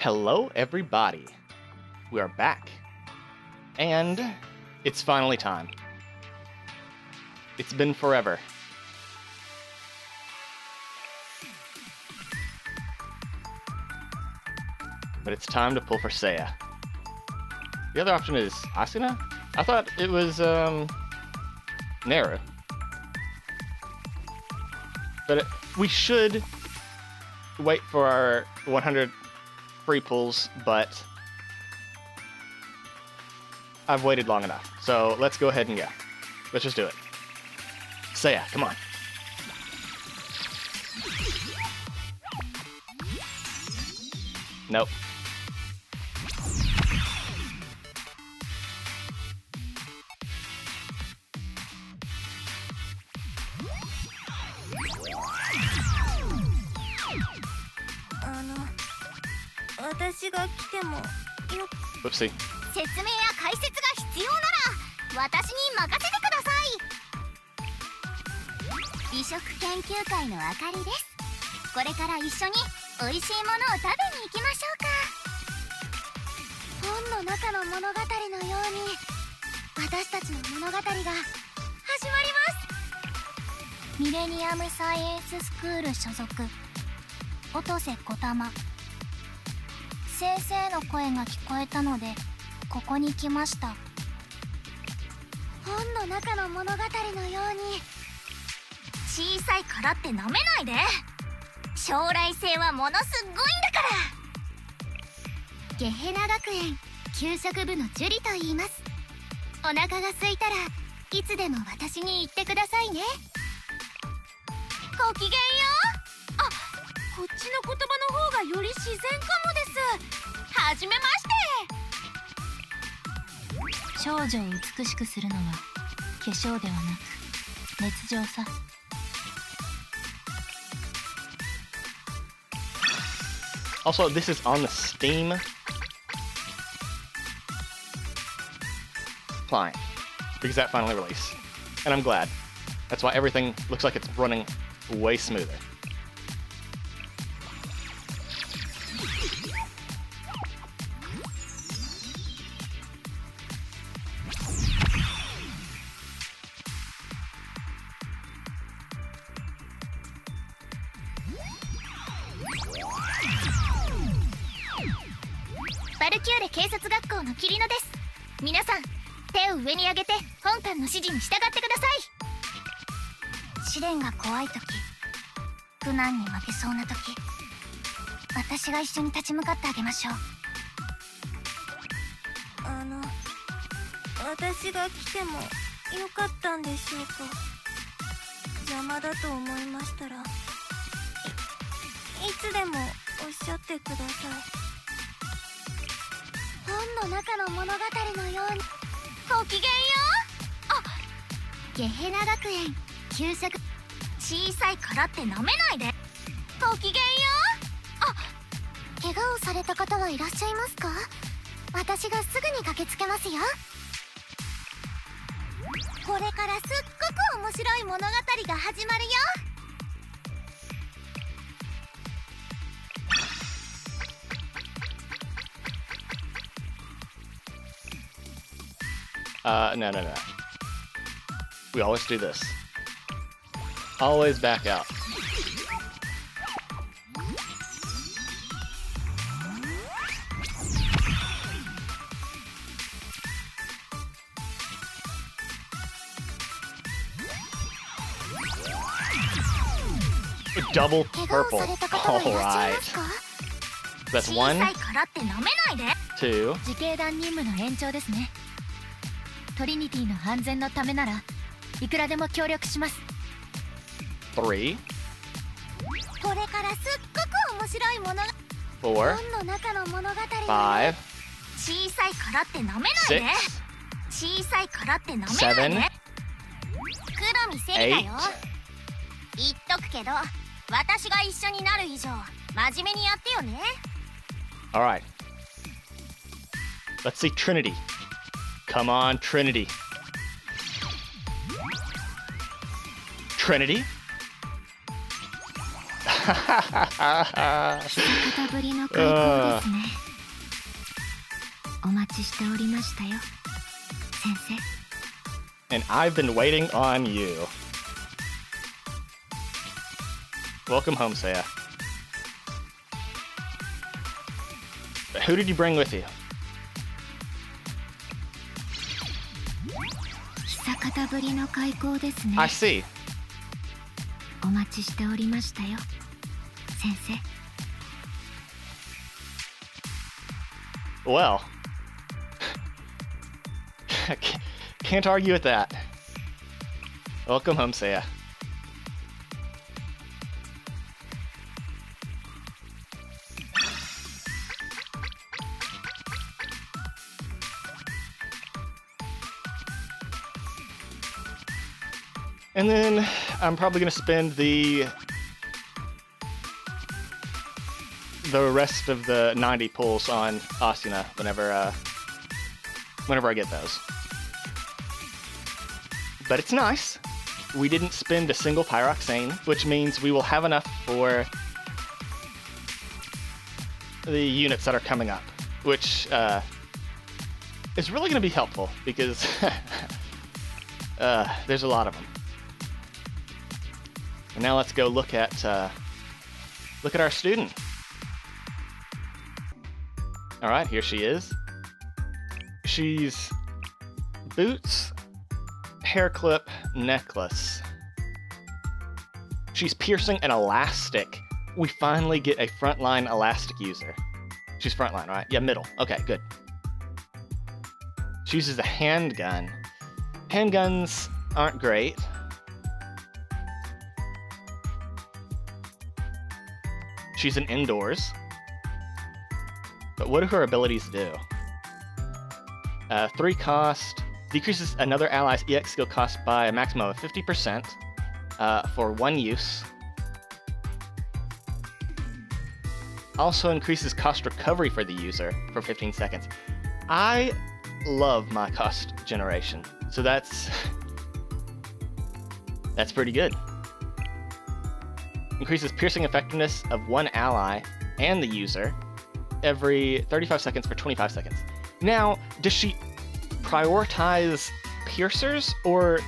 Hello, everybody. We are back. And it's finally time. It's been forever. But it's time to pull for Seiya. The other option is Asuna? I thought it was, Naru. But we should wait for our 100 free pulls, but I've waited long enough. So let's go ahead and go. Let's just do it. Seiya, come on. Nope. Whoopsie. 説明や解説が必要なら私に任せてください。美食研究会のあかりです。これから一緒に美味しいものを食べに行きましょうか。本の中の物語のように私たちの物語が始まります。ミレニアムサイエンススクール所属音瀬小玉。先生の声が聞こえたのでここに来ました。本の中の物語のように小さいからってなめないで。将来性はものすっごいんだから。ゲヘナ学園給食部のジュリと言います。お腹が空いたらいつでも私に言ってくださいね。ごきげんよう。あ、こっちの言葉の方がより自然かもです。はじめまして。少女を美しくするのは化粧ではなく熱情さ。Also, this is on the Steam client because that finally released, and I'm glad. That's why everything looks like it's running way smoother. Valkyrie 警察学校の桐野です。皆さん手を上に上げて本官の指示に従ってください。試練が怖い時、苦難に負けそうな時、私が一緒に立ち向かってあげましょう。私が来てもよかったんでしょうか。邪魔だと思いましたら いつでもおっしゃってください。本の中の物語のように。ごきげんよう。あ、ゲヘナ学園給食。小さいからってなめないで。ごきげんよう。あ、怪我をされた方はいらっしゃいますか？私がすぐに駆けつけますよ。これからすっごく面白い物語が始まるよ。No. We always do this. Always back out. Double purple. Alright. That's 1, 2. 自警団任務の延長ですね。トリニティの安全のためならいくらでも協力します。3. これからすっごく面白いものが。 4. 本の中の物語。 5. 小さいからってなめないで。 6. 小さいからってなめないで。黒見セリだよ。言っとくけど私が一緒になる以上真面目にやってよね。 Alright. Let's see Trinity. Come on, Trinity. Trinity? 久方ぶりの開口ですね。お待ちしておりましたよ、先生。 And I've been waiting on you. Welcome home, Seiya. But who did you bring with you? 久方ぶりの開口ですね。 I see. お待ちしておりましたよ、先生。 Well, can't argue with that. Welcome home, Seiya. And then I'm probably gonna spend the rest of the 90 pulls on Asuna whenever I get those. But it's nice. We didn't spend a single pyroxane, which means we will have enough for the units that are coming up, which is really going to be helpful because there's a lot of them. And now let's go look at our student. All right, here she is. She's boots, hair clip, necklace. She's piercing and elastic. We finally get a frontline elastic user. She's frontline, right? Yeah, middle. Okay, good. She uses a handgun. Handguns aren't great. She's an indoors. But what do her abilities do? 3 cost, decreases another ally's EX skill cost by a maximum of 50% for 1 use. Also increases cost recovery for the user for 15 seconds. I love my cost generation, so that's pretty good. Increases piercing effectiveness of 1 ally and the user every 35 seconds for 25 seconds. Now, does she prioritize piercers, or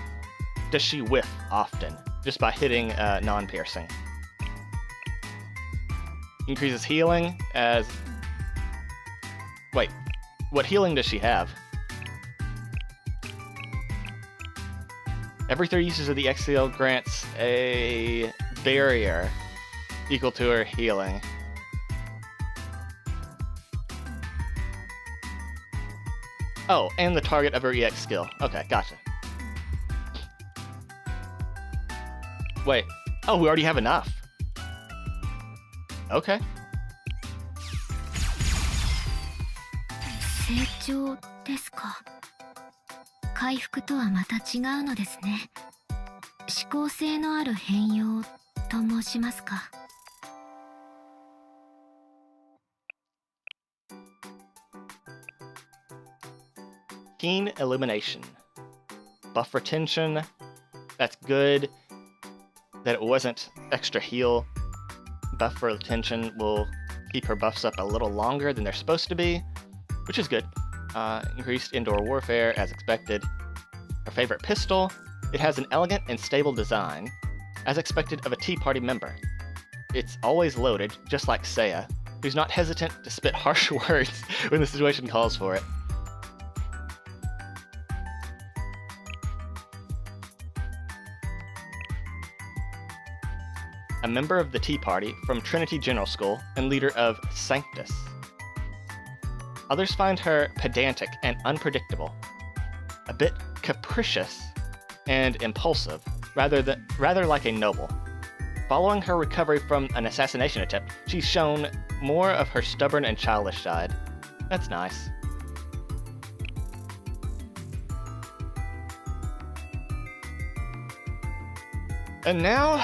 does she whiff often just by hitting non-piercing? Increases healing as... Wait, what healing does she have? Every 3 uses of the XCL grants a barrier equal to her healing. Oh, and the target of her EX skill. Okay, gotcha. Wait. Oh, we already have enough. Okay. 成長ですか。回復とはまた違うのですね。指向性のある変容と申しますか。Keen Illumination. Buff retention. That's good. That it wasn't extra heal. Buff retention will keep her buffs up a little longer than they're supposed to be, which is good. Increased indoor warfare as expected. Her favorite pistol. It has an elegant and stable design, as expected of a Tea Party member. It's always loaded, just like Seiya, who's not hesitant to spit harsh words when the situation calls for it. A member of the Tea Party from Trinity General School and leader of Sanctus. Others find her pedantic and unpredictable, a bit capricious and impulsive, rather like a noble. Following her recovery from an assassination attempt, she's shown more of her stubborn and childish side. That's nice. And now,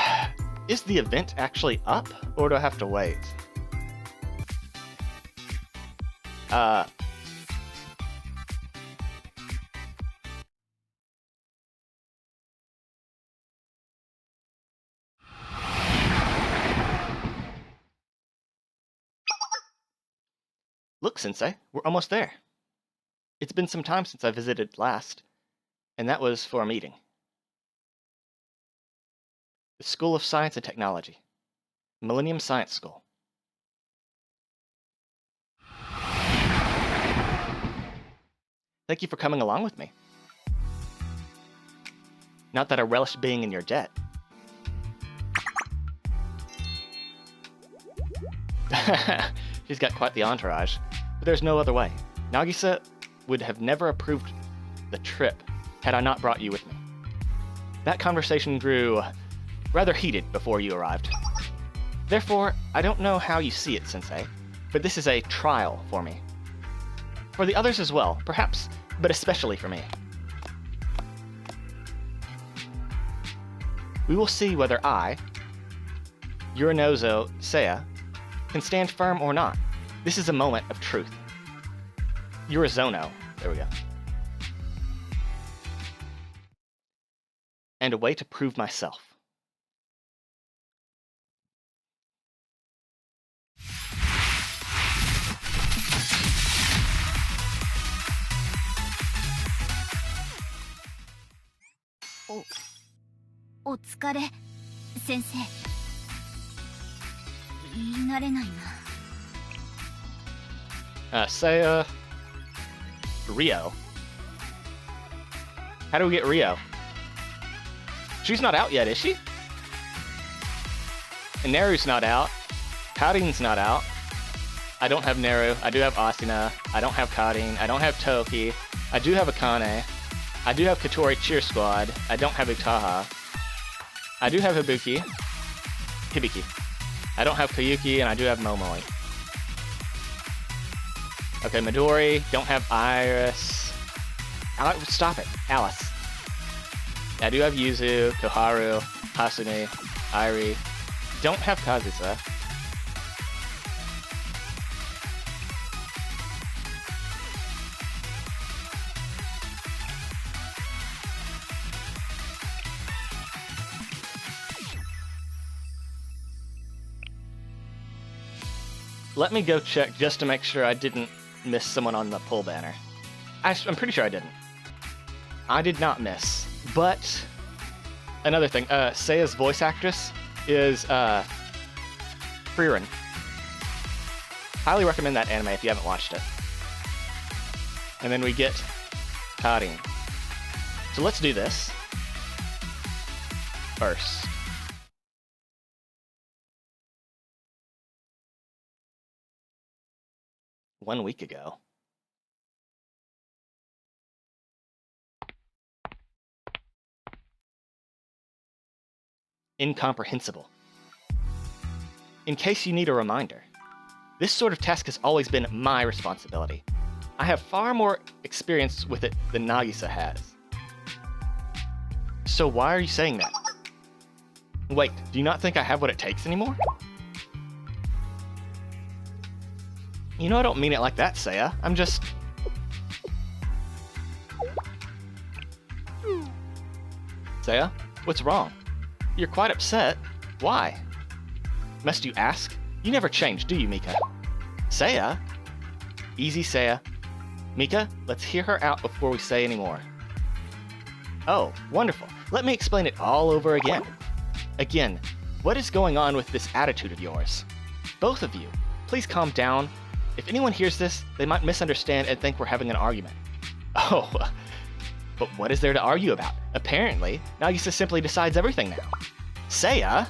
is the event actually up, or do I have to wait? Look, Sensei, we're almost there. It's been some time since I visited last, and that was for a meeting. The School of Science and Technology. Millennium Science School. Thank you for coming along with me. Not that I relish being in your debt. She's got quite the entourage, but there's no other way. Nagisa would have never approved the trip had I not brought you with me. That conversation grew rather heated before you arrived. Therefore, I don't know how you see it, Sensei, but this is a trial for me. For the others as well, perhaps, but especially for me. We will see whether I, Uranozo Seiya, can stand firm or not. This is a moment of truth. Urazono, there we go. And a way to prove myself.お疲れ先生。言い慣れないな。Seiya, Rio. How do we get Rio? She's not out yet, is she? And Neru's not out. Karin's not out. I don't have Neru. I do have Asuna. I don't have Karin. I don't have Toki. I do have Akane. I do have Katori Cheer Squad. I don't have Utaha. I do have Hibiki. I don't have Kayuki, and I do have Momoi. Okay, Midori. Don't have Iris. Stop it. Alice. I do have Yuzu, Koharu, Hasune, Airi. Don't have Kazusa. Let me go check just to make sure I didn't miss someone on the pull banner. I'm pretty sure I didn't. I did not miss. But another thing, Seiya's voice actress is Frieren. Highly recommend that anime if you haven't watched it. And then we get Karin. So let's do this first. One week ago. Incomprehensible. In case you need a reminder, this sort of task has always been my responsibility. I have far more experience with it than Nagisa has. So why are you saying that? Wait, do you not think I have what it takes anymore? You know I don't mean it like that, Seiya. I'm just... Seiya, what's wrong? You're quite upset. Why? Must you ask? You never change, do you, Mika? Seiya? Easy, Seiya. Mika, let's hear her out before we say any more. Oh, wonderful. Let me explain it all over again. Again, what is going on with this attitude of yours? Both of you, please calm down. If anyone hears this, they might misunderstand and think we're having an argument. Oh, but what is there to argue about? Apparently, Nagisa simply decides everything now. Seiya?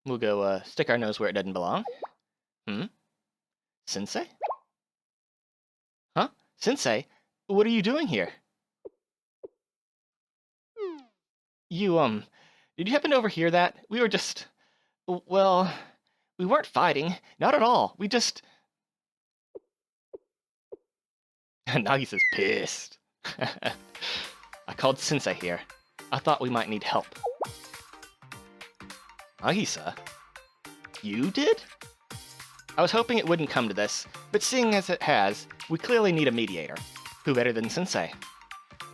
We'll go stick our nose where it doesn't belong. Sensei? Huh? Sensei? What are you doing here? You, did you happen to overhear that? We were just... Well, we weren't fighting. Not at all. We just... Nagisa's pissed. I called Sensei here. I thought we might need help. Nagisa? You did? I was hoping it wouldn't come to this, but seeing as it has, we clearly need a mediator. Who better than Sensei?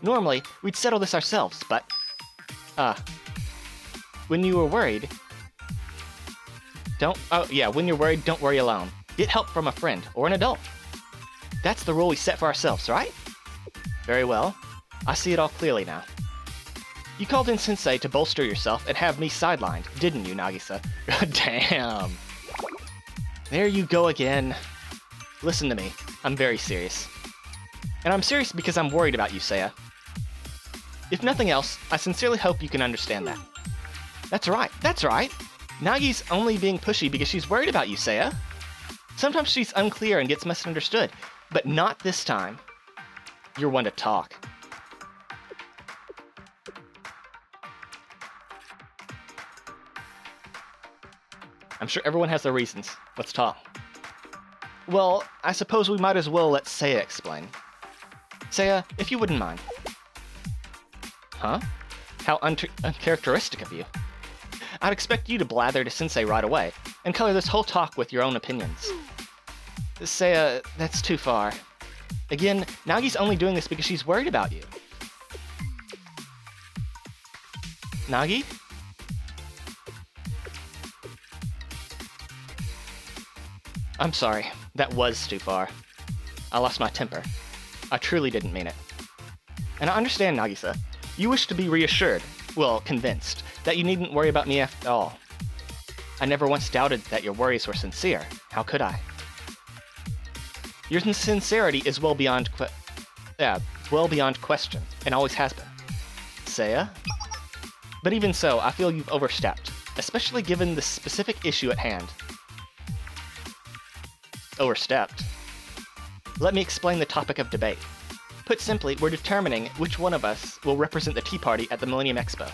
Normally, we'd settle this ourselves, but... when you were worried, when you're worried, don't worry alone. Get help from a friend or an adult. That's the rule we set for ourselves, right? Very well. I see it all clearly now. You called in Sensei to bolster yourself and have me sidelined, didn't you, Nagisa? Damn. There you go again. Listen to me. I'm very serious. And I'm serious because I'm worried about you, Seiya. If nothing else, I sincerely hope you can understand that. That's right. Nagi's only being pushy because she's worried about you, Seiya. Sometimes she's unclear and gets misunderstood, but not this time. You're one to talk. I'm sure everyone has their reasons. Let's talk. Well, I suppose we might as well let Seiya explain. Seiya, if you wouldn't mind. Huh? How uncharacteristic of you. I'd expect you to blather to Sensei right away, and color this whole talk with your own opinions. Seiya, that's too far. Again, Nagi's only doing this because she's worried about you. Nagi? I'm sorry, that was too far. I lost my temper. I truly didn't mean it. And I understand, Nagisa. You wish to be reassured, well, convinced, that you needn't worry about me at all. I never once doubted that your worries were sincere. How could I? Your sincerity is well beyond question, and always has been. Seiya? But even so, I feel you've overstepped, especially given the specific issue at hand. Overstepped? Let me explain the topic of debate. Put simply, we're determining which one of us will represent the Tea Party at the Millennium Expo.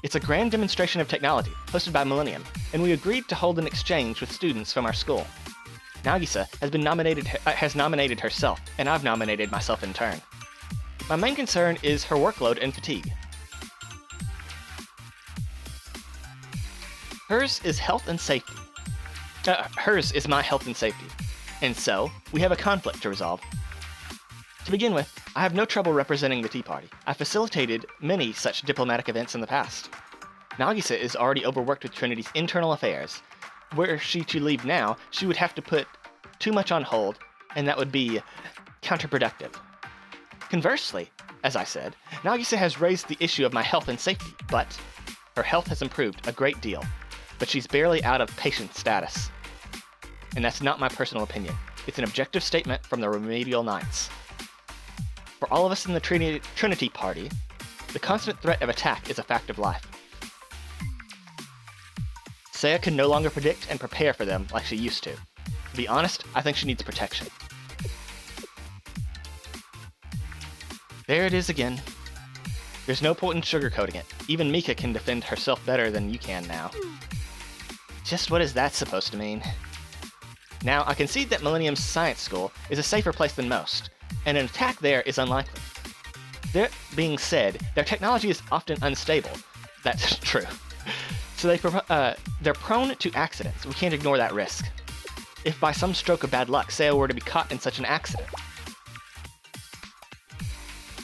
It's a grand demonstration of technology, hosted by Millennium, and we agreed to hold an exchange with students from our school. Nagisa has nominated herself, and I've nominated myself in turn. My main concern is her workload and fatigue. Hers is health and safety. Hers is my health and safety. And so, we have a conflict to resolve. To begin with, I have no trouble representing the Tea Party. I facilitated many such diplomatic events in the past. Nagisa is already overworked with Trinity's internal affairs. Were she to leave now, she would have to put too much on hold, and that would be counterproductive. Conversely, as I said, Nagisa has raised the issue of my health and safety, but her health has improved a great deal, but she's barely out of patient status. And that's not my personal opinion. It's an objective statement from the Remedial Knights. For all of us in the Trinity Party, the constant threat of attack is a fact of life. Seiya can no longer predict and prepare for them like she used to. To be honest, I think she needs protection. There it is again. There's no point in sugarcoating it. Even Mika can defend herself better than you can now. Just what is that supposed to mean? Now, I concede that Millennium's science school is a safer place than most, and an attack there is unlikely. That being said, their technology is often unstable. That's true. So they're prone to accidents. We can't ignore that risk. If by some stroke of bad luck, Seiya were to be caught in such an accident.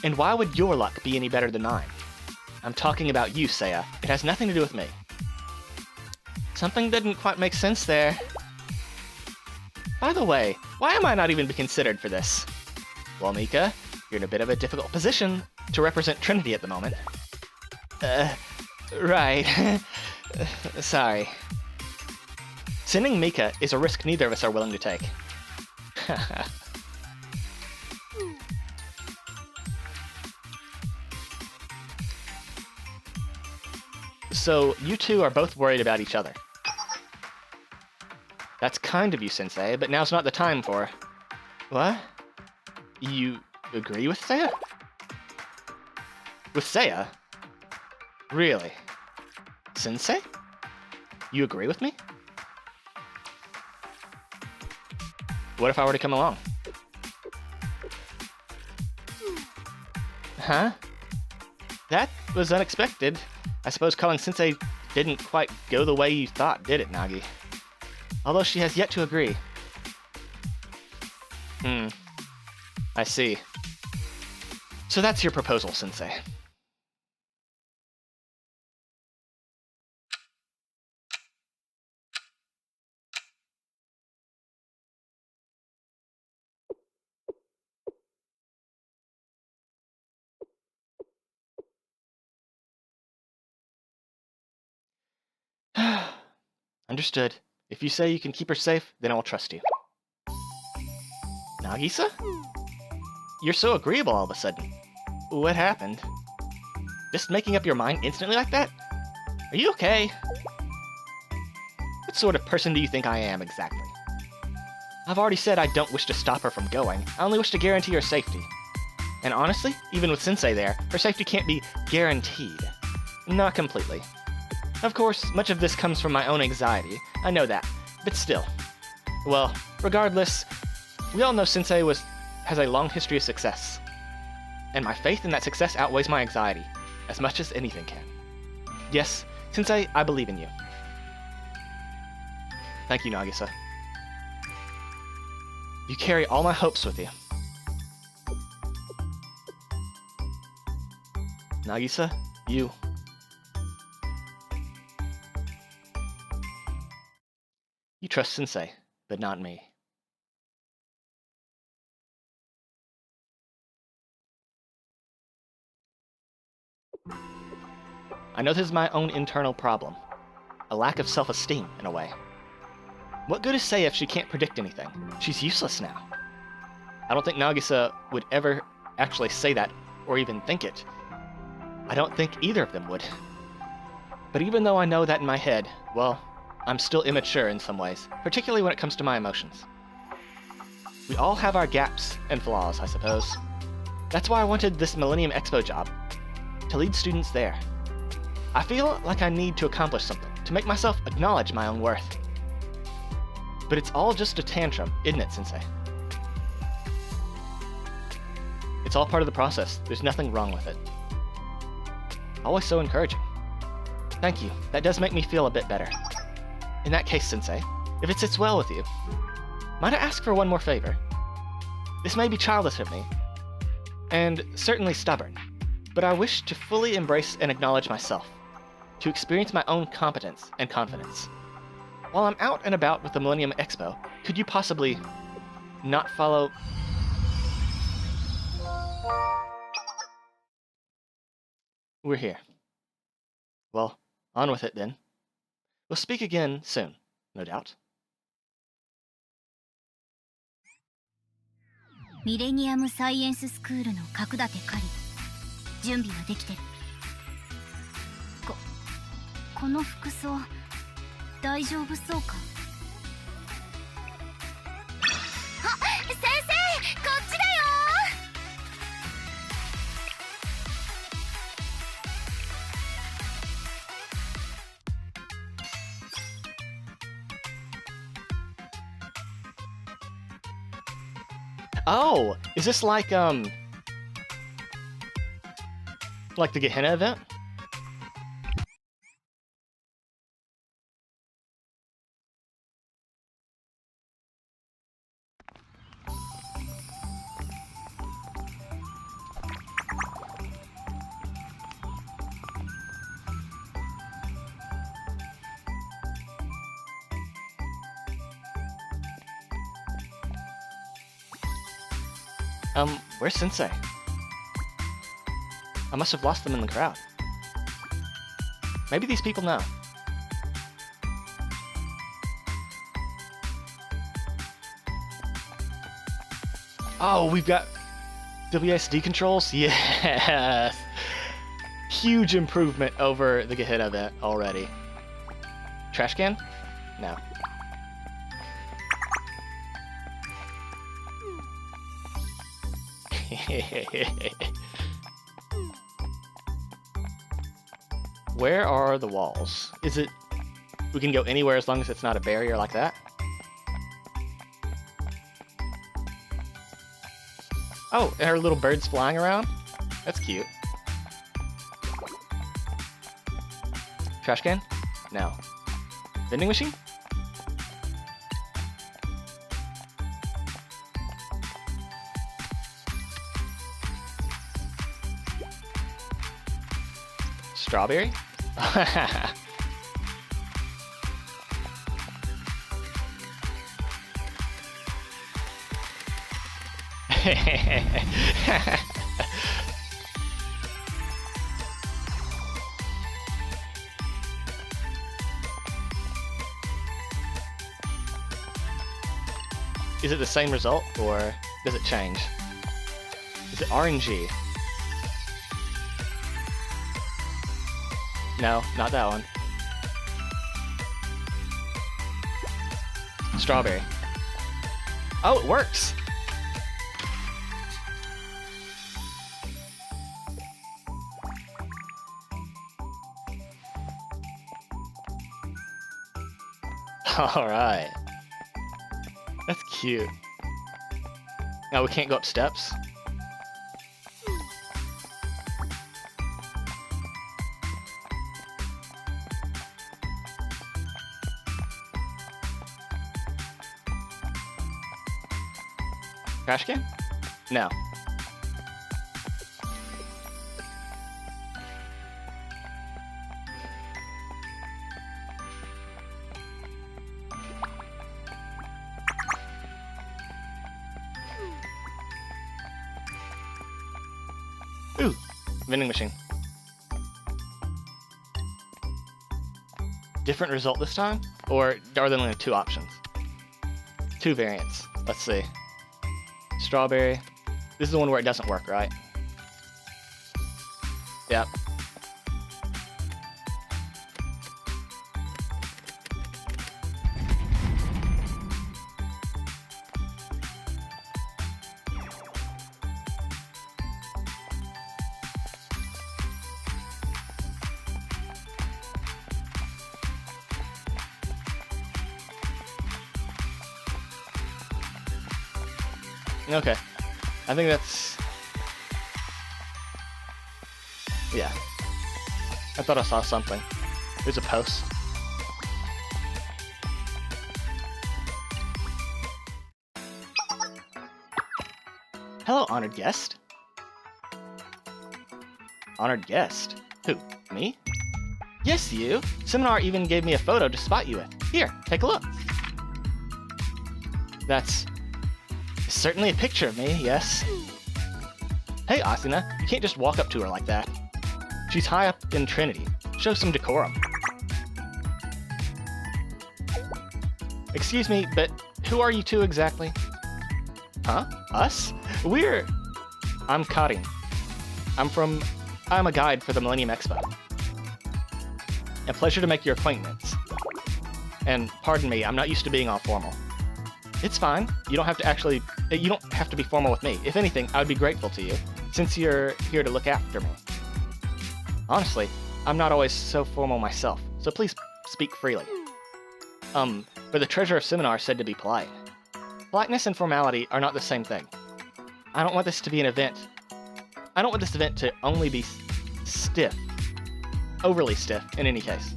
And why would your luck be any better than mine? I'm talking about you, Seiya. It has nothing to do with me. Something didn't quite make sense there. By the way, why am I not even considered for this? Well, Mika, you're in a bit of a difficult position to represent Trinity at the moment. Right. Sorry. Sending Mika is a risk neither of us are willing to take. So, you two are both worried about each other. That's kind of you, Sensei, but now's not the time for... What? You agree with Seiya? With Seiya? Really? Sensei? You agree with me? What if I were to come along? Huh? That was unexpected. I suppose calling Sensei didn't quite go the way you thought, did it, Nagi? Although she has yet to agree. I see. So that's your proposal, Sensei. Understood. If you say you can keep her safe, then I'll trust you. Nagisa? You're so agreeable all of a sudden. What happened? Just making up your mind instantly like that? Are you okay? What sort of person do you think I am, exactly? I've already said I don't wish to stop her from going. I only wish to guarantee her safety. And honestly, even with Sensei there, her safety can't be guaranteed. Not completely. Of course, much of this comes from my own anxiety. I know that. But still. Well, regardless, we all know Sensei has a long history of success. And my faith in that success outweighs my anxiety, as much as anything can. Yes, Sensei, I believe in you. Thank you, Nagisa. You carry all my hopes with you. Nagisa, you trust Sensei, but not me. I know this is my own internal problem. A lack of self-esteem, in a way. What good is Sei if she can't predict anything? She's useless now. I don't think Nagisa would ever actually say that, or even think it. I don't think either of them would. But even though I know that in my head, well, I'm still immature in some ways, particularly when it comes to my emotions. We all have our gaps and flaws, I suppose. That's why I wanted this Millennium Expo job, to lead students there. I feel like I need to accomplish something, to make myself acknowledge my own worth. But it's all just a tantrum, isn't it, Sensei? It's all part of the process. There's nothing wrong with it. Always so encouraging. Thank you. That does make me feel a bit better. In that case, Sensei, if it sits well with you, might I ask for one more favor? This may be childish of me, and certainly stubborn, but I wish to fully embrace and acknowledge myself, to experience my own competence and confidence. While I'm out and about with the Millennium Expo, could you possibly not follow... We're here. Well, on with it then. We'll speak again soon, no doubt. ミレニアムサイエンススクールの角立狩り準備はできてる。この服装大丈夫そうか。あ、先生、こっちだよ。Oh, is this like the Gehenna event? Where's Sensei? I must have lost them in the crowd. Maybe these people know. Oh, we've got WSD controls? Yes! Huge improvement over the Gehenna event already. Trash can? No. Where are the walls? Is it... we can go anywhere as long as it's not a barrier like that? Oh, and her little birds flying around? That's cute. Trash can? No. Vending machine? Strawberry? Is it the same result, or does it change? Is it RNG? No, not that one. Strawberry. Oh, it works! Alright. That's cute. Now we can't go up steps. Trash can? No. Ooh, vending machine. Different result this time? Or are there only 2 options? 2 variants. Let's see. Strawberry. This is the one where it doesn't work, right? Yep. Okay. I think that's... Yeah. I thought I saw something. There's a post. Hello, honored guest. Honored guest? Who? Me? Yes, you! Seminar even gave me a photo to spot you with. Here, take a look. That's certainly a picture of me, yes. Hey, Asuna, you can't just walk up to her like that. She's high up in Trinity. Show some decorum. Excuse me, but who are you two exactly? Huh? Us? I'm Karin. I'm a guide for the Millennium Expo. A pleasure to make your acquaintance. And pardon me, I'm not used to being all formal. It's fine. You don't have to be formal with me. If anything, I would be grateful to you, since you're here to look after me. Honestly, I'm not always so formal myself, so please speak freely. But the treasurer of seminar said to be polite. Politeness and formality are not the same thing. I don't want this event to only be stiff. Overly stiff, in any case.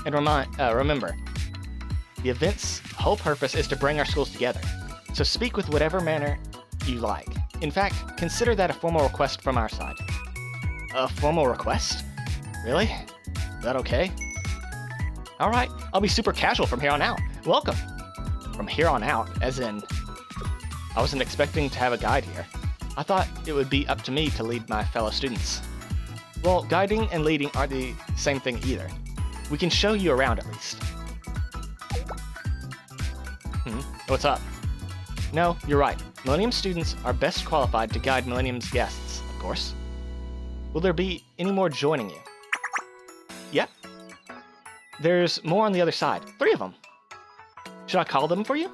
And remember, the event's whole purpose is to bring our schools together, so speak with whatever manner you like. In fact, consider that a formal request from our side. A formal request? Really? Is that okay? Alright, I'll be super casual from here on out. Welcome! From here on out, as in... I wasn't expecting to have a guide here. I thought it would be up to me to lead my fellow students. Well, guiding and leading aren't the same thing either. We can show you around at least. What's up? No, you're right. Millennium students are best qualified to guide Millennium's guests, of course. Will there be any more joining you? Yep. There's more on the other side. 3 of them. Should I call them for you?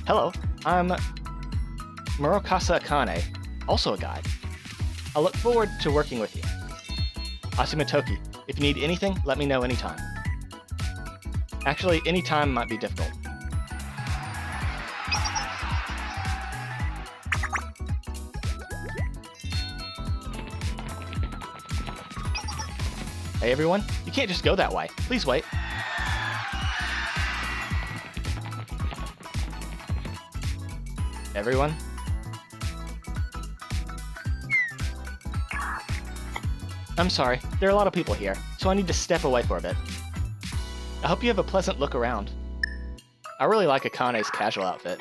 Hello, I'm Murokasa Akane, also a guide. I look forward to working with you. Asuma Toki, if you need anything, let me know anytime. Actually, anytime might be difficult. Hey everyone, you can't just go that way. Please wait. Everyone? I'm sorry, there are a lot of people here, so I need to step away for a bit. I hope you have a pleasant look around. I really like Akane's casual outfit.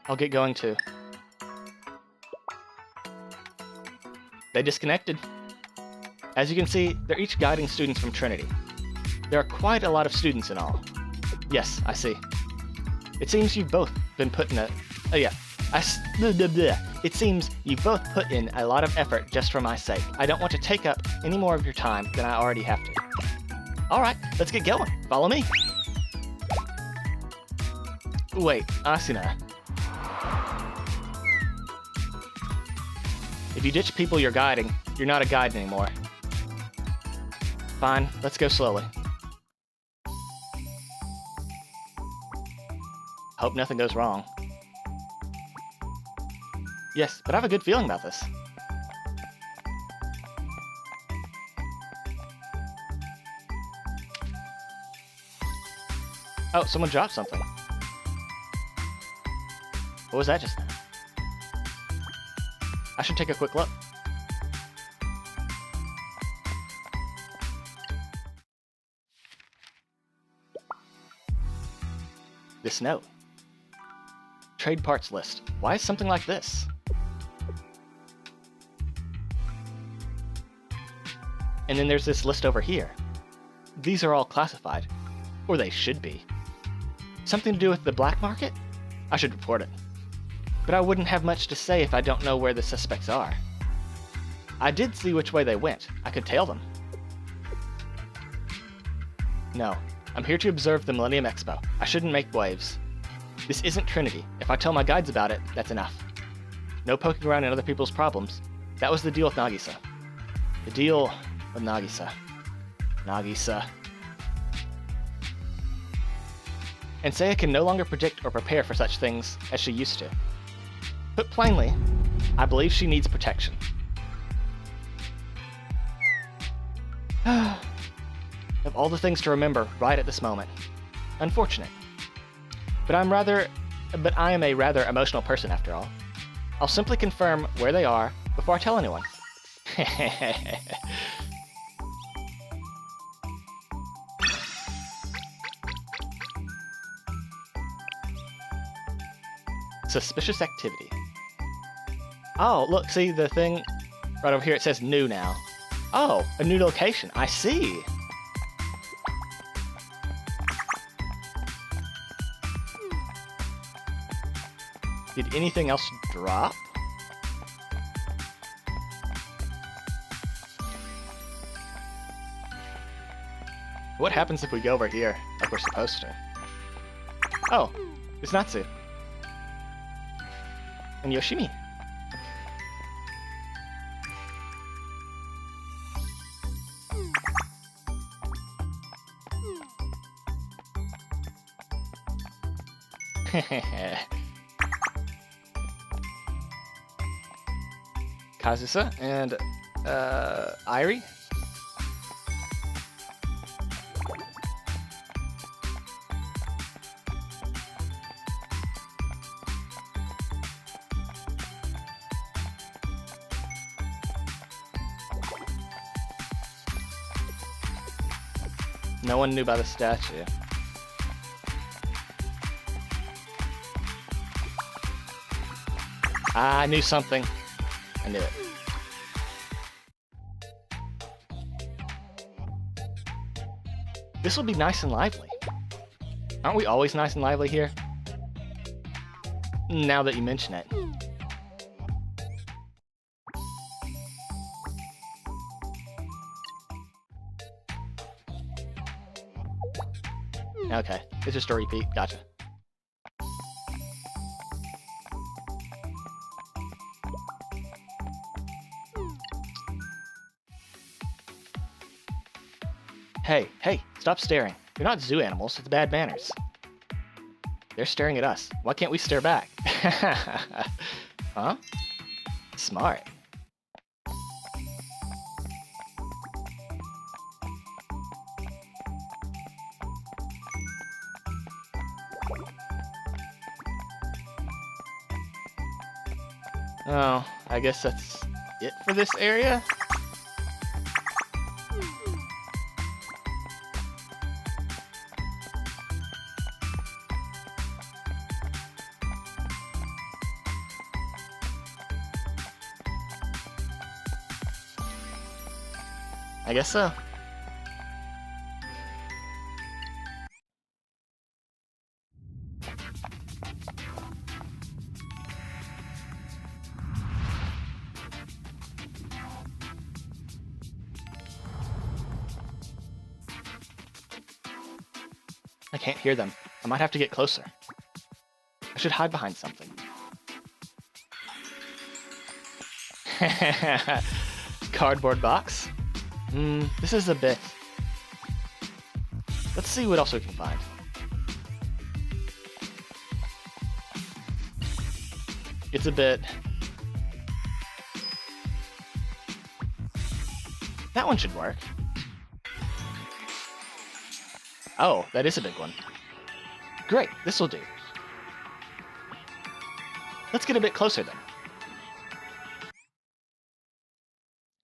I'll get going too. They disconnected. As you can see, they're each guiding students from Trinity. There are quite a lot of students in all. Yes, I see. It seems you've both been put in a... Oh yeah. It seems you've both put in a lot of effort just for my sake. I don't want to take up any more of your time than I already have to. Alright, let's get going. Follow me. Wait, Asuna. If you ditch people you're guiding, you're not a guide anymore. Fine, let's go slowly. Hope nothing goes wrong. Yes, but I have a good feeling about this. Oh, someone dropped something. What was that just now? I should take a quick look. This note. Trade parts list. Why is something like this? And then there's this list over here. These are all classified. Or they should be. Something to do with the black market? I should report it. But I wouldn't have much to say if I don't know where the suspects are. I did see which way they went. I could tail them. No, I'm here to observe the Millennium Expo. I shouldn't make waves. This isn't Trinity. If I tell my guides about it, that's enough. No poking around in other people's problems. That was the deal with Nagisa. The deal with Nagisa. Nagisa. And Seiya can no longer predict or prepare for such things as she used to. Put plainly, I believe she needs protection. Of all the things to remember right at this moment. Unfortunate. But I am a rather emotional person after all. I'll simply confirm where they are before I tell anyone. Suspicious activity. Oh, look, see the thing right over here, it says new now. Oh, a new location, I see. Did anything else drop? What happens if we go over here like we're supposed to? Oh, it's Natsu. And Yoshimi. Kazusa and Airi. No one knew about the statue. I knew something. I knew it. This will be nice and lively. Aren't we always nice and lively here? Now that you mention it. Okay, it's just a repeat. Gotcha. Hey, stop staring. You're not zoo animals, it's bad manners. They're staring at us. Why can't we stare back? Huh? Smart. Oh, I guess that's it for this area? I guess so. I can't hear them. I might have to get closer. I should hide behind something. Cardboard box? This is a bit. Let's see what else we can find. It's a bit. That one should work. Oh, that is a big one. Great, this will do. Let's get a bit closer then.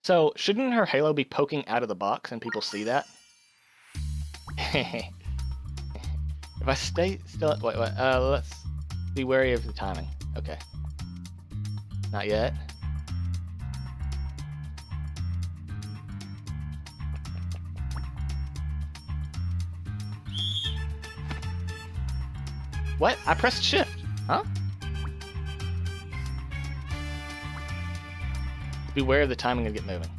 So, shouldn't her halo be poking out of the box and people see that? If I stay still, wait, let's be wary of the timing. Okay. Not yet. What? I pressed shift, huh? Beware of the timing and get moving.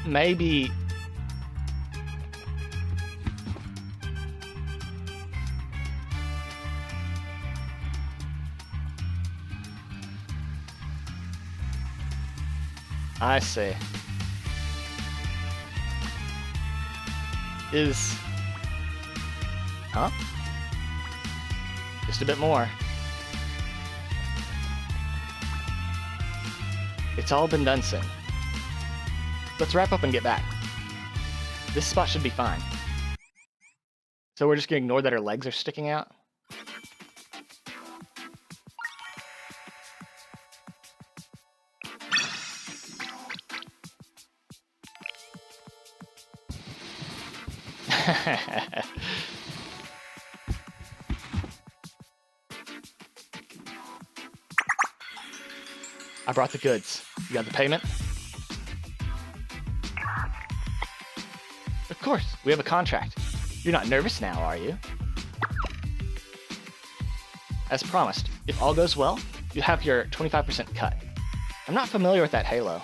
Maybe. I see. Huh? Just a bit more. It's all been done soon. Let's wrap up and get back. This spot should be fine. So we're just gonna ignore that her legs are sticking out? I brought the goods. You got the payment? Of course, we have a contract. You're not nervous now, are you? As promised, if all goes well, you'll have your 25% cut. I'm not familiar with that halo.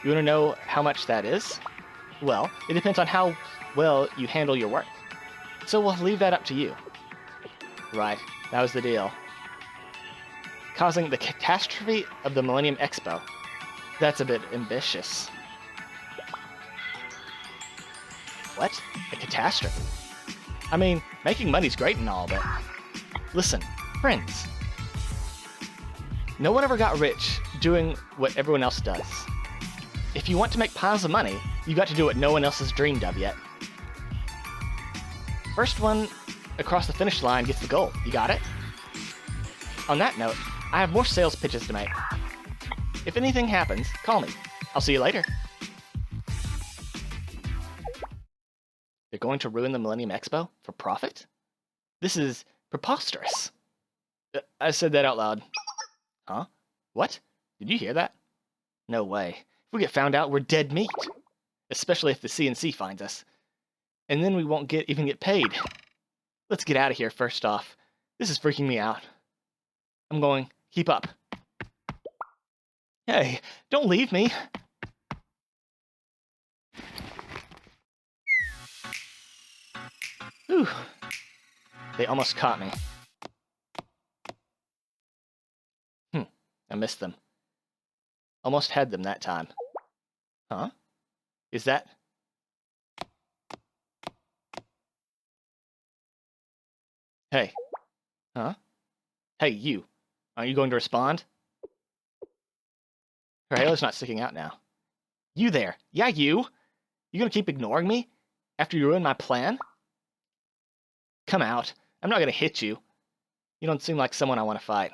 You want to know how much that is? Well, it depends on how well you handle your work. So we'll leave that up to you. Right, that was the deal. Causing the catastrophe of the Millennium Expo. That's a bit ambitious. What? A catastrophe? I mean, making money's great and all, but... Listen, friends. No one ever got rich doing what everyone else does. If you want to make piles of money, you've got to do what no one else has dreamed of yet. First one across the finish line gets the goal. You got it? On that note, I have more sales pitches to make. If anything happens, call me. I'll see you later. They're going to ruin the Millennium Expo for profit? This is preposterous. I said that out loud. Huh? What? Did you hear that? No way. If we get found out, we're dead meat. Especially if the CNC finds us. And then we won't even get paid. Let's get out of here first off. This is freaking me out. I'm going. Keep up. Hey, don't leave me. Whew. They almost caught me. I missed them. Almost had them that time. Huh? Is that... Hey. Huh? Hey, you. Aren't you going to respond? Her halo's not sticking out now. You there. Yeah, you. You gonna keep ignoring me? After you ruined my plan? Come out. I'm not gonna hit you. You don't seem like someone I want to fight.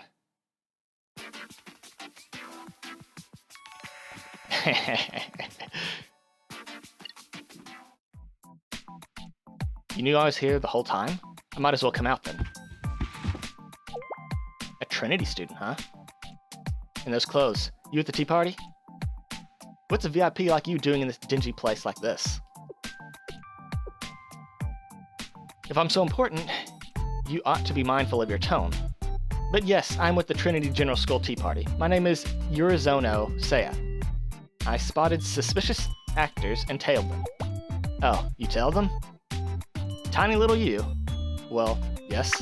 You knew I was here the whole time? I might as well come out then. A Trinity student, huh? In those clothes. You at the tea party? What's a VIP like you doing in this dingy place like this? If I'm so important, you ought to be mindful of your tone. But yes, I'm with the Trinity General School Tea Party. My name is Urizono Seiya. I spotted suspicious actors and tailed them. Oh, you tailed them? Tiny little you? Well, yes.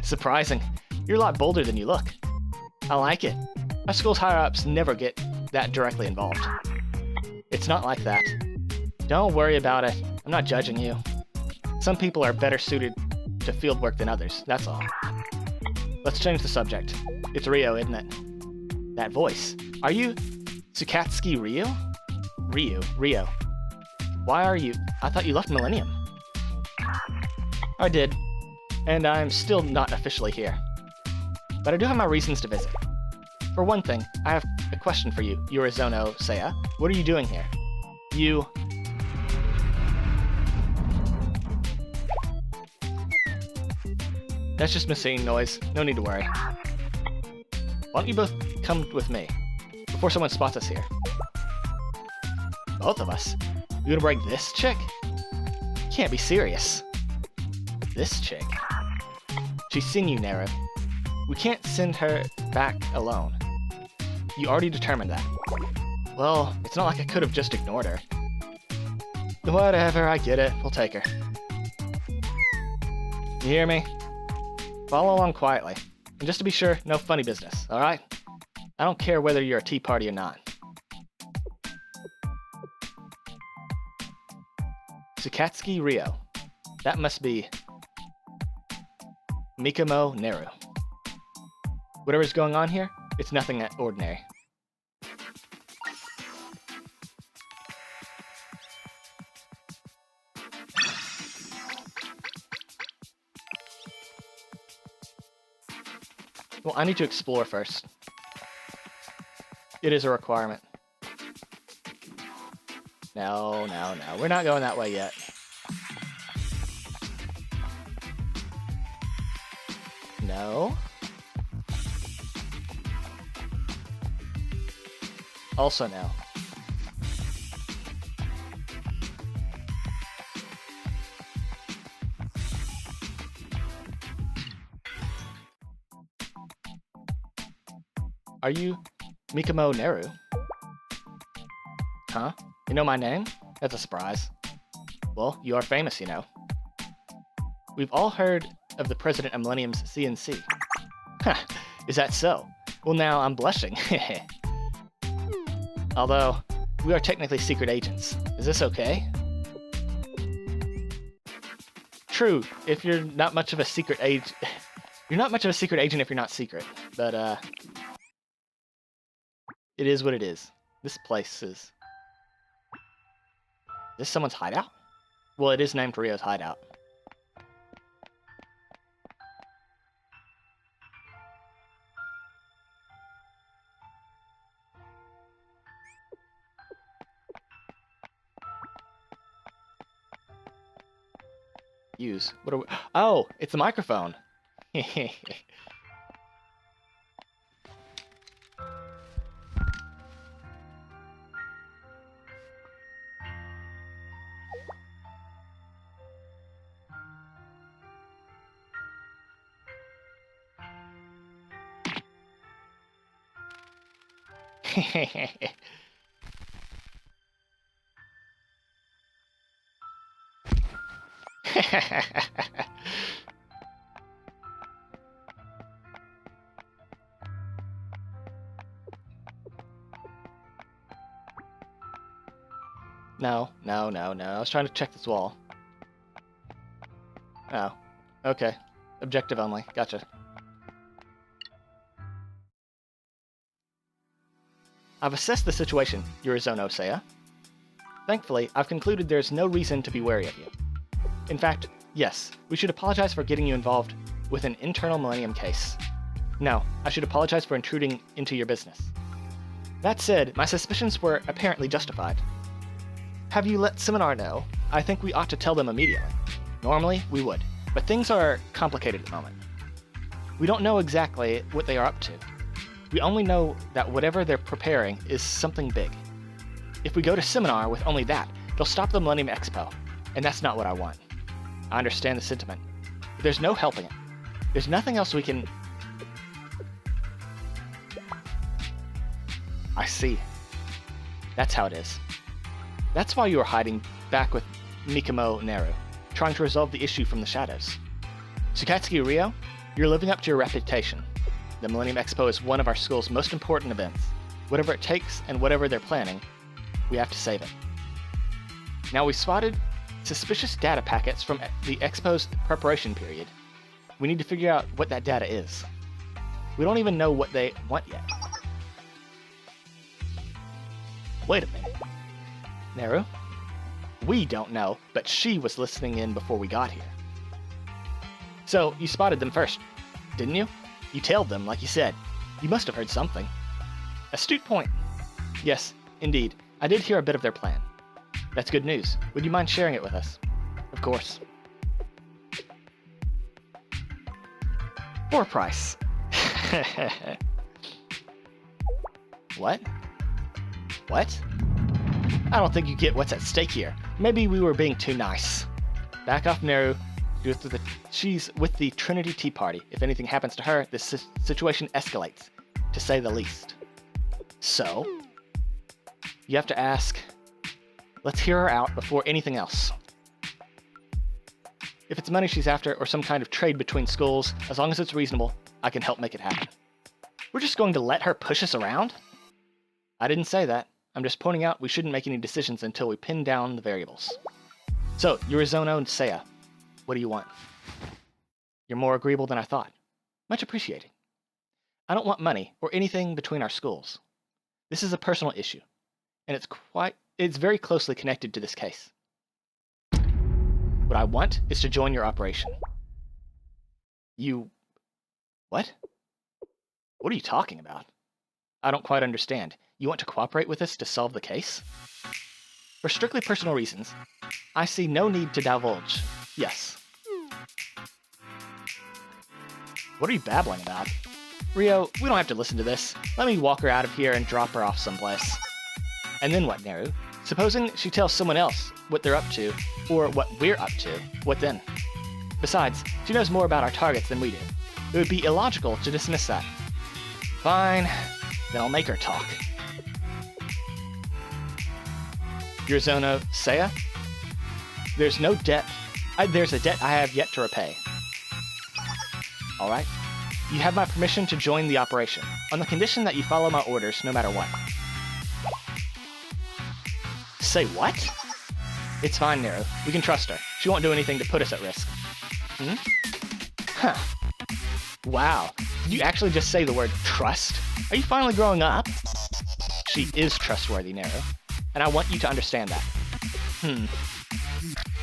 Surprising. You're a lot bolder than you look. I like it. My school's higher-ups never get that directly involved. It's not like that. Don't worry about it. I'm not judging you. Some people are better suited to field work than others, that's all. Let's change the subject. It's Rio, isn't it? That voice. Are you Tsukatsuki Rio? Rio. Why are you... I thought you left Millennium. I did. And I'm still not officially here. But I do have my reasons to visit. For one thing, I have a question for you, Urizono Seiya. What are you doing here? You... That's just machine noise. No need to worry. Why don't you both come with me, before someone spots us here? Both of us? You gonna break this chick? You can't be serious. This chick? She's seen you, Nero. We can't send her back alone. You already determined that. Well, it's not like I could have just ignored her. Whatever, I get it. We'll take her. You hear me? Follow along quietly. And just to be sure, no funny business, alright? I don't care whether you're a tea party or not. Tsukatsuki Rio. That must be... Mikamo Neru. Whatever's going on here, it's nothing ordinary. Well, I need to explore first. It is a requirement. No. We're not going that way yet. No. Also no. Are you Mikamo Neru? Huh? You know my name? That's a surprise. Well, you are famous, you know. We've all heard of the president of Millennium's CNC. Ha! Is that so? Well, now I'm blushing. Although, we are technically secret agents. Is this okay? True, if you're not much of a secret agent... You're not much of a secret agent if you're not secret. But, it is what it is. This place is... Is this someone's hideout? Well, it is named Rio's hideout. Use. What are we... Oh, it's the microphone. No. I was trying to check this wall. Oh. Okay. Objective only. Gotcha. I've assessed the situation, Urizono Seiya. Thankfully, I've concluded there's no reason to be wary of you. In fact, yes, we should apologize for getting you involved with an internal Millennium case. No, I should apologize for intruding into your business. That said, my suspicions were apparently justified. Have you let Seminar know I think we ought to tell them immediately. Normally, we would, but things are complicated at the moment. We don't know exactly what they are up to. We only know that whatever they're preparing is something big. If we go to seminar with only that, they'll stop the Millennium Expo, and that's not what I want. I understand the sentiment, but there's no helping it. There's nothing else we can... I see. That's how it is. That's why you were hiding back with Mikamo Neru, trying to resolve the issue from the shadows. Tsukatsuki Ryo, you're living up to your reputation. The Millennium Expo is one of our school's most important events. Whatever it takes and whatever they're planning, we have to save it. Now, we spotted suspicious data packets from the Expo's preparation period. We need to figure out what that data is. We don't even know what they want yet. Wait a minute. Neru? We don't know, but she was listening in before we got here. So, you spotted them first, didn't you? You tailed them, like you said. You must have heard something. Astute point. Yes, indeed. I did hear a bit of their plan. That's good news. Would you mind sharing it with us? Of course. For a price. What? What? I don't think you get what's at stake here. Maybe we were being too nice. Back off, Neru. She's with the Trinity Tea Party. If anything happens to her, this situation escalates, to say the least. So, you have to ask, let's hear her out before anything else. If it's money she's after or some kind of trade between schools, as long as it's reasonable, I can help make it happen. We're just going to let her push us around? I didn't say that. I'm just pointing out we shouldn't make any decisions until we pin down the variables. So, Yurizono and Seiya, what do you want? You're more agreeable than I thought. Much appreciated. I don't want money or anything between our schools. This is a personal issue, and it's very closely connected to this case. What I want is to join your operation. You... What? What are you talking about? I don't quite understand. You want to cooperate with us to solve the case? For strictly personal reasons, I see no need to divulge. Yes. What are you babbling about? Ryo, we don't have to listen to this. Let me walk her out of here and drop her off someplace. And then what, Neru? Supposing she tells someone else what they're up to, or what we're up to, what then? Besides, she knows more about our targets than we do. It would be illogical to dismiss that. Fine, then I'll make her talk. Yurizono, Seiya? There's no debt. There's a debt I have yet to repay. Alright. You have my permission to join the operation, on the condition that you follow my orders no matter what. Say what? It's fine, Neru. We can trust her. She won't do anything to put us at risk. Hmm? Huh. Wow. Did you actually just say the word trust? Are you finally growing up? She is trustworthy, Neru, and I want you to understand that.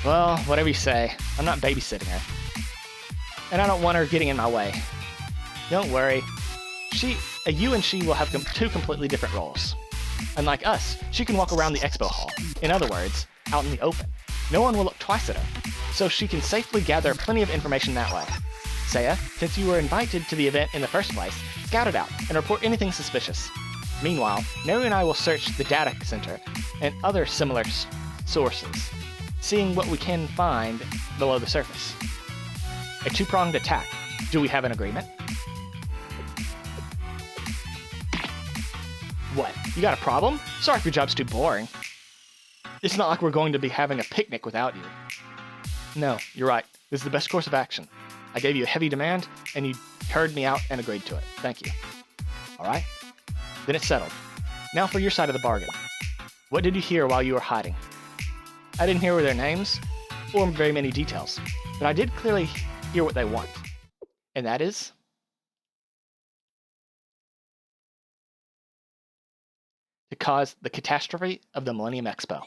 Well, whatever you say. I'm not babysitting her. And I don't want her getting in my way. Don't worry. You and she will have two completely different roles. Unlike us, she can walk around the expo hall. In other words, out in the open. No one will look twice at her, so she can safely gather plenty of information that way. Seiya, since you were invited to the event in the first place, scout it out and report anything suspicious. Meanwhile, Neru and I will search the data center and other similar sources, seeing what we can find below the surface. A two-pronged attack. Do we have an agreement? What? You got a problem? Sorry if your job's too boring. It's not like we're going to be having a picnic without you. No, you're right. This is the best course of action. I gave you a heavy demand, and you heard me out and agreed to it. Thank you. Alright? Then it's settled. Now for your side of the bargain. What did you hear while you were hiding? I didn't hear their names, or very many details, but I did clearly hear what they want. And that is... to cause the catastrophe of the Millennium Expo.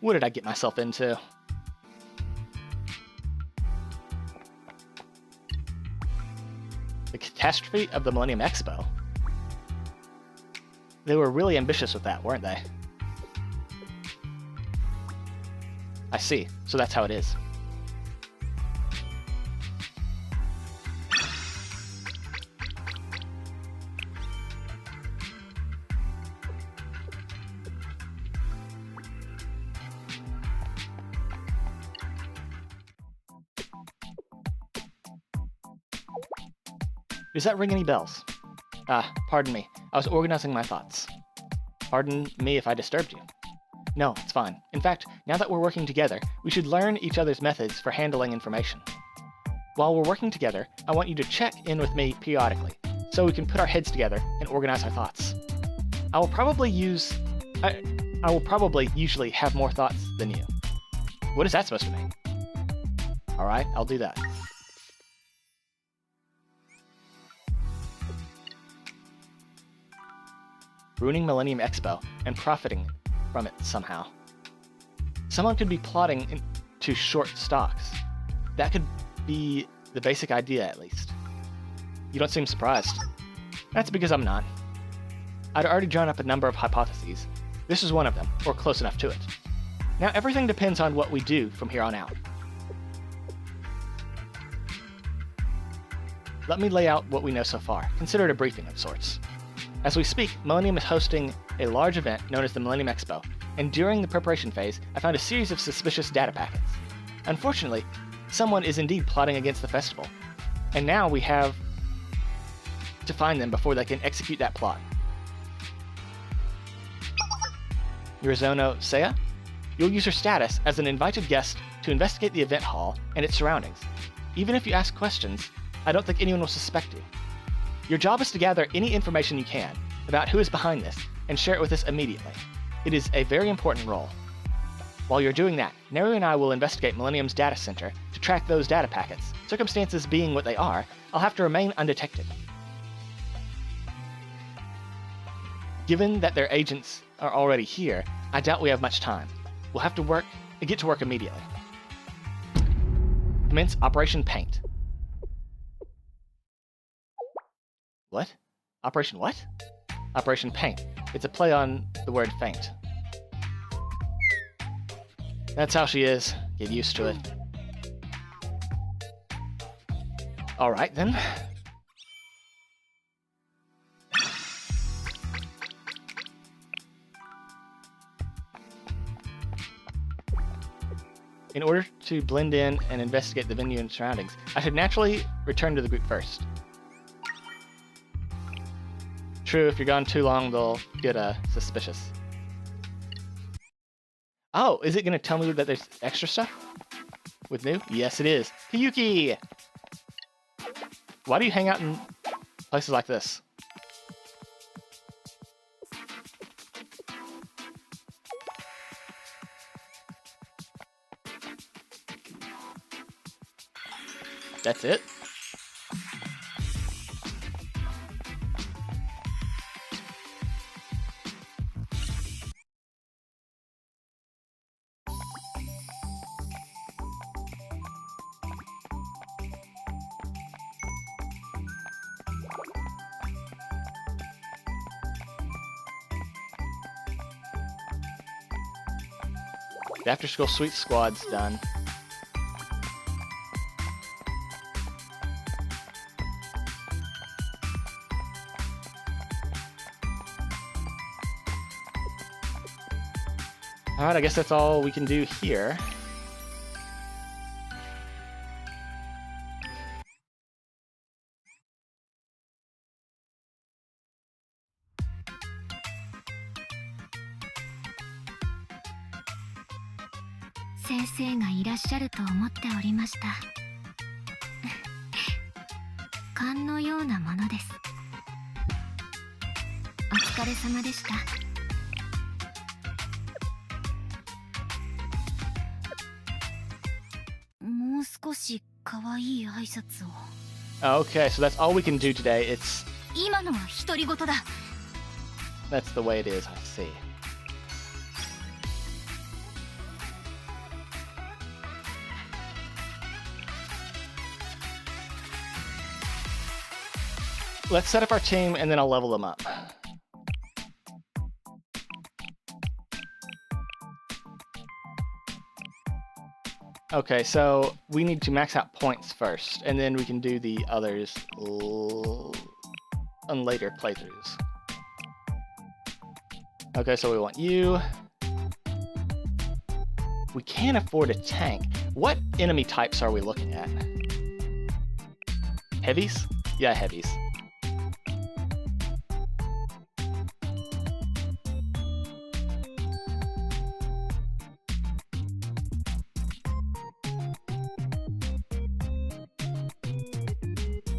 What did I get myself into? The catastrophe of the Millennium Expo? They were really ambitious with that, weren't they? I see. So that's how it is. Does that ring any bells? Pardon me. I was organizing my thoughts. Pardon me if I disturbed you. No, it's fine. In fact, now that we're working together, we should learn each other's methods for handling information. While we're working together, I want you to check in with me periodically, so we can put our heads together and organize our thoughts. I will probably usually have more thoughts than you. What is that supposed to mean? Alright, I'll do that. Ruining Millennium Expo and profiting from it somehow. Someone could be plotting into short stocks. That could be the basic idea, at least. You don't seem surprised. That's because I'm not. I'd already drawn up a number of hypotheses. This is one of them, or close enough to it. Now everything depends on what we do from here on out. Let me lay out what we know so far. Consider it a briefing of sorts. As we speak, Millennium is hosting a large event known as the Millennium Expo, and during the preparation phase, I found a series of suspicious data packets. Unfortunately, someone is indeed plotting against the festival, and now we have to find them before they can execute that plot. Yurizono Seiya? You'll use her status as an invited guest to investigate the event hall and its surroundings. Even if you ask questions, I don't think anyone will suspect you. Your job is to gather any information you can about who is behind this and share it with us immediately. It is a very important role. While you're doing that, Neru and I will investigate Millennium's data center to track those data packets. Circumstances being what they are, I'll have to remain undetected. Given that their agents are already here, I doubt we have much time. We'll have to get to work immediately. Commence Operation Paint. What? Operation what? Operation Paint. It's a play on the word faint. That's how she is. Get used to it. Alright then. In order to blend in and investigate the venue and surroundings, I should naturally return to the group first. True, if you're gone too long, they'll get suspicious. Oh, is it going to tell me that there's extra stuff with new? Yes, it is. Kiyuki! Why do you hang out in places like this? That's it? The after-school sweet squad's done. Alright, I guess that's all we can do here. Senseiがいらっしゃると思っておりました。勘のようなものです。お疲れ様でした。もう少し可愛い挨拶を。Okay, so that's all we can do today. It's 今のは独り言だ。 that's the way it is, I see. Let's set up our team and then I'll level them up. Okay, so we need to max out points first, and then we can do the others on later playthroughs. Okay, so we want you. We can't afford a tank. What enemy types are we looking at? Heavies? Yeah, heavies.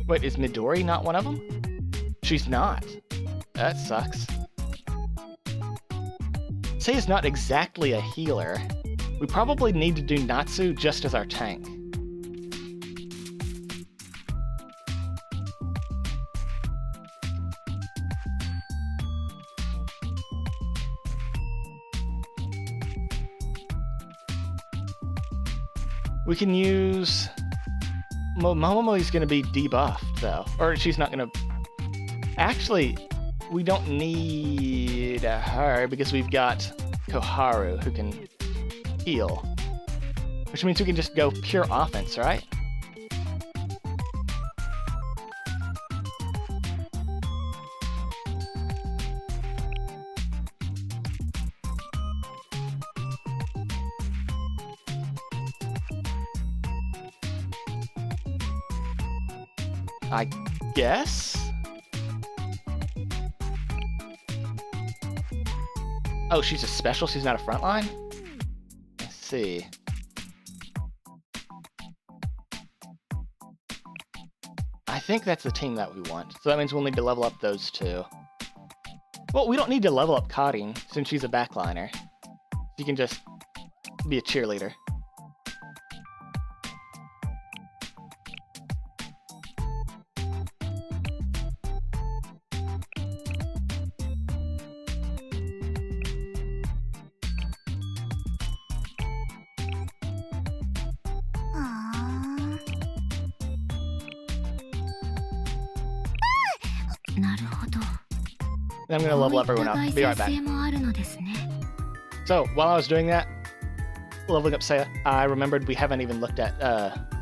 Wait, is Midori not one of them? She's not. That sucks. Seiya's not exactly a healer. We probably need to do Natsu just as our tank. We can use... Momomo's gonna be debuffed, though. Or she's not gonna... Actually, we don't need her because we've got Koharu who can heal. Which means we can just go pure offense, right? I guess? Oh, she's a special? She's not a frontline? Let's see. I think that's the team that we want. So that means we'll need to level up those two. Well, we don't need to level up Karin since she's a backliner. She can just be a cheerleader. I'm gonna level up everyone else. Be right back. So, while I was doing that, leveling up Seiya, I remembered we haven't even looked at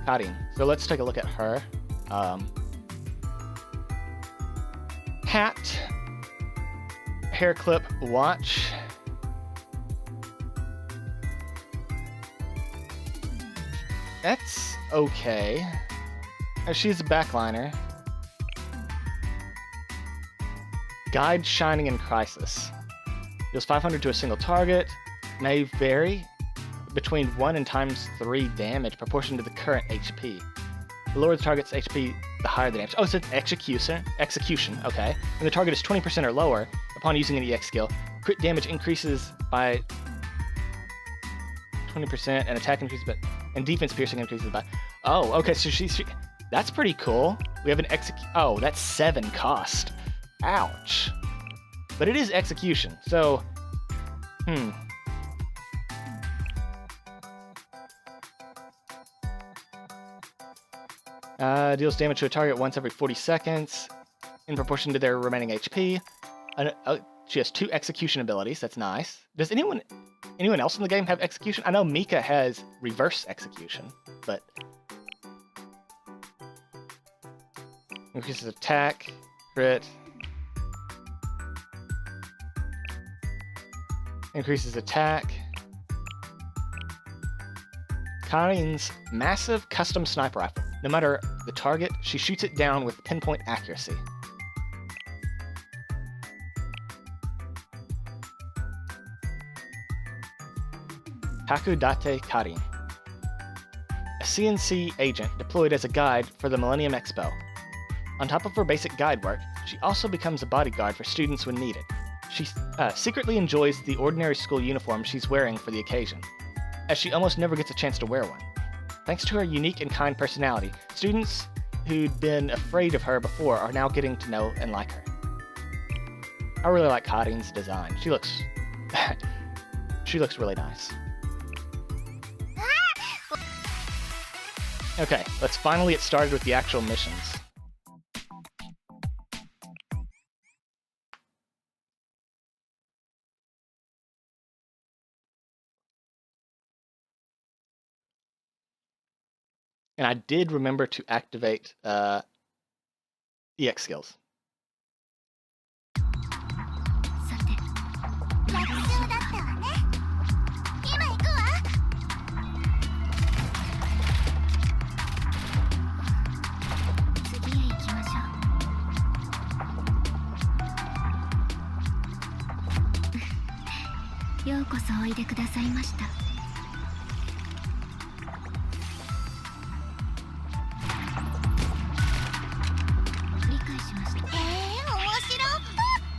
Karin. So let's take a look at her. Hat, hair clip, watch. That's okay. She's a backliner. Guide Shining in Crisis. Deals 500 to a single target. May vary between 1 and times 3 damage, proportion to the current HP. The lower the target's HP, the higher the damage. Oh, so it's execution, okay. When the target is 20% or lower, upon using an EX skill, crit damage increases by 20%, and attack increases by... and defense piercing increases by... Oh, okay, so she that's pretty cool. We have an oh, that's 7 cost. Ouch. But it is execution, so... Deals damage to a target once every 40 seconds, in proportion to their remaining HP. She has 2 execution abilities, that's nice. Does anyone else in the game have execution? I know Mika has reverse execution, but... Increases attack, crit... Increases attack. Karin's massive custom sniper rifle. No matter the target, she shoots it down with pinpoint accuracy. Takudate Karin. A CNC agent deployed as a guide for the Millennium Expo. On top of her basic guide work, she also becomes a bodyguard for students when needed. She secretly enjoys the ordinary school uniform she's wearing for the occasion, as she almost never gets a chance to wear one. Thanks to her unique and kind personality, students who'd been afraid of her before are now getting to know and like her. I really like Karin's design. She looks really nice. Okay, let's finally get started with the actual missions. And I did remember to activate EX skills. さて、楽勝だったわね。今行くわ。次へ行きましょう。ようこそおいでくださいました。理解しました。面白っ。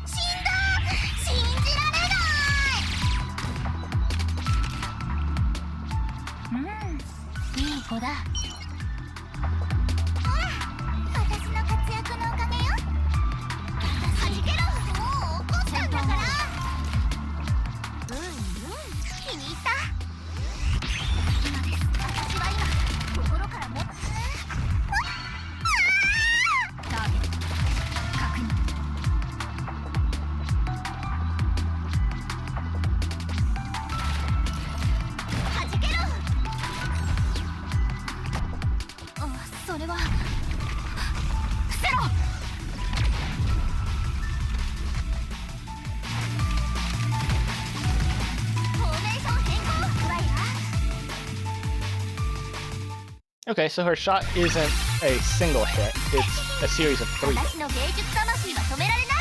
死んだ。信じられない。いい子だ。ほら、私の活躍のおかげよ。弾けろ。もう怒ったんだから。気に入った。今です。私は今心からも。ターゲット確認。弾けろ。それは伏せろ。フォーメーション変更。わや。 Okay, so her shot isn't a single hit, it's a series of 3 hits. 私の芸術魂は止められない。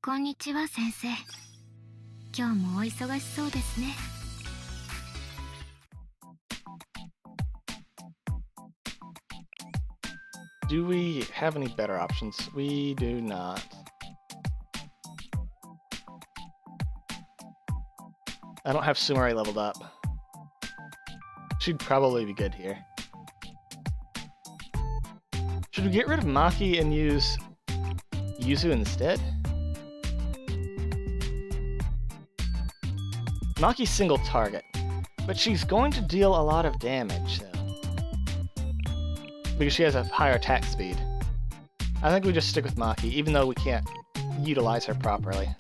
こんにちは、先生。今日もお忙しそうですね。Do we have any better options? We do not. I don't have Sumari leveled up. She'd probably be good here. Should we get rid of Maki and use Yuzu instead? Maki's single target, but she's going to deal a lot of damage, though. Because she has a higher attack speed. I think we just stick with Maki, even though we can't utilize her properly.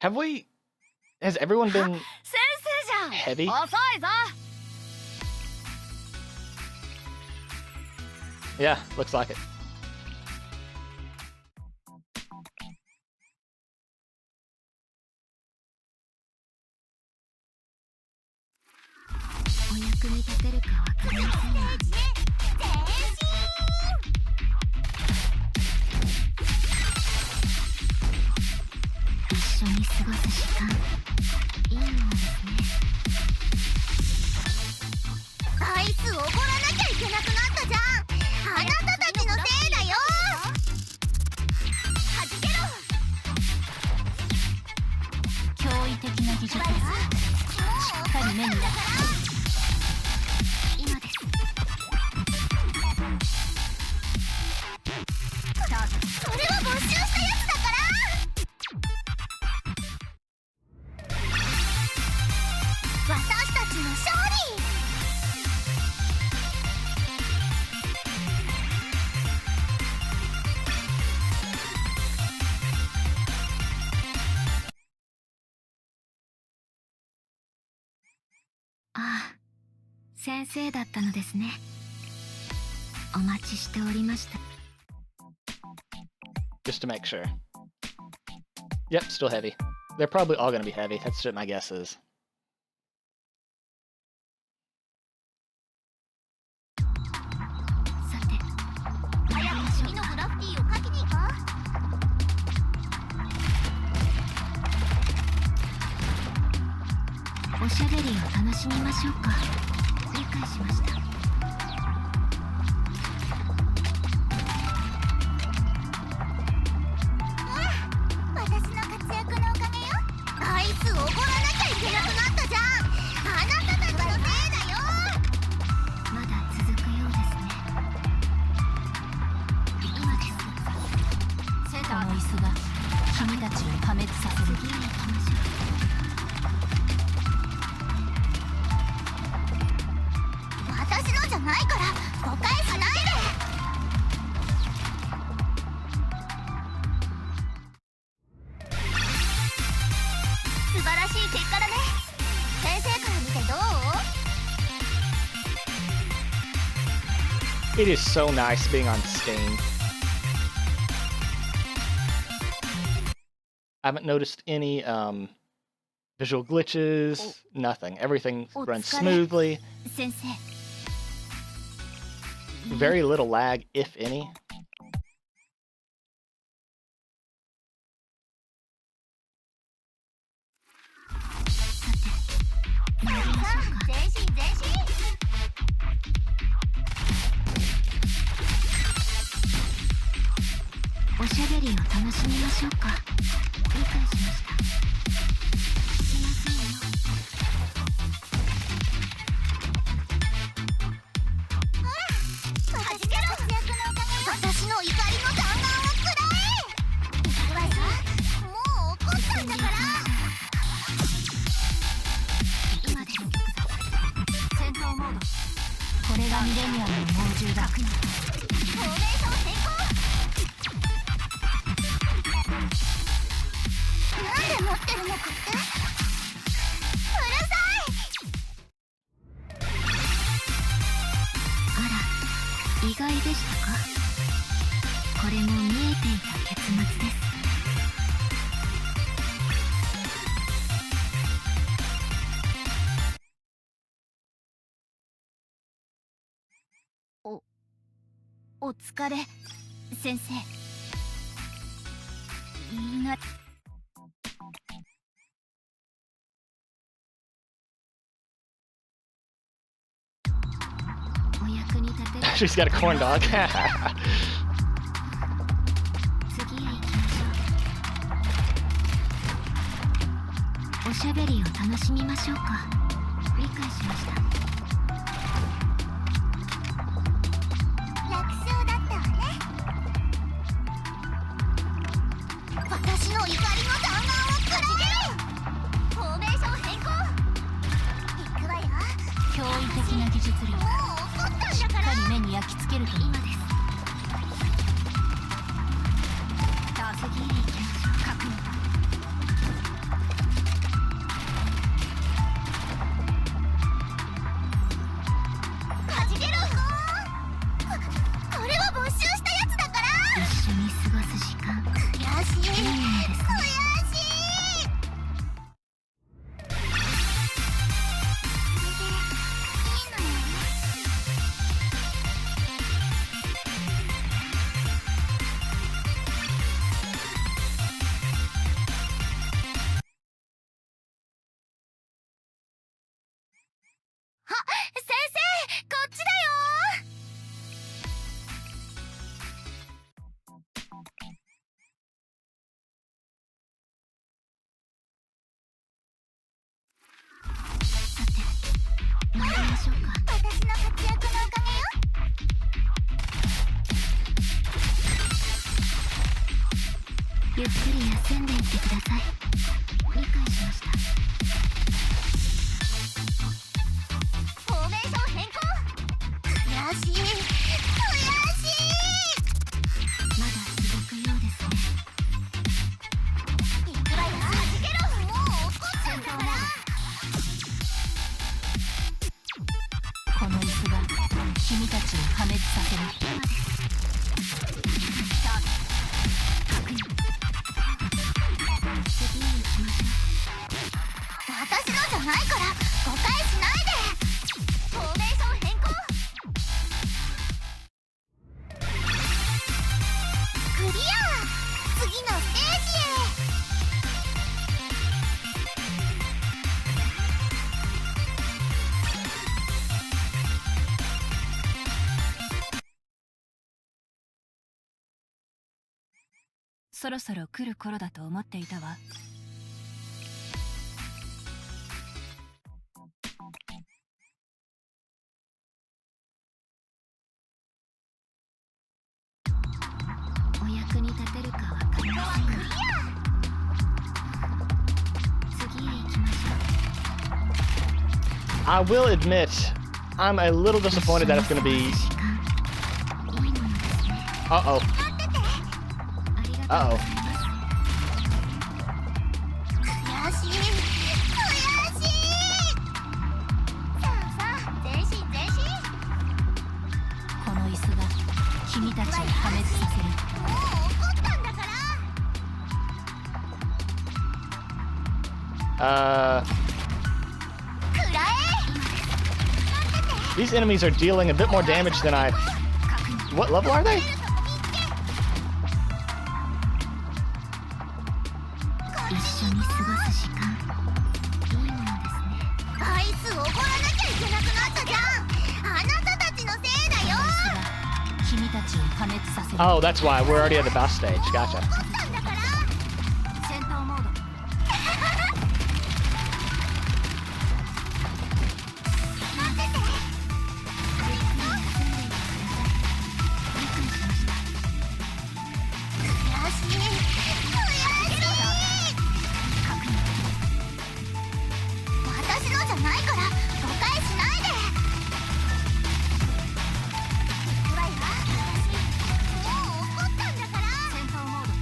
Have we? Has everyone been 先生じゃん heavy? 遅いぞ Yeah, looks like it. お役に立てるかわかりませんが、一緒に過ごす時間、いいものですね。あいつ怒らなきゃいけなくなったじゃんあなたたちのせいだよはじけろ驚異的な技術です。しっかり目に焼き今です。それは没収したやつだから私たちの勝利ああ、先生だったのですね。お待ちしておりました。 Just to make sure. Yep, still heavy. They're probably all gonna be heavy. That's what my guess is. さて、早く次のグラフィティを書きに行こおしゃべりを楽しみましょうか。理解しました。私の活躍のおかげよあいつ怒らなきゃいけなくなったじゃんあなたたちのせいだよまだ続くようですね。今です。この椅子が君たちを破滅させる。次へ行きましょう。私のじゃないから誤解しないで素晴らしい結果だね先生から見てどう It is so nice being on Steam. I haven't noticed any visual glitches, nothing. Everything runs smoothly. 先生 Very little lag, if any. 参りましょうか。前進前進おしゃべりを楽しみましょうか。理解しました。しませんよ。はじけろ私の怒りの弾丸をくらえいくわよもう怒ったんだから今です。戦闘モード。これがミレニアムの猛獣だ。フォーメーション変更なんで持ってるのかってうるさいあら、意外でしたか。これも見えていた結末です。お疲れ先生なお役に立てる。 She's got a corn dog. 次へ行きましょう。おしゃべりを楽しみましょうか。理解しました。楽勝だったわね私の怒りの弾丸をくらえフォーメーション変更いくわよ驚異的な技術力。もう怒ったんだからしっかり目に焼き付けると今です。次へ行きましょう。覚悟。先生こっちだよ。参りましょうか。私の活躍のおかげよ。ゆっくり休んでいってください。理解しました。フォーメーション変更。悔しい悔しい。まだ続くようですね。いくらよ。はじけろ。もう怒ったんだから。この椅子が君たちを破滅させる。今です。確認。次に行きましょう。私のじゃないから誤解しないで。フォーメーション変更。クリア。次のステージへ。そろそろ来る頃だと思っていたわ。お役に立てるかわかりませんが、次へ行きましょう。 I will admit, I'm a little disappointed that it's going to be. 時間いいものですね。 Uh-oh. ありがとうございます。悔しい悔しい。さあさあ前進前進。この椅子が君たちを破滅させる。もう怒ったんだから。くらえ。 These enemies are dealing a bit more damage than I. What level are they? 一緒に過ごす時間いいものですね。あいつ怒らなきゃいけなくなったじゃん。あなたたちのせいだよ。君たちを破滅させる。 Oh, that's why. We're already at the boss stage. Gotcha. 怒ったんだから。戦闘モード。待ってて。悔しい悔しい。私のじゃないから誤解しないで。ほらよ、私もう怒ったんだから。戦闘モード。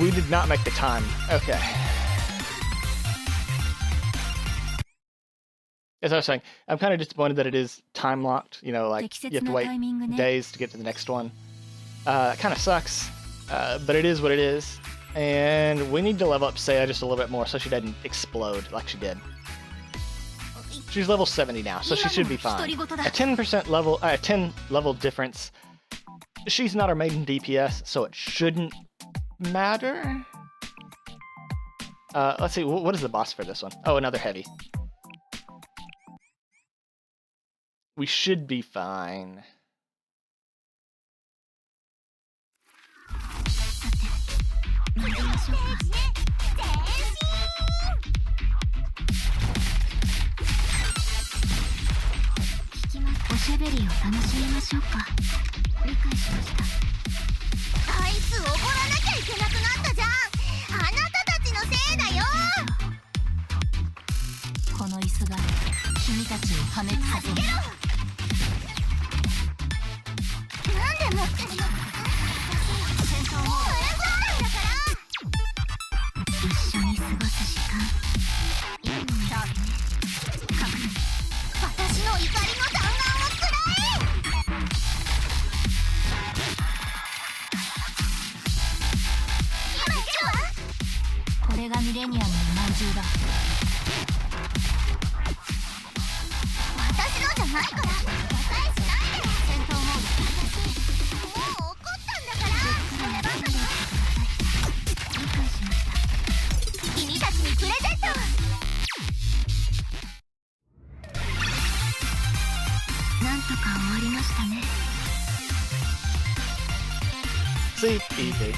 We did not make the time. Okay. As I was saying, I'm kind of disappointed that it is time locked. You know, like you have to wait days to get to the next one. It kind of sucks, but it is what it is. And we need to level up Seiya just a little bit more so she doesn't explode like she did. She's level 70 now, so she should be fine. A 10% level, 10 level difference. She's not our main DPS, so it shouldn't matter. Let's see, what is the boss for this one? Oh, another heavy. We should be fine. 参りましょうか。聞きます。おしゃべりを楽しみましょうか。理解しました。あいつ怒らなきゃいけなくなったじゃん。あなたたちのせいだよ。この椅子が君たちを破滅させる。なんで持ってるの。戦闘モード。一緒に過ごす時間いいものですね。私の怒りの弾丸をくらえ。今行けるわ。これがミレニアムの猛獣だ。私のじゃないから誤解しないで。戦闘モード。もう怒ったんだから。これはなんとか終わりましたね。 See, easy.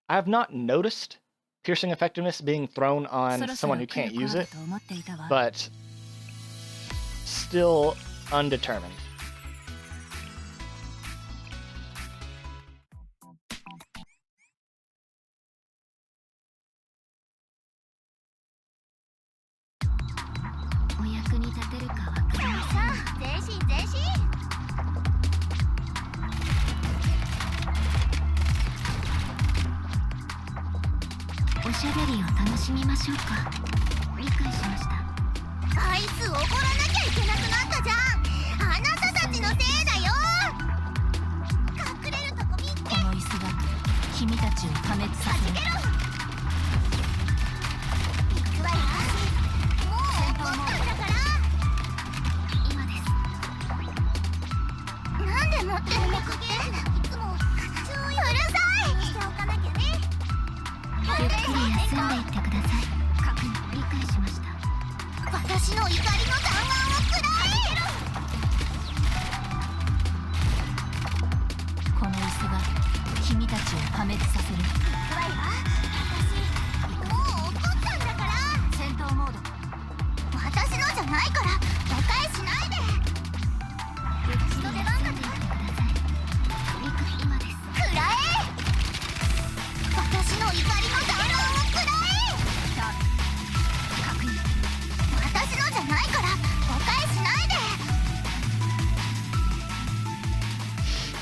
I have not noticed piercing effectiveness being thrown on someone who can't use it, but still undetermined.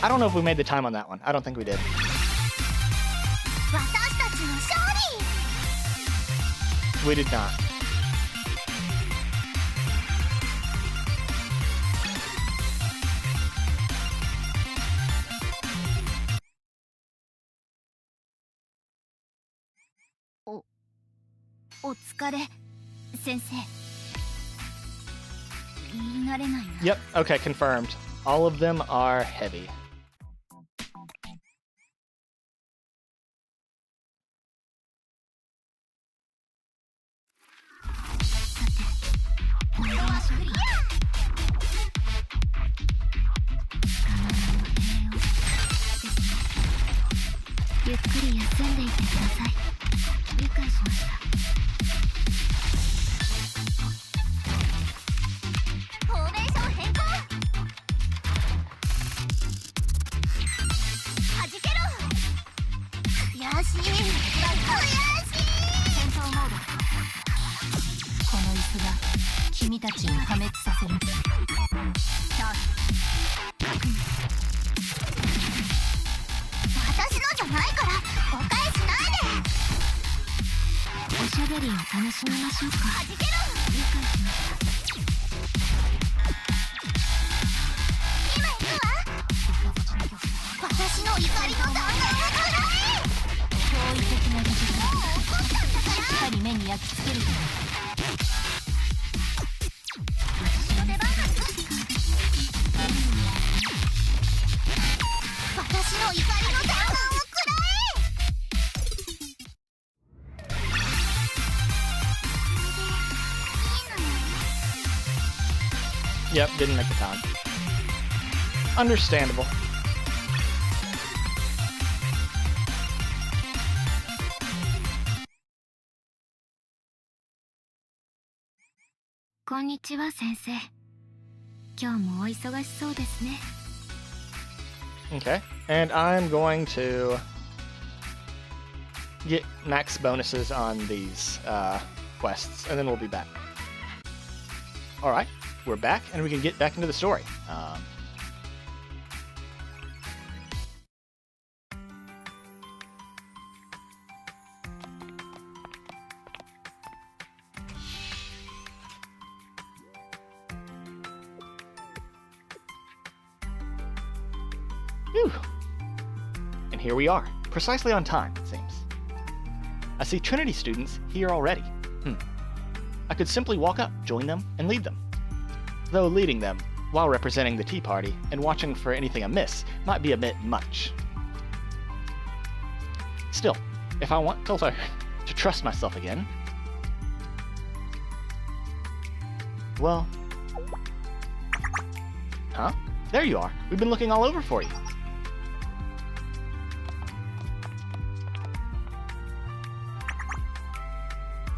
I don't know if we made the time on that one. I don't think we did. We did not. Yep, okay, confirmed. All of them are heavy. Yep, didn't make the time. Understandable. Konnichiwa, sensei. 今日もお忙しそうですね。 Okay, and I'm going to get max bonuses on these quests, and then we'll be back. Alright, we're back, and we can get back into the story. Whew. And here we are, precisely on time, it seems. I see Trinity students here already. I could simply walk up, join them, and lead them. Though leading them, while representing the Tea Party and watching for anything amiss, might be a bit much. Still, if I want to learn to trust myself again, well... Huh? There you are. We've been looking all over for you.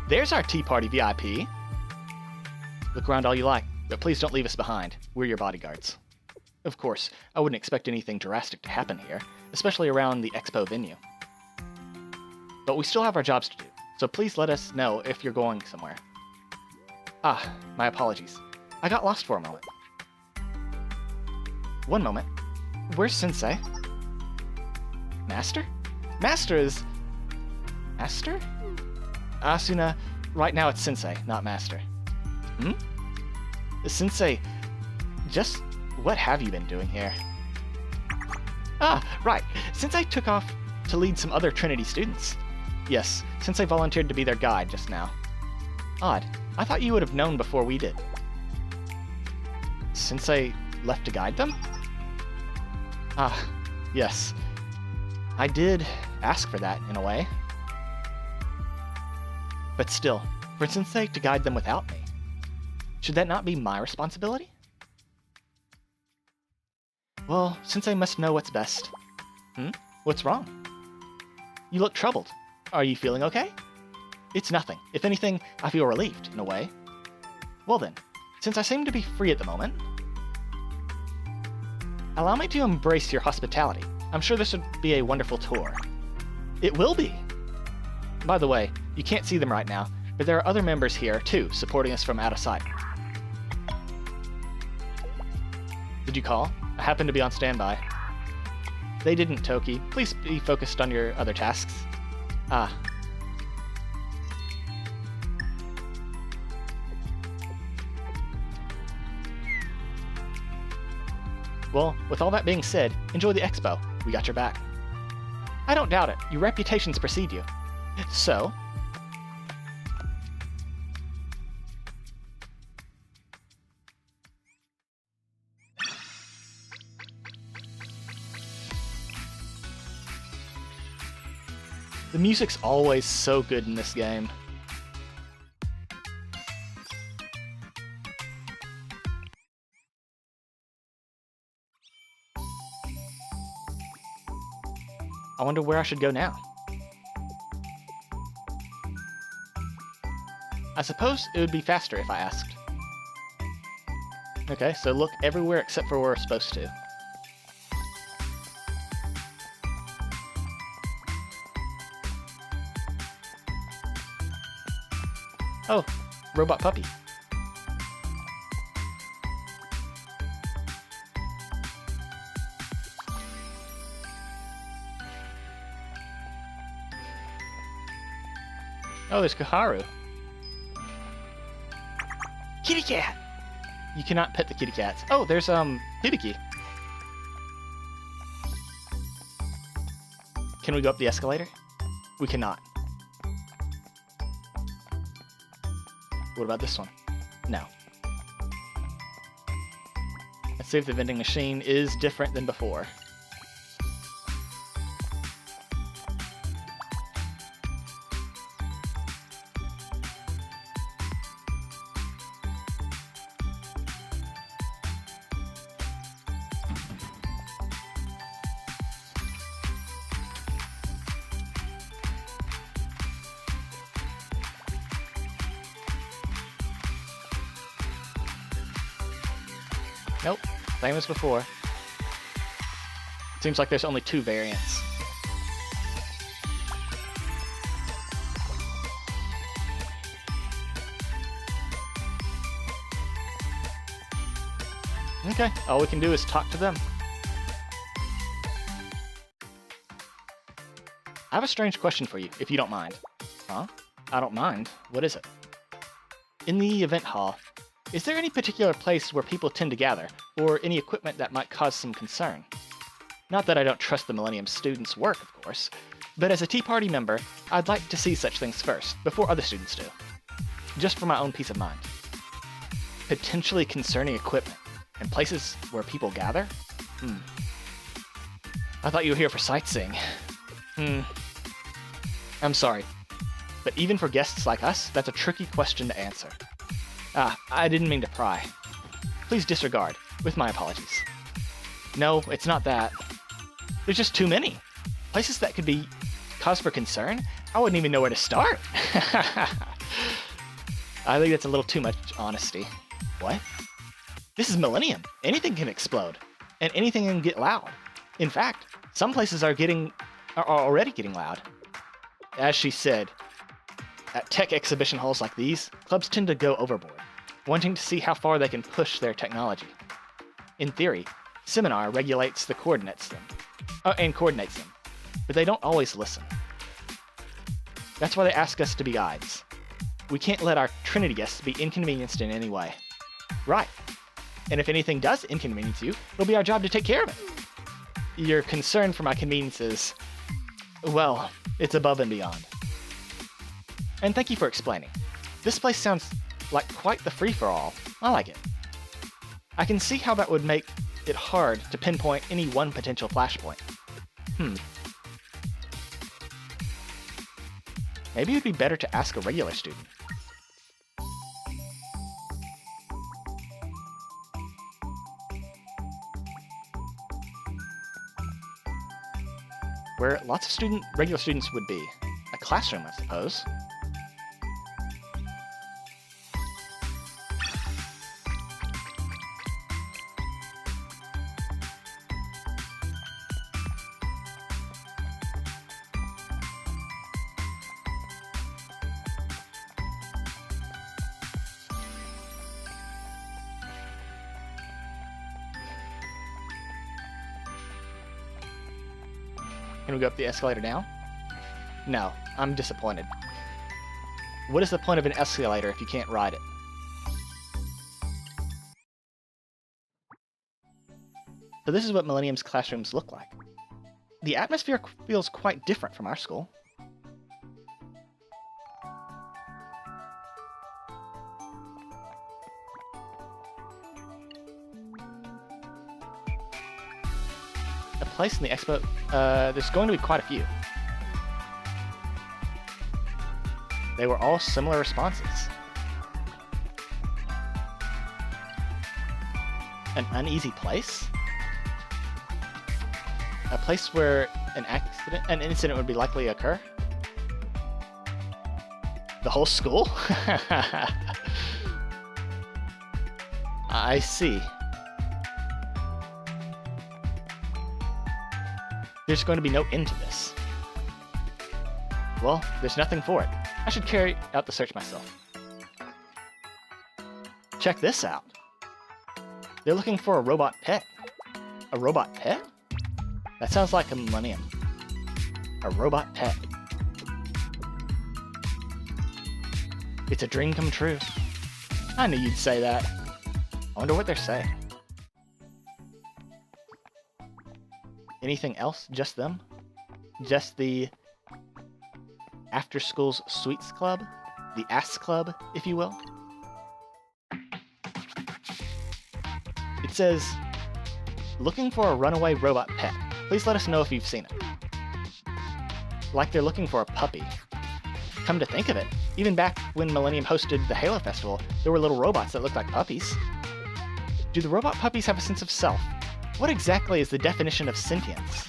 There's our tea party VIP. Look around all you like, but please don't leave us behind. We're your bodyguards. Of course, I wouldn't expect anything drastic to happen here, especially around the expo venue. But we still have our jobs to do, so please let us know if you're going somewhere. Ah, my apologies. I got lost for a moment. One moment. Where's Sensei? Master? Master is... Master? Asuna, right now it's Sensei, not Master. Hmm? Sensei, just what have you been doing here? Ah, right. Sensei took off to lead some other Trinity students. Yes, Sensei volunteered to be their guide just now. Odd. I thought you would have known before we did. Sensei left to guide them? Ah, yes. I did ask for that, in a way. But still, for Sensei to guide them without me, should that not be my responsibility? Well, Sensei must know what's best. Hmm? What's wrong? You look troubled. Are you feeling okay? It's nothing. If anything, I feel relieved, in a way. Well then, since I seem to be free at the moment, allow me to embrace your hospitality. I'm sure this would be a wonderful tour. It will be! By the way, you can't see them right now, but there are other members here, too, supporting us from out of sight. Did you call? I happen to be on standby. They didn't, Toki. Please be focused on your other tasks. Ah. Well, with all that being said, enjoy the expo. We got your back. I don't doubt it. Your reputations precede you. So... the music's always so good in this game. I wonder where I should go now. I suppose it would be faster if I asked. Okay, so look everywhere except for where we're supposed to. Oh, robot puppy. Oh, there's Kaharu. Kitty cat! You cannot pet the kitty cats. Oh, there's, Hibiki. Can we go up the escalator? We cannot. What about this one? No. Let's see if the vending machine is different than before. Nope, same as before. Seems like there's only 2 variants. Okay, all we can do is talk to them. I have a strange question for you, if you don't mind. Huh? I don't mind. What is it? In the event hall, is there any particular place where people tend to gather, or any equipment that might cause some concern? Not that I don't trust the Millennium students' work, of course, but as a Tea Party member, I'd like to see such things first, before other students do. Just for my own peace of mind. Potentially concerning equipment, and places where people gather? I thought you were here for sightseeing. I'm sorry, but even for guests like us, that's a tricky question to answer. I didn't mean to pry. Please disregard, with my apologies. No, it's not that. There's just too many. Places that could be cause for concern? I wouldn't even know where to start. I think that's a little too much honesty. What? This is Millennium. Anything can explode, and anything can get loud. In fact, some places are already getting loud. As she said, at tech exhibition halls like these, clubs tend to go overboard, wanting to see how far they can push their technology. In theory, Seminar regulates the coordinates them, but they don't always listen. That's why they ask us to be guides. We can't let our Trinity guests be inconvenienced in any way. Right. And if anything does inconvenience you, it'll be our job to take care of it. Your concern for my conveniences, well, it's above and beyond. And thank you for explaining. This place sounds like quite the free-for-all. I like it. I can see how that would make it hard to pinpoint any one potential flashpoint. Maybe it would be better to ask a regular student. Where lots of regular students would be. A classroom, I suppose. Can we go up the escalator now? No, I'm disappointed. What is the point of an escalator if you can't ride it? So this is what Millennium's classrooms look like. The atmosphere feels quite different from our school. A place in the expo, there's going to be quite a few. They were all similar responses. An uneasy place? A place where an incident would be likely to occur? The whole school? I see. There's going to be no end to this. Well, there's nothing for it. I should carry out the search myself. Check this out. They're looking for a robot pet. A robot pet? That sounds like a Millennium. A robot pet. It's a dream come true. I knew you'd say that. I wonder what they're saying. Anything else? Just them? Just the After School's Sweets Club? The Ass Club, if you will? It says, looking for a runaway robot pet. Please let us know if you've seen it. Like they're looking for a puppy. Come to think of it, even back when Millennium hosted the Halo Festival, there were little robots that looked like puppies. Do the robot puppies have a sense of self? What exactly is the definition of sentience?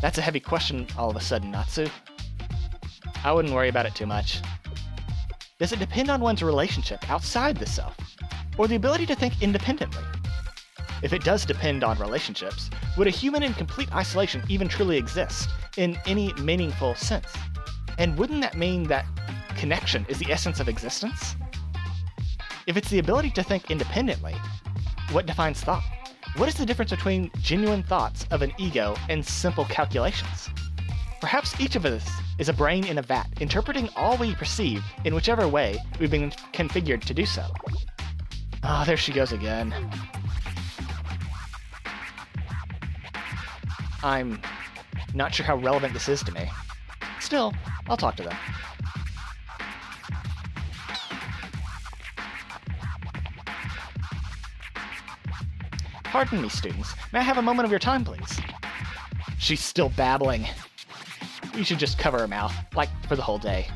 That's a heavy question all of a sudden, Natsu. I wouldn't worry about it too much. Does it depend on one's relationship outside the self, or the ability to think independently? If it does depend on relationships, would a human in complete isolation even truly exist, in any meaningful sense? And wouldn't that mean that connection is the essence of existence? If it's the ability to think independently, what defines thought? What is the difference between genuine thoughts of an ego and simple calculations? Perhaps each of us is a brain in a vat, interpreting all we perceive in whichever way we've been configured to do so. Ah, there she goes again. I'm not sure how relevant this is to me. Still, I'll talk to them. Pardon me, students. May I have a moment of your time, please? She's still babbling. You should just cover her mouth, like, for the whole day.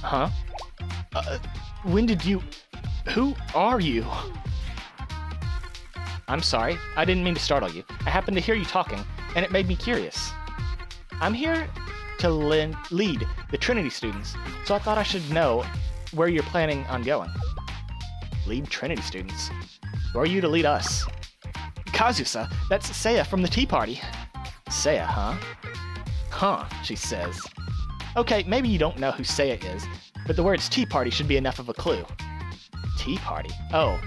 Huh? When did you... Who are you? I'm sorry. I didn't mean to startle you. I happened to hear you talking, and it made me curious. I'm here to lead the Trinity students, so I thought I should know where you're planning on going. Lead Trinity students? Who are you to lead us? Kazusa, that's Seiya from the Tea Party. Seiya, huh? Huh, she says. Okay, maybe you don't know who Seiya is, but the words Tea Party should be enough of a clue. Tea Party? Oh,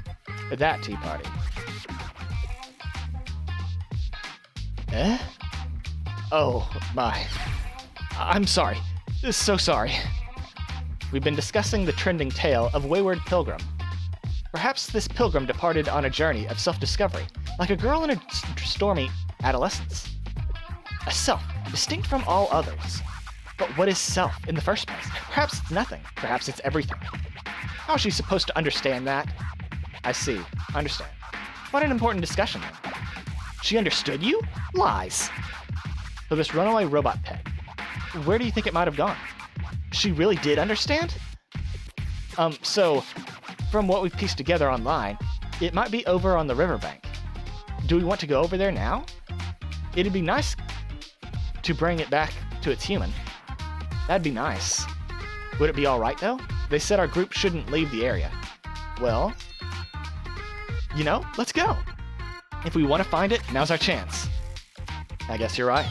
that Tea Party. Eh? Oh, my. I'm sorry. So sorry. We've been discussing the trending tale of wayward pilgrim. Perhaps this pilgrim departed on a journey of self-discovery, like a girl in a stormy adolescence. A self, distinct from all others. But what is self in the first place? Perhaps it's nothing. Perhaps it's everything. How is she supposed to understand that? I see. Understand. What an important discussion, then. She understood you? Lies. So this runaway robot pet, where do you think it might have gone? She really did understand? So, from what we've pieced together online, it might be over on the riverbank. Do we want to go over there now? It'd be nice to bring it back to its human. That'd be nice. Would it be alright, though? They said our group shouldn't leave the area. Well, you know, let's go. If we want to find it, now's our chance. I guess you're right.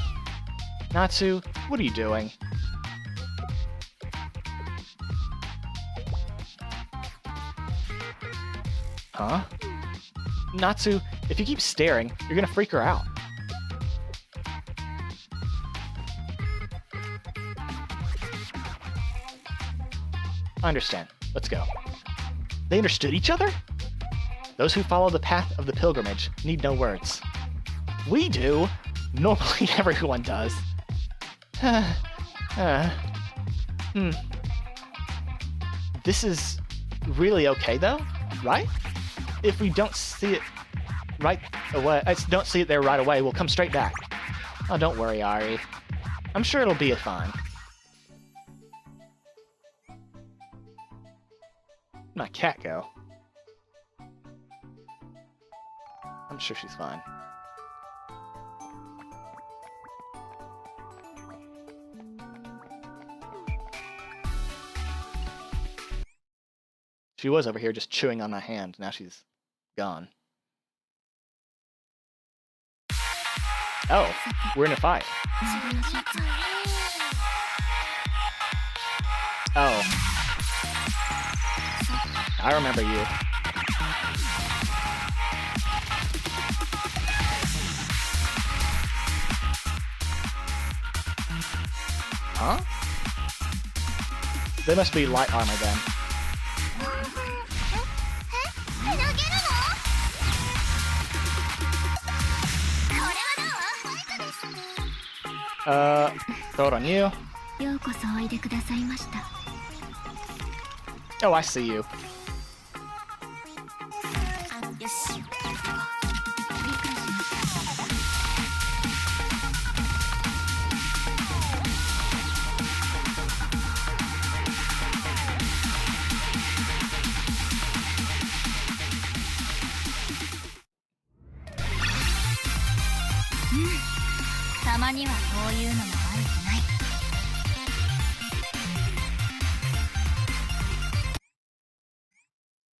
Natsu, what are you doing? Huh? Natsu, if you keep staring, you're gonna freak her out. I understand. Let's go. They understood each other? Those who follow the path of the pilgrimage need no words. We do. Normally everyone does. This is really okay though, right? If we don't see it right away, don't see it there right away, we'll come straight back. Oh, don't worry, Ari. I'm sure it'll be fine. Where'd my cat go? I'm sure she's fine. She was over here just chewing on my hand. Now she's gone. Oh, we're in a fight. Oh. I remember you. Huh? They must be light armor then. Throw it on you. Oh, I see you.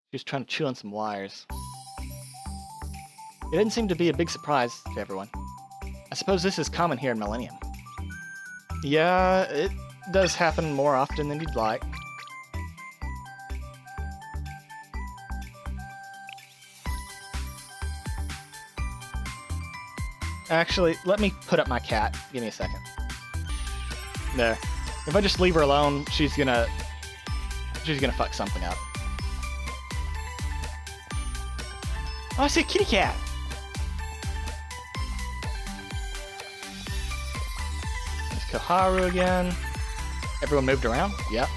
She was trying to chew on some wires. It didn't seem to be a big surprise to everyone. I suppose this is common here in Millennium. Yeah, it does happen more often than you'd like. Actually, let me put up my cat. Give me a second. There. If I just leave her alone, she's gonna fuck something up. Oh, I see a kitty cat! There's Koharu again. Everyone moved around? Yep.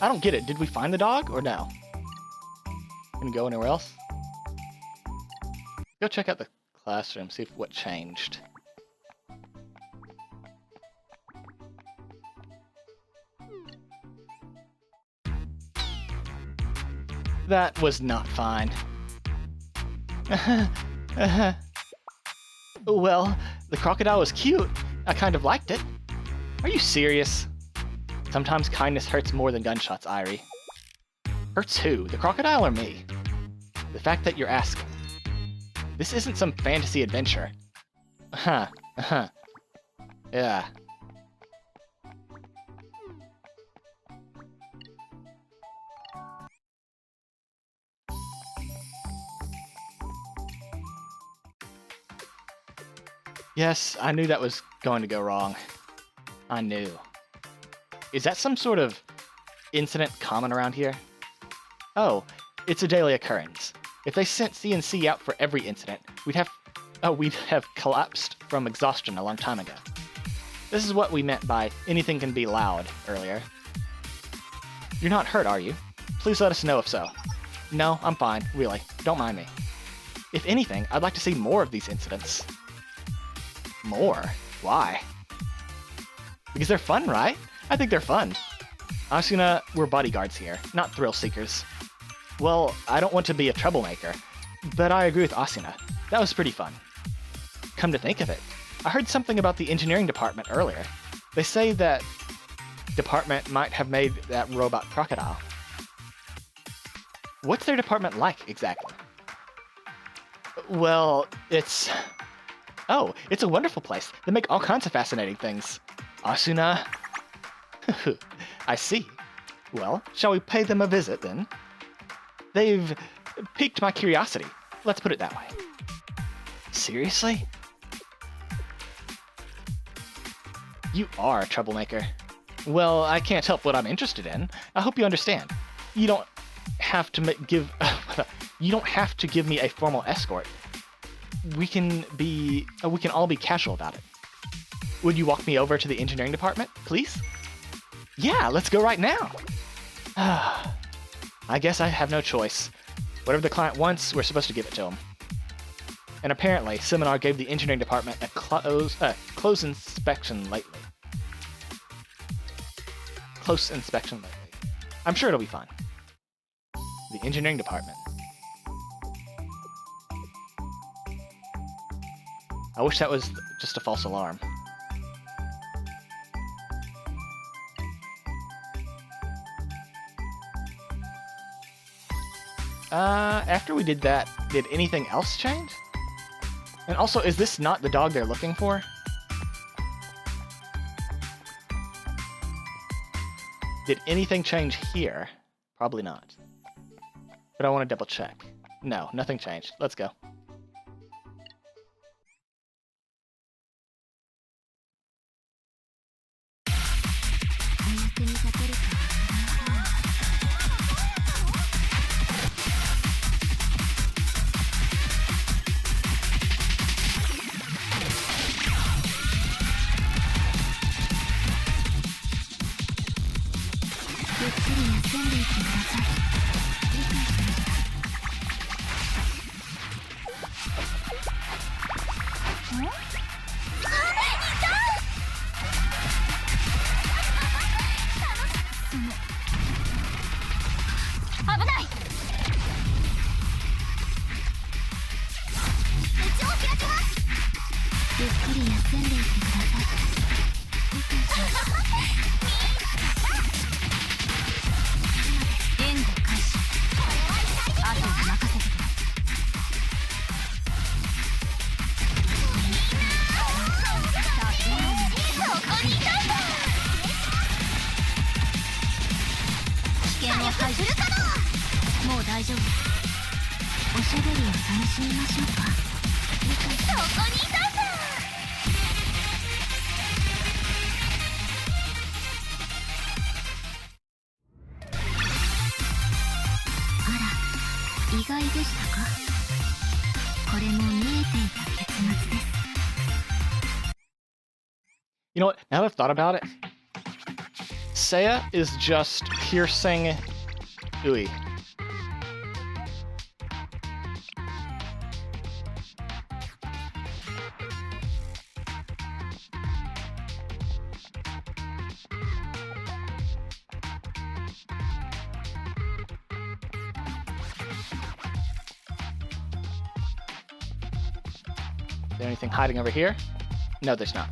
I don't get it. Did we find the dog or no? Can we go anywhere else? Go check out the classroom, see what changed. That was not fine. Well, the crocodile was cute. I kind of liked it. Are you serious? Sometimes kindness hurts more than gunshots, Irie. Hurts who? The crocodile or me? The fact that you're asking. This isn't some fantasy adventure. Yeah. Yes, I knew that was going to go wrong. I knew. Is that some sort of incident common around here? Oh, it's a daily occurrence. If they sent CNC out for every incident, we'd have collapsed from exhaustion a long time ago. This is what we meant by anything can be loud earlier. You're not hurt, are you? Please let us know if so. No, I'm fine, really. Don't mind me. If anything, I'd like to see more of these incidents. More? Why? Because they're fun, right? I think they're fun. Asuna, we're bodyguards here, not thrill seekers. Well, I don't want to be a troublemaker, but I agree with Asuna. That was pretty fun. Come to think of it, I heard something about the engineering department earlier. They say that department might have made that robot crocodile. What's their department like, exactly? Well, it's a wonderful place. They make all kinds of fascinating things. Asuna? I see. Well, shall we pay them a visit, then? They've piqued my curiosity. Let's put it that way. Seriously? You are a troublemaker. Well, I can't help what I'm interested in. I hope you understand. You don't have to you don't have to give me a formal escort. We can all be casual about it. Would you walk me over to the engineering department, please? Yeah, let's go right now. I guess I have no choice. Whatever the client wants, we're supposed to give it to him. And apparently, Seminar gave the engineering department a close inspection lately. Close inspection lately. I'm sure it'll be fine. The engineering department. I wish that was just a false alarm. After we did that, did anything else change? And also, is this not the dog they're looking for? Did anything change here? Probably not. But I want to double check. No, nothing changed. Let's go. You know what? Now that I've thought about it, Seiya is just piercing Ui. Is there anything hiding over here? No, there's not.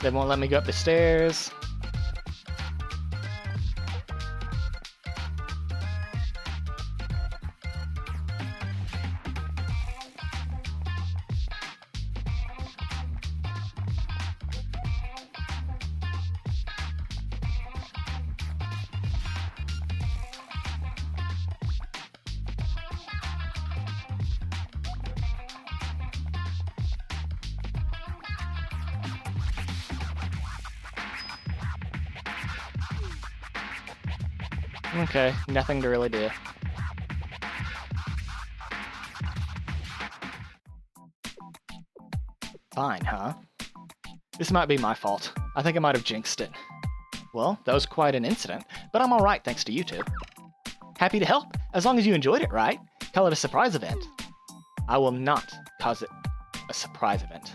They won't let me go up the stairs. Okay, nothing to really do. Fine, huh? This might be my fault. I think I might have jinxed it. Well, that was quite an incident, but I'm alright thanks to you two. Happy to help, as long as you enjoyed it, right? Call it a surprise event. I will not cause it a surprise event.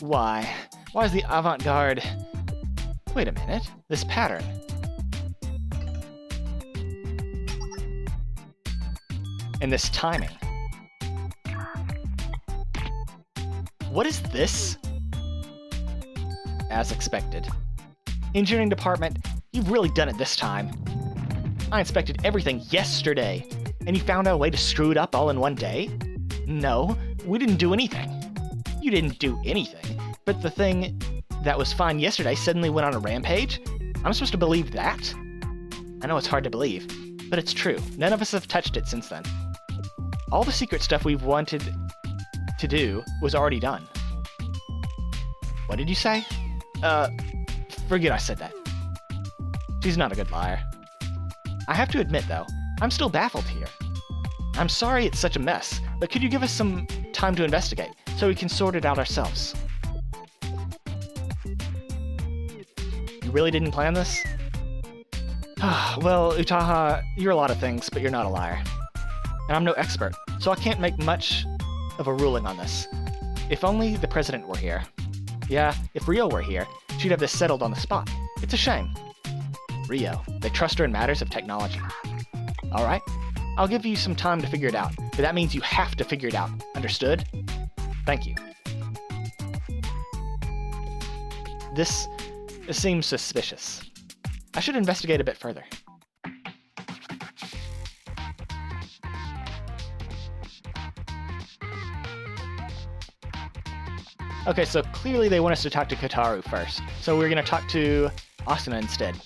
Why? Why is the avant-garde... Wait a minute, this pattern. And this timing. What is this? As expected. Engineering department, you've really done it this time. I inspected everything yesterday, and you found out a way to screw it up all in one day? No, we didn't do anything. You didn't do anything, but the thing that was fine yesterday suddenly went on a rampage? I'm supposed to believe that? I know it's hard to believe, but it's true. None of us have touched it since then. All the secret stuff we've wanted to do was already done. What did you say? Forget I said that. She's not a good liar. I have to admit, though, I'm still baffled here. I'm sorry it's such a mess, but could you give us some time to investigate, so we can sort it out ourselves? You really didn't plan this? Well, Utaha, you're a lot of things, but you're not a liar. And I'm no expert, so I can't make much of a ruling on this. If only the president were here. Yeah, if Rio were here, she'd have this settled on the spot. It's a shame. Rio, they trust her in matters of technology. Alright, I'll give you some time to figure it out, but that means you have to figure it out. Understood? Thank you. This seems suspicious. I should investigate a bit further. Okay, so clearly they want us to talk to Kotaru first. So we're going to talk to Asuna instead.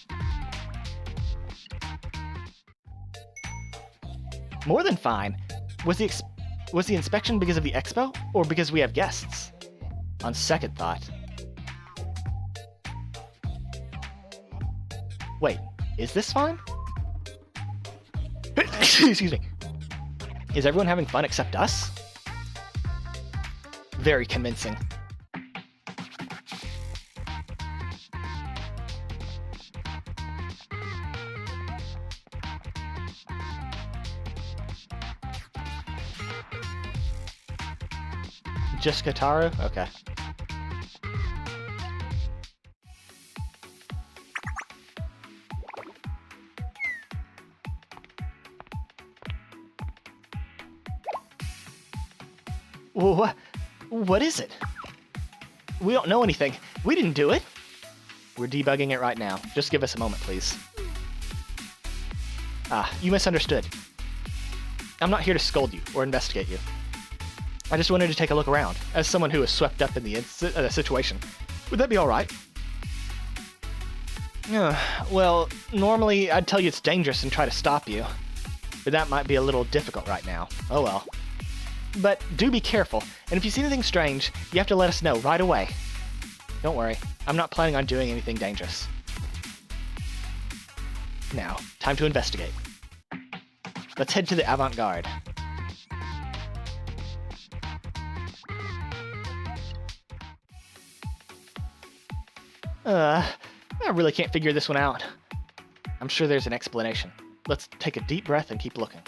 More than fine. Was the inspection because of the expo, or because we have guests? On second thought. Wait, is this fine? Excuse me. Is everyone having fun except us? Very convincing. Just Kotaru? Okay. What is it? We don't know anything. We didn't do it. We're debugging it right now. Just give us a moment, please. Ah, you misunderstood. I'm not here to scold you or investigate you. I just wanted to take a look around, as someone who was swept up in the situation. Would that be alright? Well, normally I'd tell you it's dangerous and try to stop you. But that might be a little difficult right now. Oh well. But do be careful, and if you see anything strange, you have to let us know right away. Don't worry, I'm not planning on doing anything dangerous. Now, time to investigate. Let's head to the avant-garde. I really can't figure this one out. I'm sure there's an explanation. Let's take a deep breath and keep looking.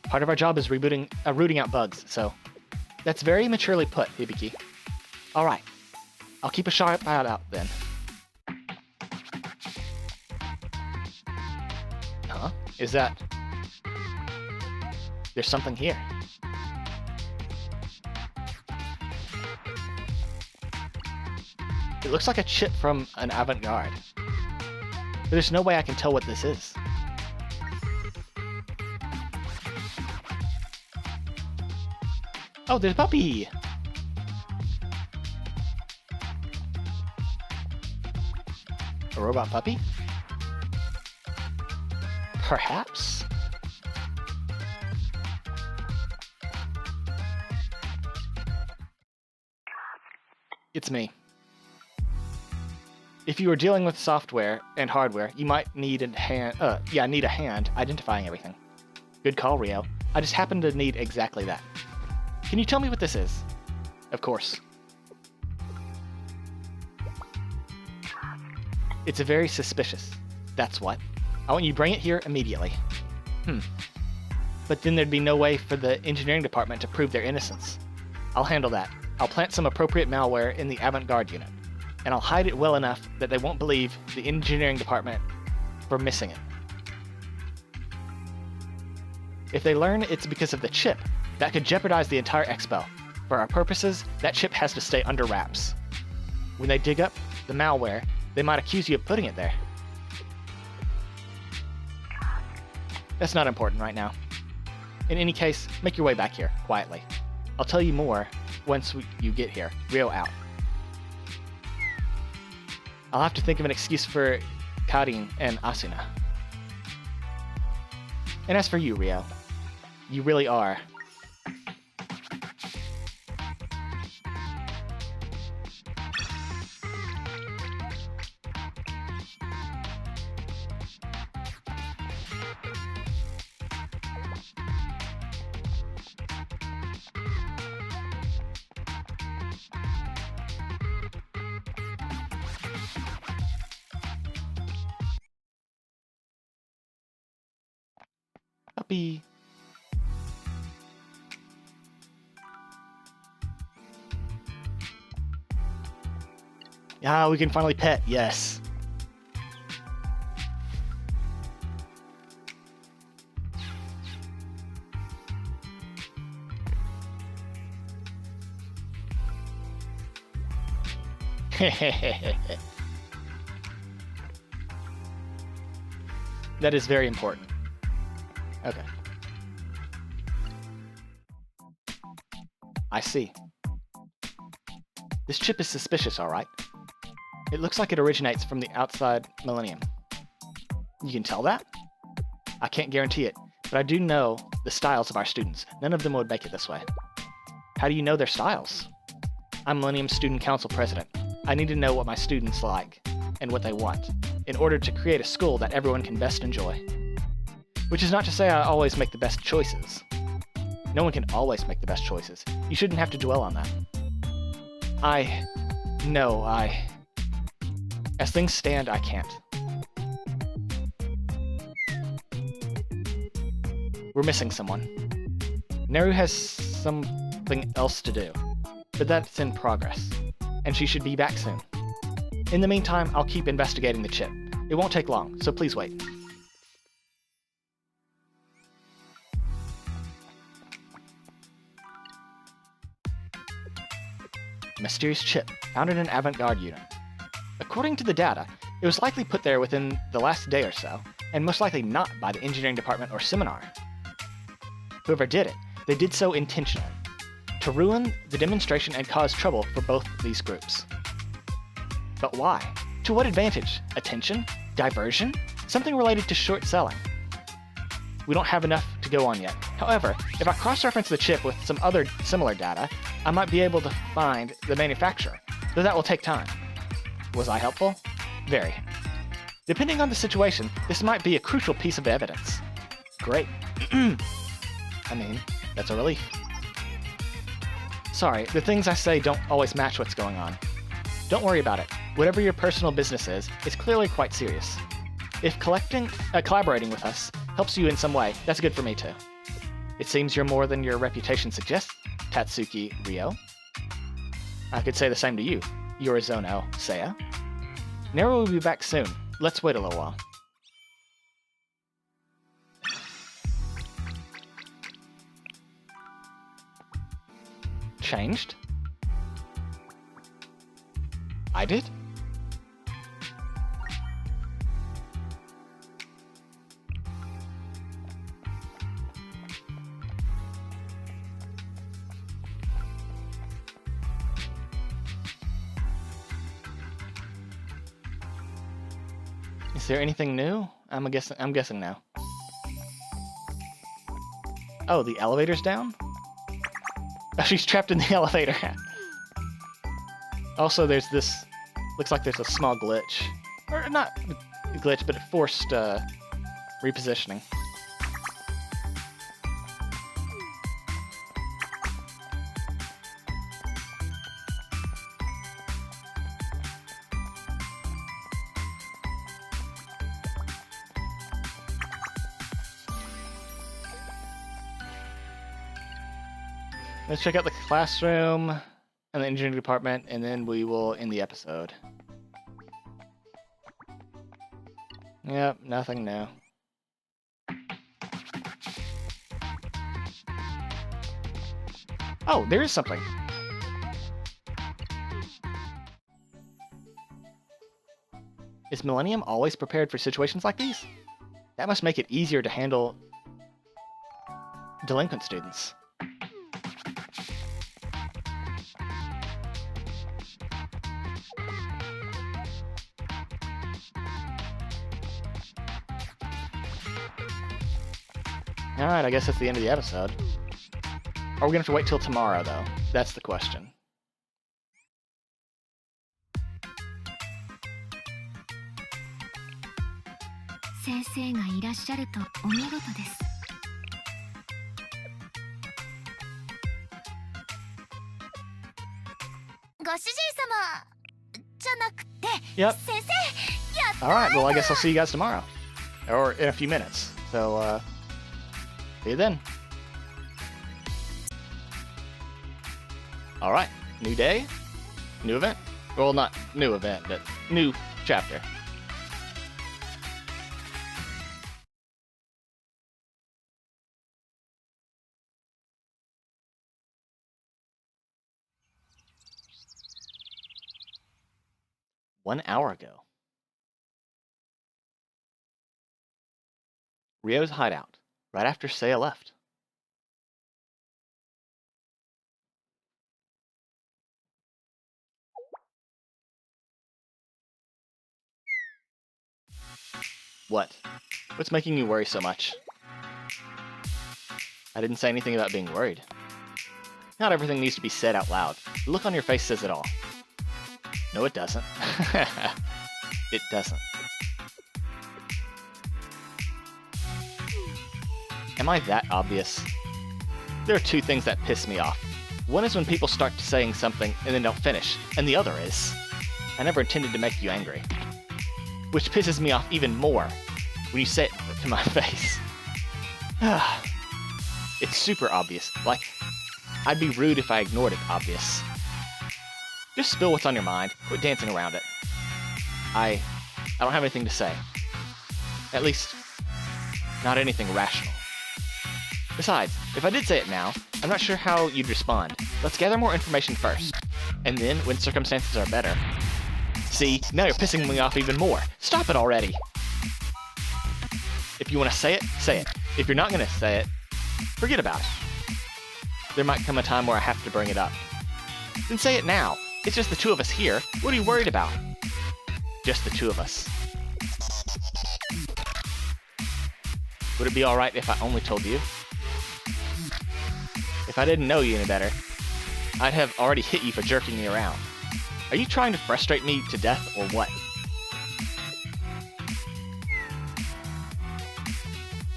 Part of our job is rooting out bugs, so that's very maturely put, Hibiki. All right, I'll keep a sharp eye out then. Huh? Is that... There's something here. It looks like a chip from an avant-garde. But there's no way I can tell what this is. Oh, there's Puppy! A robot puppy? Perhaps? It's me. If you were dealing with software and hardware, you might need a hand identifying everything. Good call, Rio. I just happen to need exactly that. Can you tell me what this is? Of course. It's a very suspicious. That's what. I want you to bring it here immediately. But then there'd be no way for the engineering department to prove their innocence. I'll handle that. I'll plant some appropriate malware in the avant-garde unit, and I'll hide it well enough that they won't believe the engineering department for missing it. If they learn it's because of the chip, that could jeopardize the entire expo. For our purposes, that chip has to stay under wraps. When they dig up the malware, they might accuse you of putting it there. That's not important right now. In any case, make your way back here, quietly. I'll tell you more once you get here. Rio out. I'll have to think of an excuse for Karin and Asuna. And as for you, Rio, you really are. Puppy. Ah, we can finally pet, yes. That is very important. Okay. I see. This chip is suspicious, all right. It looks like it originates from the outside Millennium. You can tell that? I can't guarantee it, but I do know the styles of our students. None of them would make it this way. How do you know their styles? I'm Millennium Student Council President. I need to know what my students like and what they want in order to create a school that everyone can best enjoy. Which is not to say I always make the best choices. No one can always make the best choices. You shouldn't have to dwell on that. As things stand, I can't. We're missing someone. Neru has something else to do, but that's in progress, and she should be back soon. In the meantime, I'll keep investigating the chip. It won't take long, so please wait. Mysterious chip, found in an avant-garde unit. According to the data, it was likely put there within the last day or so, and most likely not by the engineering department or seminar. Whoever did it, they did so intentionally, to ruin the demonstration and cause trouble for both these groups. But why? To what advantage? Attention? Diversion? Something related to short selling? We don't have enough to go on yet. However, if I cross-reference the chip with some other similar data, I might be able to find the manufacturer, though that will take time. Was I helpful? Very. Depending on the situation, this might be a crucial piece of evidence. Great. I mean, that's a relief. Sorry, the things I say don't always match what's going on. Don't worry about it. whatever your personal business is, it's clearly quite serious. If collaborating with us helps you in some way, that's good for me too. It seems you're more than your reputation suggests, Tatsuki Ryo. I could say the same to you, Yorizono Seiya. Nero will be back soon. Let's wait a little while. Changed? I did? Is there anything new? I'm guessing now. Oh, the elevator's down? Oh, she's trapped in the elevator. Also, there's this... Looks like there's a small glitch. Or not a glitch, but it forced repositioning. Let's check out the classroom and the engineering department, and then we will end the episode. Yep, nothing new. Oh, there is something. Is Millennium always prepared for situations like these? That must make it easier to handle delinquent students. Alright, I guess that's the end of the episode. Are we gonna have to wait till tomorrow, though? That's the question. Senseiがいらっしゃるとお見事です。ご主人様じゃなくて、 Yep. 先生、やった Alright, well, I guess I'll see you guys tomorrow. Or in a few minutes. So, see you then. Alright, new day, new event. Well, not new event, but new chapter. One hour ago. Ryo's hideout, right after Seiya left. What? What's making you worry so much? I didn't say anything about being worried. Not everything needs to be said out loud. The look on your face says it all. No, it doesn't. It doesn't. Am I that obvious? There are two things that piss me off. One is when people start saying something and then don't finish, and the other is, I never intended to make you angry. Which pisses me off even more when you say it to my face. It's super obvious. Like, I'd be rude if I ignored it obvious. Just spill what's on your mind. Quit dancing around it. I don't have anything to say. At least, not anything rational. Besides, if I did say it now, I'm not sure how you'd respond. Let's gather more information first. And then, when circumstances are better... See, now you're pissing me off even more. Stop it already! If you want to say it, say it. If you're not going to say it, forget about it. There might come a time where I have to bring it up. Then say it now. It's just the two of us here. What are you worried about? Just the two of us. Would it be alright if I only told you? If I didn't know you any better, I'd have already hit you for jerking me around. Are you trying to frustrate me to death or what?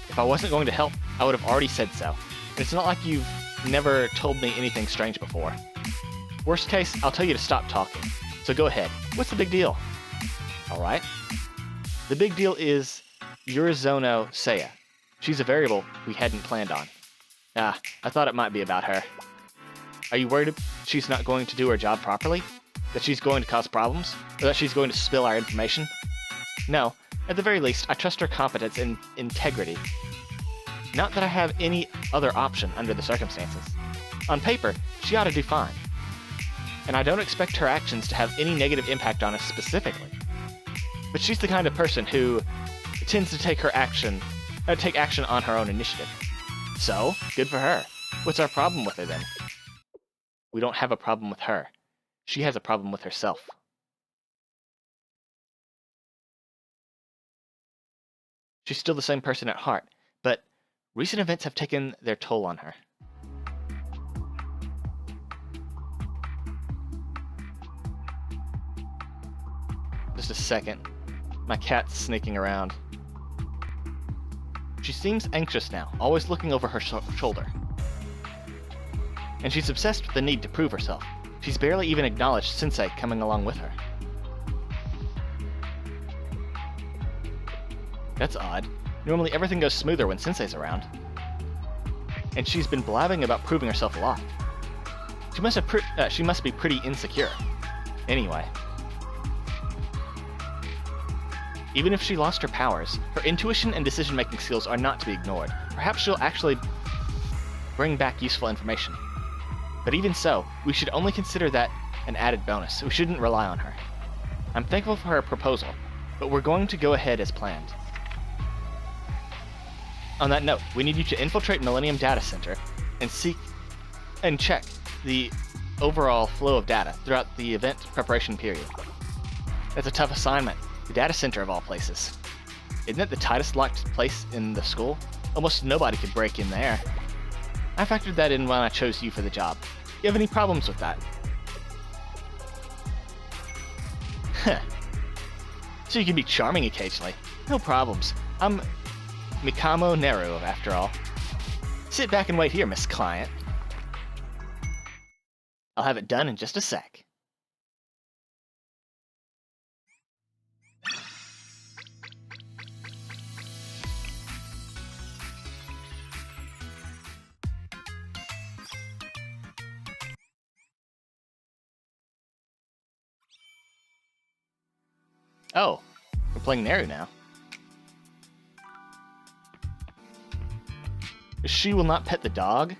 If I wasn't going to help, I would have already said so. And it's not like you've never told me anything strange before. Worst case, I'll tell you to stop talking. So go ahead, What's the big deal? Alright. The big deal is Yurizono Seiya. She's a variable we hadn't planned on. Ah, I thought it might be about her. Are you worried she's not going to do her job properly? That she's going to cause problems? Or that she's going to spill our information? No, at the very least, I trust her competence and integrity. Not that I have any other option under the circumstances. On paper, she ought to do fine. And I don't expect her actions to have any negative impact on us specifically. But she's the kind of person who tends to take action on her own initiative. So, good for her. What's our problem with her then? We don't have a problem with her. She has a problem with herself. She's still the same person at heart, but recent events have taken their toll on her. Just a second. My cat's sneaking around. She seems anxious now, always looking over her shoulder. And she's obsessed with the need to prove herself. She's barely even acknowledged Sensei coming along with her. That's odd. Normally everything goes smoother when Sensei's around. And she's been blabbing about proving herself a lot. She must be pretty insecure. Anyway. Even if she lost her powers, her intuition and decision-making skills are not to be ignored. Perhaps she'll actually bring back useful information. But even so, we should only consider that an added bonus. We shouldn't rely on her. I'm thankful for her proposal, but we're going to go ahead as planned. On that note, we need you to infiltrate Millennium Data Center and check the overall flow of data throughout the event preparation period. That's a tough assignment. The data center of all places. Isn't it the tightest locked place in the school? Almost nobody could break in there. I factored that in when I chose you for the job. You have any problems with that? Heh. So you can be charming occasionally. No problems. I'm Mikamo Neru, after all. Sit back and wait here, Miss Client. I'll have it done in just a sec. Oh, we're playing Neru now. She will not pet the dog?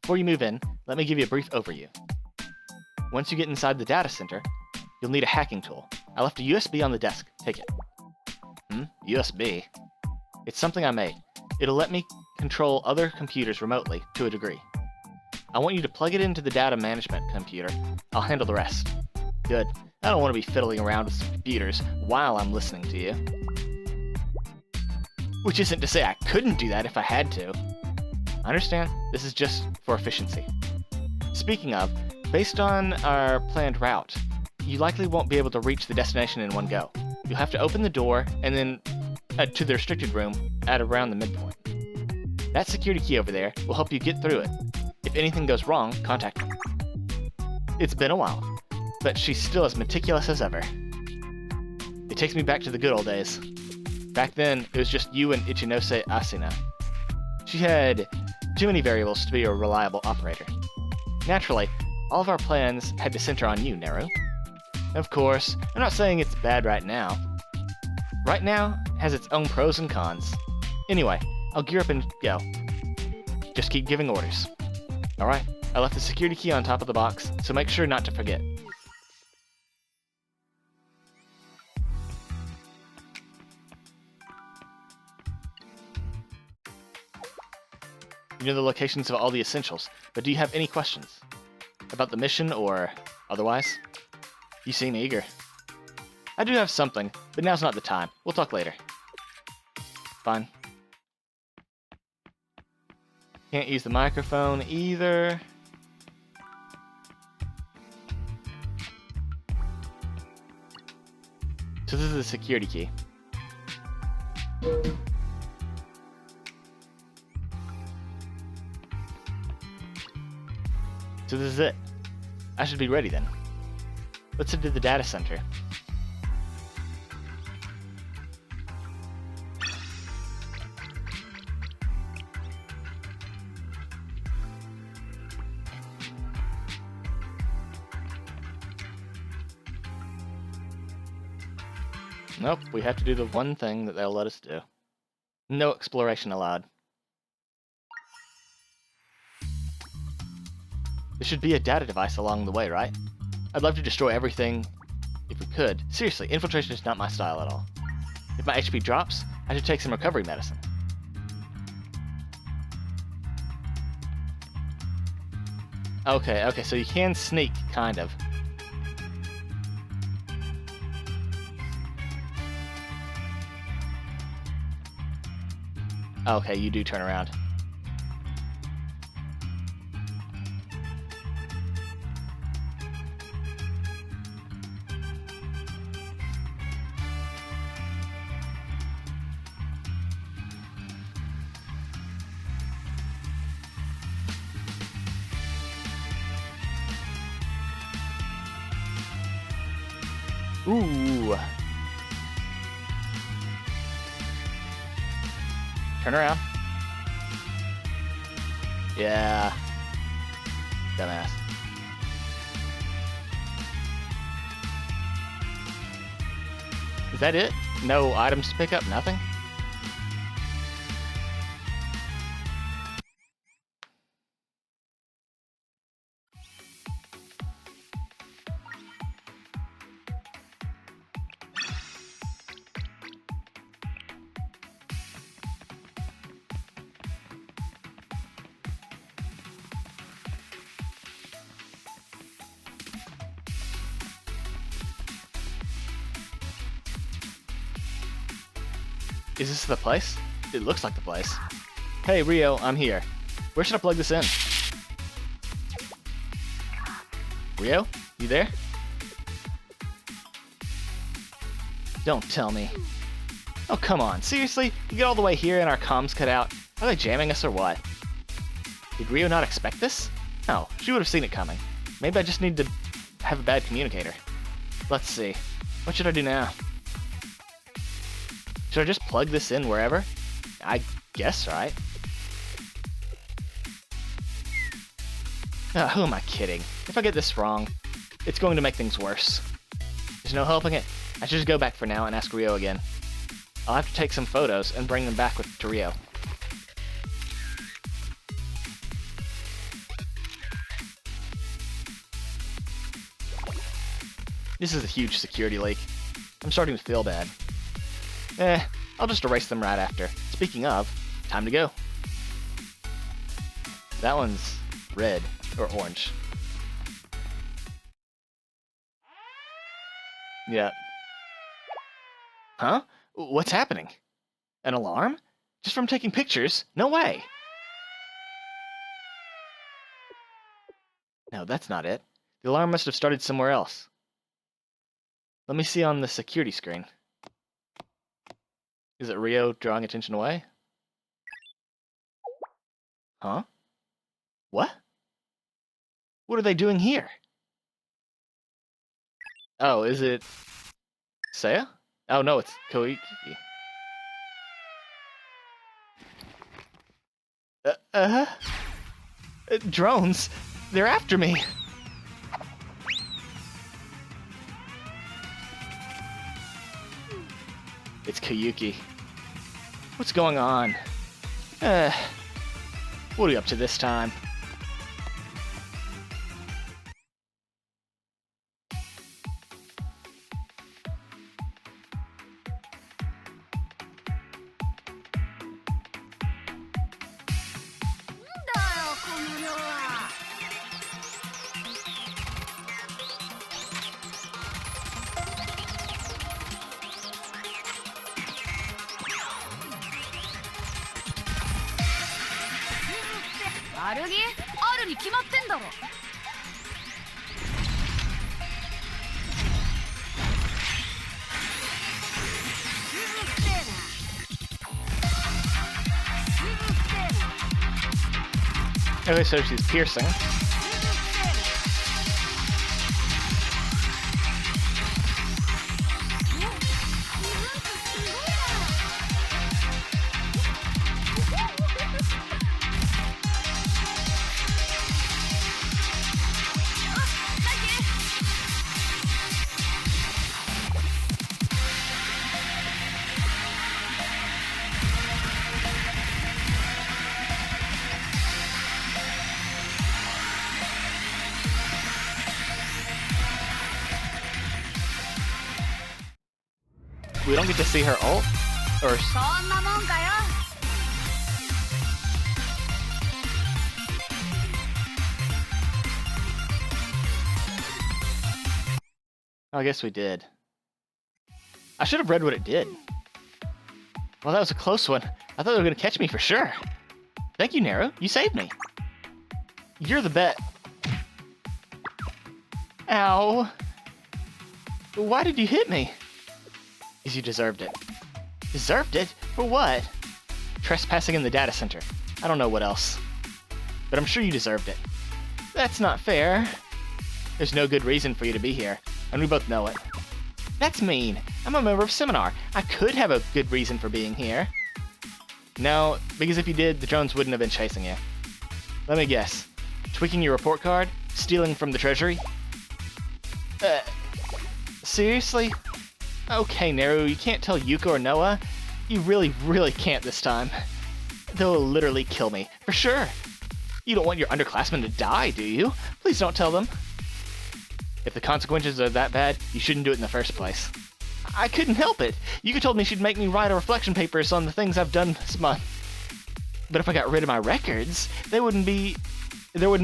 Before you move in, let me give you a brief overview. Once you get inside the data center, you'll need a hacking tool. I left a USB on the desk. Take it. USB? It's something I made. It'll let me control other computers remotely, to a degree. I want you to plug it into the data management computer. I'll handle the rest. Good. I don't want to be fiddling around with computers while I'm listening to you. Which isn't to say I couldn't do that if I had to. I understand, this is just for efficiency. Speaking of, based on our planned route, you likely won't be able to reach the destination in one go. You'll have to open the door and then to the restricted room at around the midpoint. That security key over there will help you get through it. If anything goes wrong, contact me. It's been a while, but she's still as meticulous as ever. It takes me back to the good old days. Back then, it was just you and Ichinose Asuna. She had too many variables to be a reliable operator. Naturally, all of our plans had to center on you, Neru. Of course, I'm not saying it's bad right now. Right now has its own pros and cons. Anyway, I'll gear up and go. Just keep giving orders. Alright, I left the security key on top of the box, so make sure not to forget. You know the locations of all the essentials, but do you have any questions? About the mission or otherwise? You seem eager. I do have something, but now's not the time. We'll talk later. Fine. Can't use the microphone either. So this is the security key. So this is it. I should be ready then. Let's head to the data center. Nope, we have to do the one thing that they'll let us do. No exploration allowed. There should be a data device along the way, right? I'd love to destroy everything if we could. Seriously, infiltration is not my style at all. If my HP drops, I should take some recovery medicine. Okay, so you can sneak, kind of. Okay, you do turn around. Ooh. Turn around. Yeah. Dumbass. Is that it? No items to pick up? Nothing? Is this the place? It looks like the place. Hey, Rio, I'm here. Where should I plug this in? Rio? You there? Don't tell me. Oh, come on. Seriously? You get all the way here and our comms cut out? Are they jamming us or what? Did Rio not expect this? No, she would have seen it coming. Maybe I just need to have a bad communicator. Let's see. What should I do now? Should I just plug this in wherever? I guess, right? Who am I kidding? If I get this wrong, it's going to make things worse. There's no helping it. I should just go back for now and ask Rio again. I'll have to take some photos and bring them back to Rio. This is a huge security leak. I'm starting to feel bad. I'll just erase them right after. Speaking of, time to go. That one's red, or orange. Yeah. Huh? What's happening? An alarm? Just from taking pictures? No way! No, that's not it. The alarm must have started somewhere else. Let me see on the security screen. Is it Rio drawing attention away? Huh? What? What are they doing here? Oh, is it Saya? Oh no, it's Koiki. Drones? They're after me! It's Koyuki. What's going on? What are you up to this time? Okay, so she's piercing. We don't get to see her ult? Or... そんなもんかよ。I guess we did. I should have read what it did. Well, that was a close one. I thought they were going to catch me for sure. Thank you, Naru. You saved me. You're the bet. Ow. Why did you hit me? Because you deserved it. Deserved it? For what? Trespassing in the data center. I don't know what else. But I'm sure you deserved it. That's not fair. There's no good reason for you to be here, and we both know it. That's mean. I'm a member of Seminar. I could have a good reason for being here. No, because if you did, the drones wouldn't have been chasing you. Let me guess. Tweaking your report card? Stealing from the treasury? Seriously? Okay, Naru, you can't tell Yuka or Noah. You really, really can't this time. They'll literally kill me, for sure. You don't want your underclassmen to die, do you? Please don't tell them. If the consequences are that bad, you shouldn't do it in the first place. I couldn't help it. Yuka told me she'd make me write a reflection papers on the things I've done this month. But if I got rid of my records, there wouldn't be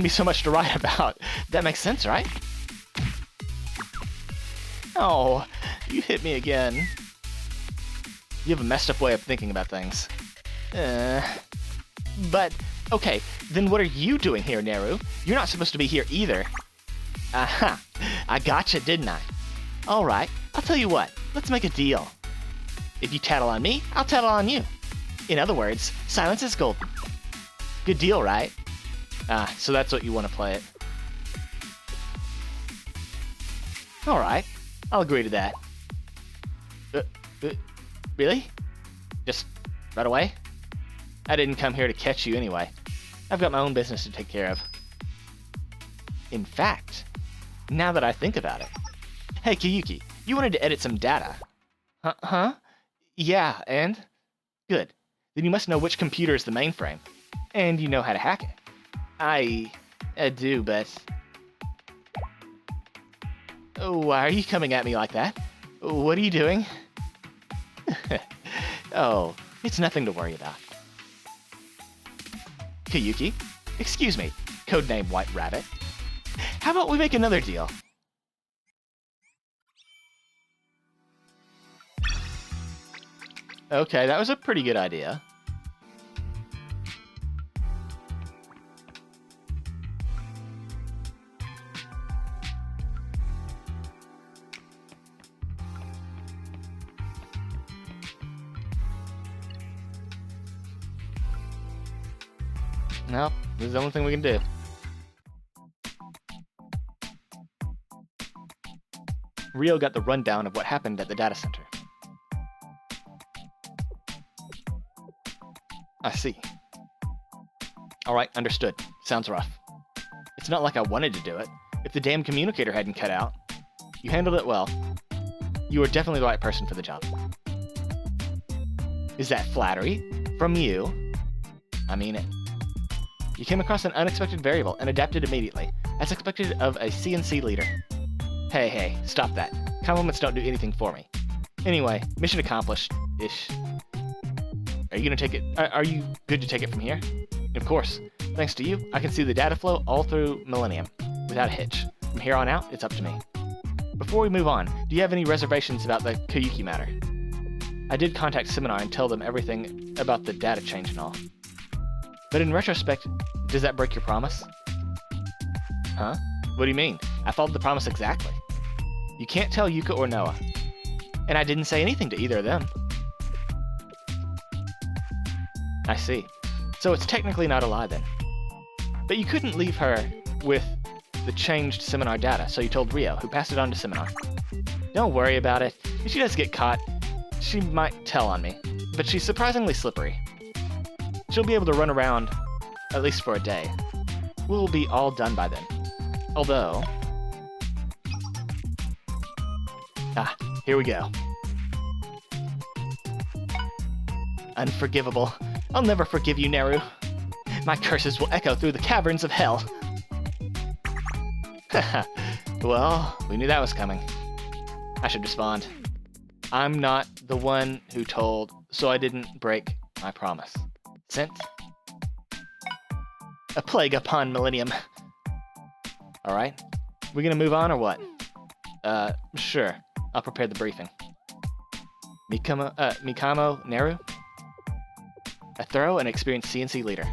so much to write about. That makes sense, right? Oh, you hit me again. You have a messed up way of thinking about things. But, okay, then what are you doing here, Naru? You're not supposed to be here either. Aha, I gotcha, didn't I? Alright, I'll tell you what, let's make a deal. If you tattle on me, I'll tattle on you. In other words, silence is golden. Good deal, right? Ah, so that's what you want to play it. Alright, I'll agree to that. Really? Just right away? I didn't come here to catch you anyway. I've got my own business to take care of. In fact, now that I think about it. Hey, Kiyuki, you wanted to edit some data. Huh? Yeah, and? Good. Then you must know which computer is the mainframe. And you know how to hack it. I do, but... Why are you coming at me like that? What are you doing? Oh, it's nothing to worry about. Kiyuki, excuse me, codename White Rabbit. How about we make another deal? Okay, that was a pretty good idea. No, this is the only thing we can do. Rio got the rundown of what happened at the data center. I see. Alright, understood. Sounds rough. It's not like I wanted to do it. If the damn communicator hadn't cut out. You handled it well. You are definitely the right person for the job. Is that flattery? From you? I mean it. You came across an unexpected variable and adapted immediately, as expected of a CNC leader. Hey, stop that. Compliments don't do anything for me. Anyway, mission accomplished-ish. Are you good to take it from here? Of course. Thanks to you, I can see the data flow all through Millennium, without a hitch. From here on out, it's up to me. Before we move on, do you have any reservations about the Koyuki matter? I did contact Seminar and tell them everything about the data change and all. But in retrospect, does that break your promise? Huh? What do you mean? I followed the promise exactly. You can't tell Yuka or Noah. And I didn't say anything to either of them. I see. So it's technically not a lie then. But you couldn't leave her with the changed Seminar data, so you told Rio, who passed it on to Seminar. Don't worry about it. If she does get caught, she might tell on me. But she's surprisingly slippery. She'll be able to run around, at least for a day. We'll be all done by then. Although... Ah, here we go. Unforgivable. I'll never forgive you, Naru. My curses will echo through the caverns of hell. Haha. Well, we knew that was coming. I should respond. I'm not the one who told, so I didn't break my promise. Sent a plague upon Millennium. Alright. We gonna move on or what? Sure. I'll prepare the briefing. Mikamo Neru? A thorough and experienced CNC leader.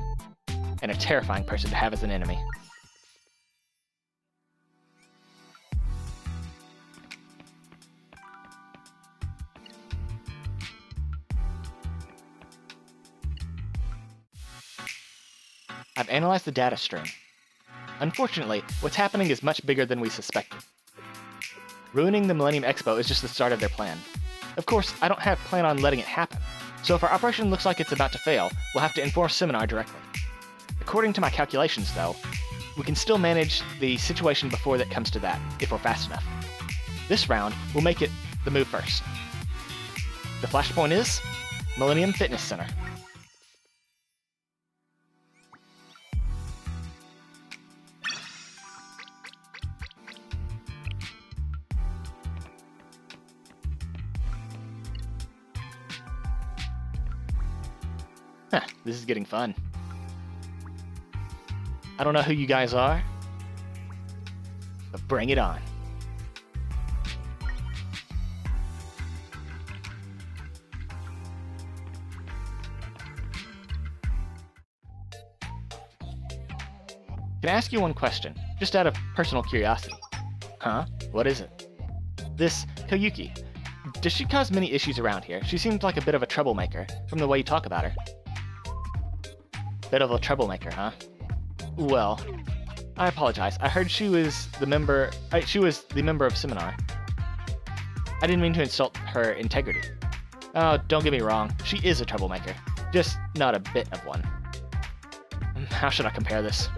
And a terrifying person to have as an enemy. I've analyzed the data stream. Unfortunately, what's happening is much bigger than we suspected. Ruining the Millennium Expo is just the start of their plan. Of course, I don't plan on letting it happen, so if our operation looks like it's about to fail, we'll have to inform Seminar directly. According to my calculations, though, we can still manage the situation before that comes to that, if we're fast enough. This round, we'll make it the move first. The flashpoint is Millennium Fitness Center. Huh, this is getting fun. I don't know who you guys are, but bring it on. Can I ask you one question, just out of personal curiosity? Huh? What is it? This Koyuki, does she cause many issues around here? She seems like a bit of a troublemaker, from the way you talk about her. Bit of a troublemaker, huh? Well, I apologize. I heard she was the member. She was the member of Seminar. I didn't mean to insult her integrity. Oh, don't get me wrong. She is a troublemaker, just not a bit of one. How should I compare this?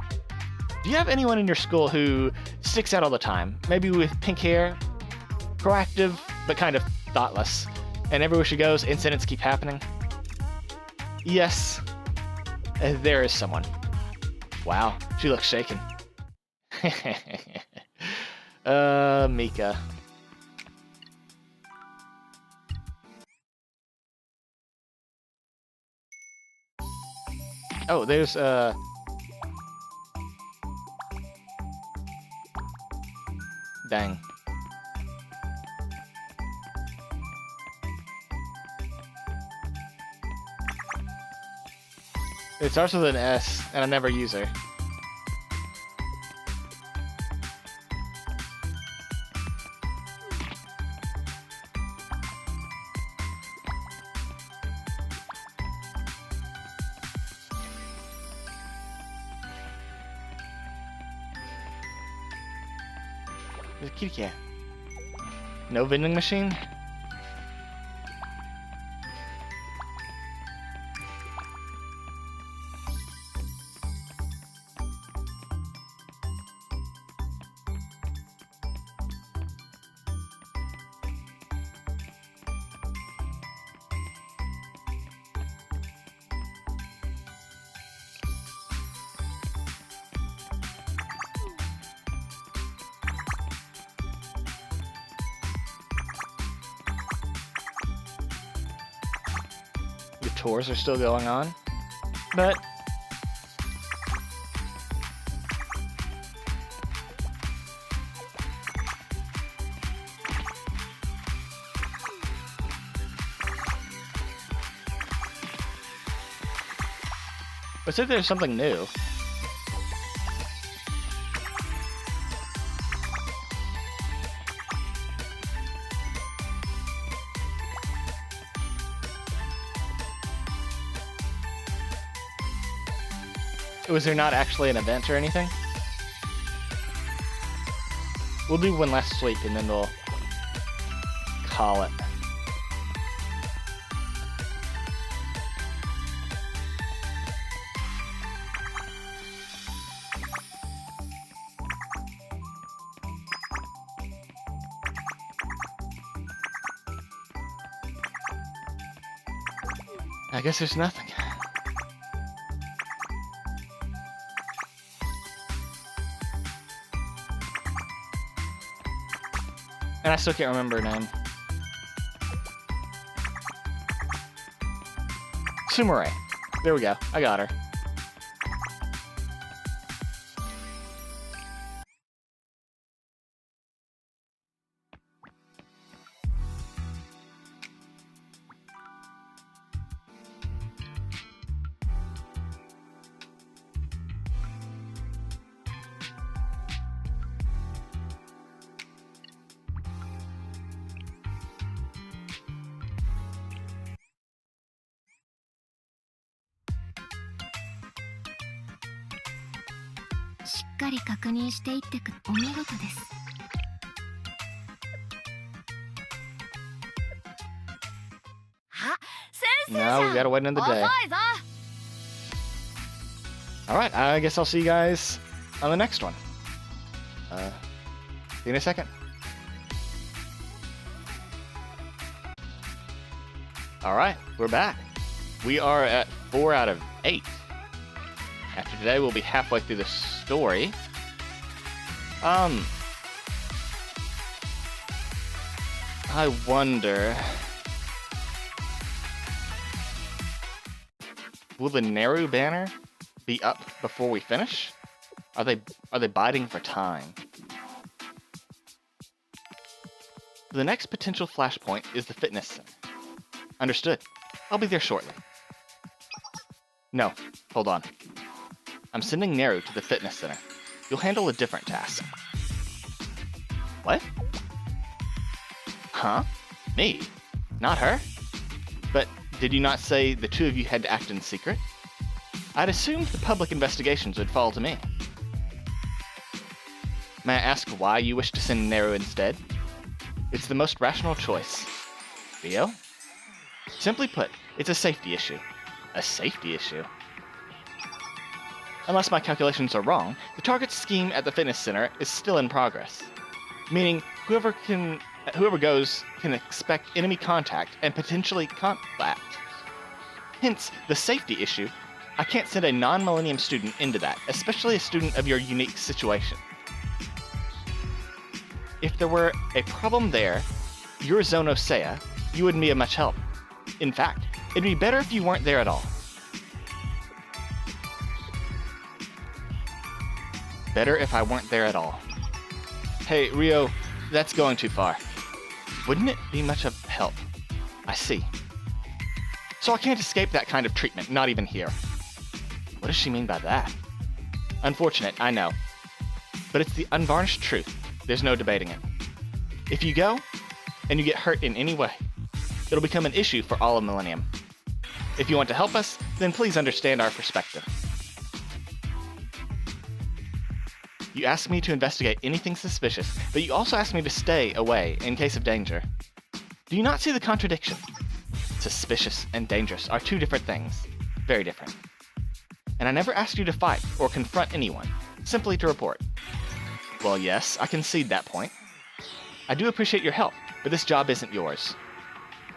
Do you have anyone in your school who sticks out all the time? Maybe with pink hair, proactive but kind of thoughtless, and everywhere she goes, incidents keep happening? Yes. There is someone. Wow, she looks shaken. Mika. Oh, there's, dang. It starts with an S, and I never use her. There's a kitty cat. No vending machine? The tours are still going on, but let's say there's something new. Was there not actually an event or anything? We'll do one last sweep and then we'll call it. I guess there's nothing. And I still can't remember her name. Sumire. There we go. I got her.しっかり確認していってく。お見事です。Now we gotta wait another day. Alright, I guess I'll see you guys on the next one. See you in a second. Alright, we're back. We are at 4 out of 8. After today, we'll be halfway through the story. I wonder... Will the Neru banner be up before we finish? Are they biding for time? The next potential flashpoint is the fitness center. Understood. I'll be there shortly. No, hold on. I'm sending Neru to the fitness center. You'll handle a different task. What? Huh? Me? Not her? But did you not say the two of you had to act in secret? I'd assumed the public investigations would fall to me. May I ask why you wish to send Neru instead? It's the most rational choice. Rio? Simply put, it's a safety issue. A safety issue? Unless my calculations are wrong, the target scheme at the fitness center is still in progress. Meaning, whoever goes can expect enemy contact and potentially combat. Hence, the safety issue. I can't send a non-Millennium student into that, especially a student of your unique situation. If there were a problem there, you're Zono Seiya, you wouldn't be of much help. In fact, it'd be better if you weren't there at all. Better if I weren't there at all. Hey, Rio, that's going too far. Wouldn't it be much of help? I see. So I can't escape that kind of treatment, not even here. What does she mean by that? Unfortunate, I know. But it's the unvarnished truth. There's no debating it. If you go, and you get hurt in any way, it'll become an issue for all of Millennium. If you want to help us, then please understand our perspective. You asked me to investigate anything suspicious, but you also asked me to stay away in case of danger. Do you not see the contradiction? Suspicious and dangerous are two different things. Very different. And I never asked you to fight or confront anyone, simply to report. Well, yes, I concede that point. I do appreciate your help, but this job isn't yours.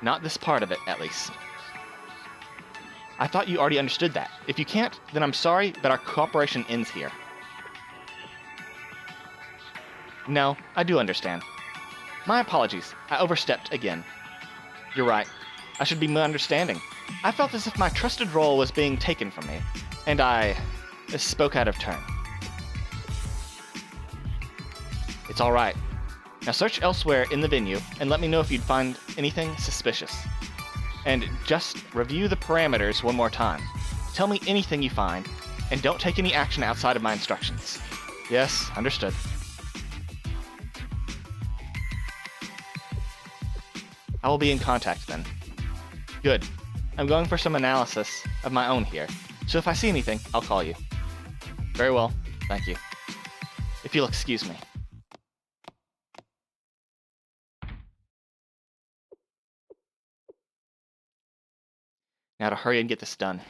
Not this part of it, at least. I thought you already understood that. If you can't, then I'm sorry, but our cooperation ends here. No, I do understand. My apologies. I overstepped again. You're right. I should be more understanding. I felt as if my trusted role was being taken from me, and I spoke out of turn. It's all right. Now search elsewhere in the venue and let me know if you'd find anything suspicious. And just review the parameters one more time. Tell me anything you find, and don't take any action outside of my instructions. Yes, understood. I will be in contact then. Good. I'm going for some analysis of my own here, so if I see anything, I'll call you. Very well, thank you. If you'll excuse me. Now to hurry and get this done.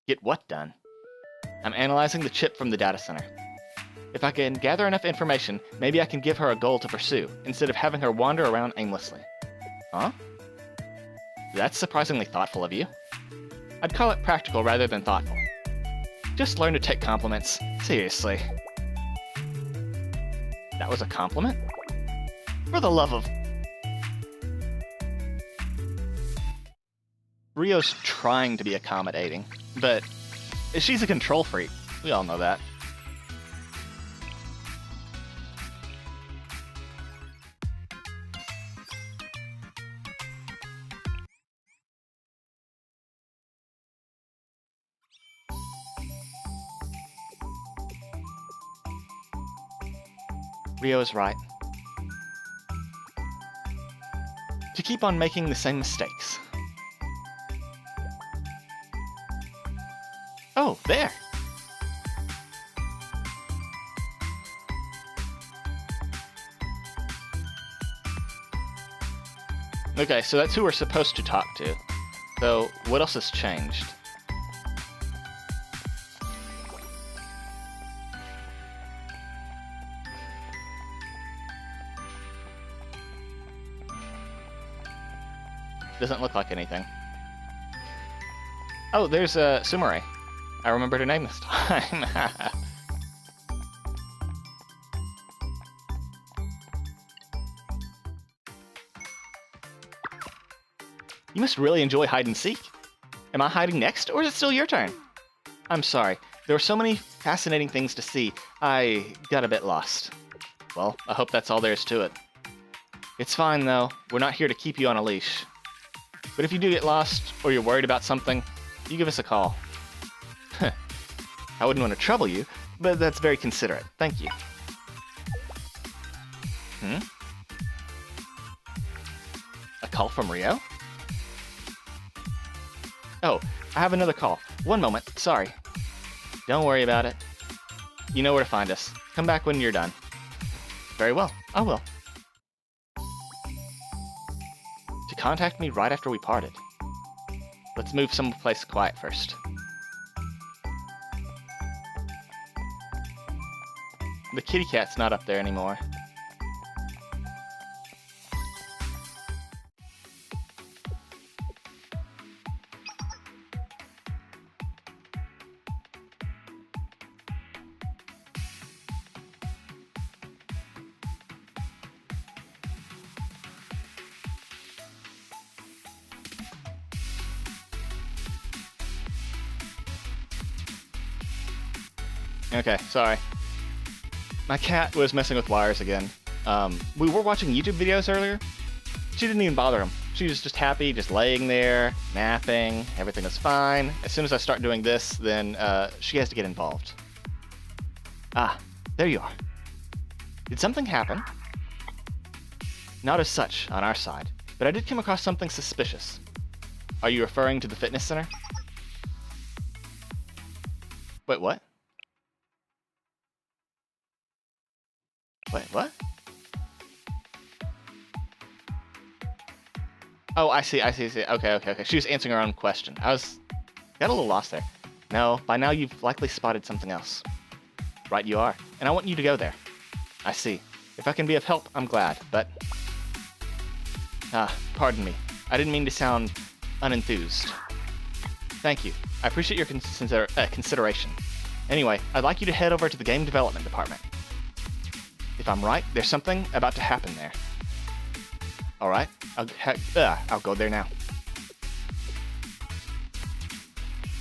Get what done? I'm analyzing the chip from the data center. If I can gather enough information, maybe I can give her a goal to pursue, instead of having her wander around aimlessly. Huh? That's surprisingly thoughtful of you. I'd call it practical rather than thoughtful. Just learn to take compliments. Seriously. That was a compliment? For the love of... Rio's trying to be accommodating, but she's a control freak. We all know that. Rio is right. To keep on making the same mistakes. Oh, there! Okay, so that's who we're supposed to talk to. So, what else has changed? Doesn't look like anything. Oh, there's Sumire. I remembered her name this time. You must really enjoy hide and seek. Am I hiding next, or is it still your turn? I'm sorry. There were so many fascinating things to see, I got a bit lost. Well, I hope that's all there is to it. It's fine, though. We're not here to keep you on a leash. But if you do get lost, or you're worried about something, you give us a call. I wouldn't want to trouble you, but that's very considerate. Thank you. A call from Rio? Oh, I have another call. One moment, sorry. Don't worry about it. You know where to find us. Come back when you're done. Very well, I will. To contact me right after we parted. Let's move someplace quiet first. The kitty cat's not up there anymore. Okay, sorry. My cat was messing with wires again. We were watching YouTube videos earlier. She didn't even bother him. She was just happy, just laying there, napping, everything was fine. As soon as I start doing this, then she has to get involved. Ah, there you are. Did something happen? Not as such, on our side, but I did come across something suspicious. Are you referring to the fitness center? Wait, what? Wait, what? Oh, I see. Okay. She was answering her own question. Got a little lost there. No, by now you've likely spotted something else. Right you are, and I want you to go there. I see. If I can be of help, I'm glad, but... pardon me. I didn't mean to sound unenthused. Thank you. I appreciate your consideration. Anyway, I'd like you to head over to the game development department. If I'm right, there's something about to happen there. Alright, I'll go there now.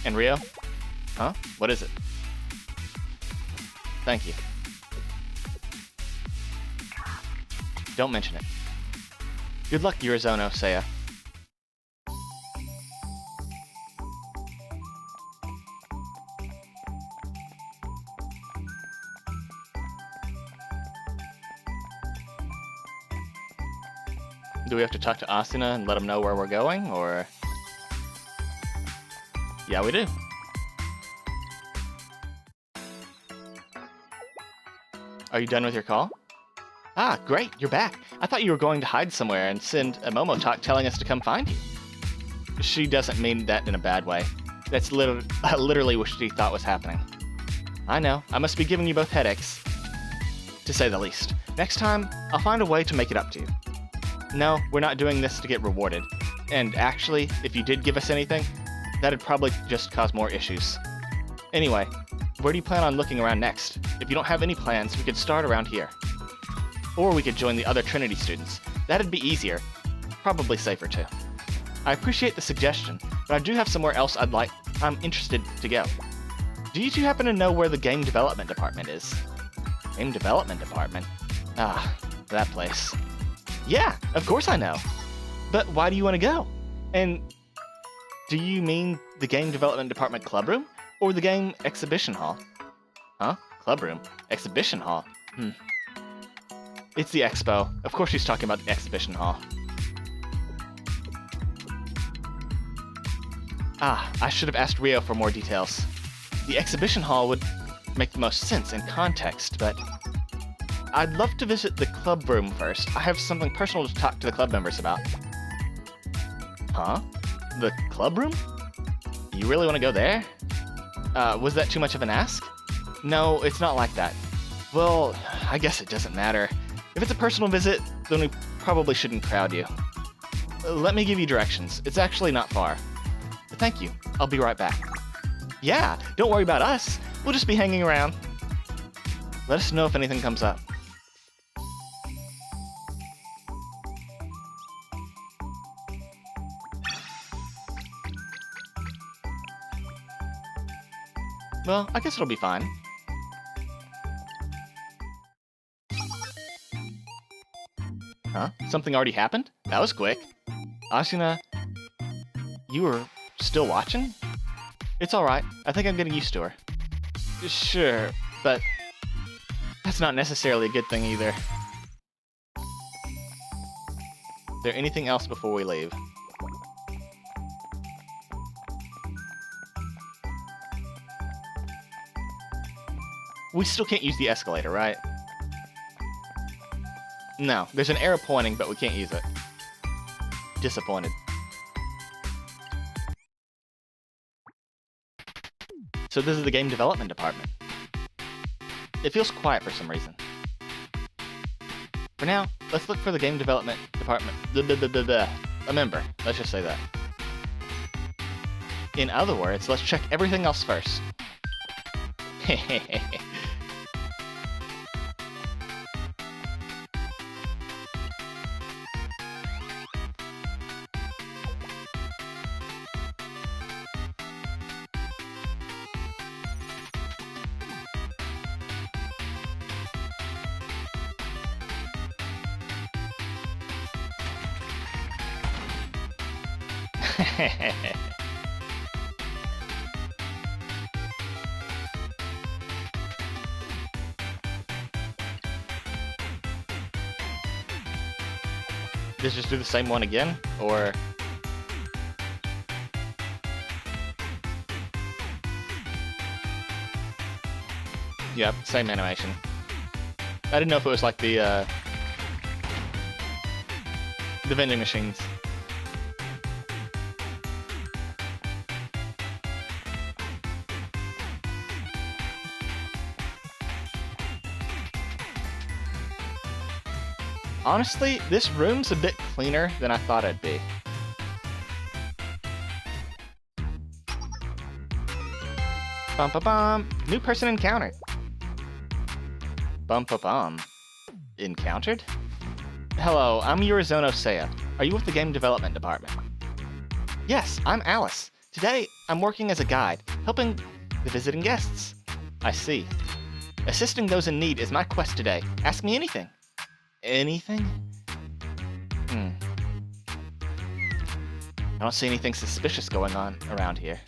And Rio? Huh? What is it? Thank you. Don't mention it. Good luck, Urizono, Seiya. Do we have to talk to Asuna and let him know where we're going, or...? Yeah, we do. Are you done with your call? Ah, great, you're back. I thought you were going to hide somewhere and send a Momo talk telling us to come find you. She doesn't mean that in a bad way. That's literally what she thought was happening. I know, I must be giving you both headaches. To say the least. Next time, I'll find a way to make it up to you. No, we're not doing this to get rewarded. And actually, if you did give us anything, that'd probably just cause more issues. Anyway, where do you plan on looking around next? If you don't have any plans, we could start around here. Or we could join the other Trinity students. That'd be easier. Probably safer too. I appreciate the suggestion, but I do have somewhere else I'm interested to go. Do you two happen to know where the game development department is? Game development department? Ah, that place. Yeah, of course I know. But why do you want to go? And do you mean the game development department clubroom or the game exhibition hall? Huh? Clubroom? Exhibition hall? It's the expo. Of course she's talking about the exhibition hall. Ah, I should have asked Rio for more details. The exhibition hall would make the most sense in context, but I'd love to visit the club room first. I have something personal to talk to the club members about. Huh? The club room? You really want to go there? Was that too much of an ask? No, it's not like that. Well, I guess it doesn't matter. If it's a personal visit, then we probably shouldn't crowd you. Let me give you directions. It's actually not far. Thank you. I'll be right back. Yeah, don't worry about us. We'll just be hanging around. Let us know if anything comes up. Well, I guess it'll be fine. Huh? Something already happened? That was quick. Asuna, you were still watching? It's alright. I think I'm getting used to her. Sure, but that's not necessarily a good thing either. Is there anything else before we leave? We still can't use the escalator, right? No, there's an arrow pointing, but we can't use it. Disappointed. So this is the game development department. It feels quiet for some reason. For now, let's look for the game development department. A member. Let's just say that. In other words, let's check everything else first. Let's just do the same one again, or... Yep, same animation. I didn't know if it was like the vending machines. Honestly, this room's a bit cleaner than I thought it'd be. Bum ba bum. New person encountered. Bum ba bum. Encountered? Hello, I'm Urizono Seiya. Are you with the game development department? Yes, I'm Alice. Today, I'm working as a guide, helping the visiting guests. I see. Assisting those in need is my quest today. Ask me anything. Anything? I don't see anything suspicious going on around here.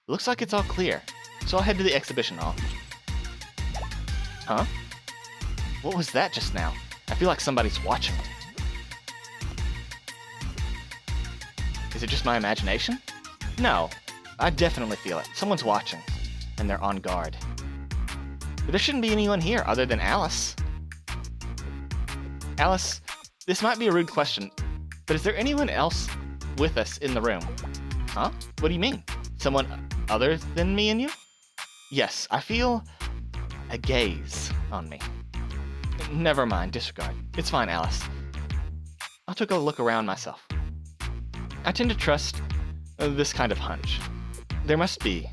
Looks like it's all clear, so I'll head to the exhibition hall. Huh? What was that just now? I feel like somebody's watching. Is it just my imagination? No, I definitely feel it. Someone's watching, and they're on guard. But there shouldn't be anyone here other than Alice. Alice, this might be a rude question, but is there anyone else with us in the room? Huh? What do you mean? Someone other than me and you? Yes, I feel a gaze on me. Never mind, disregard. It's fine, Alice. I'll take a look around myself. I tend to trust this kind of hunch. There must be.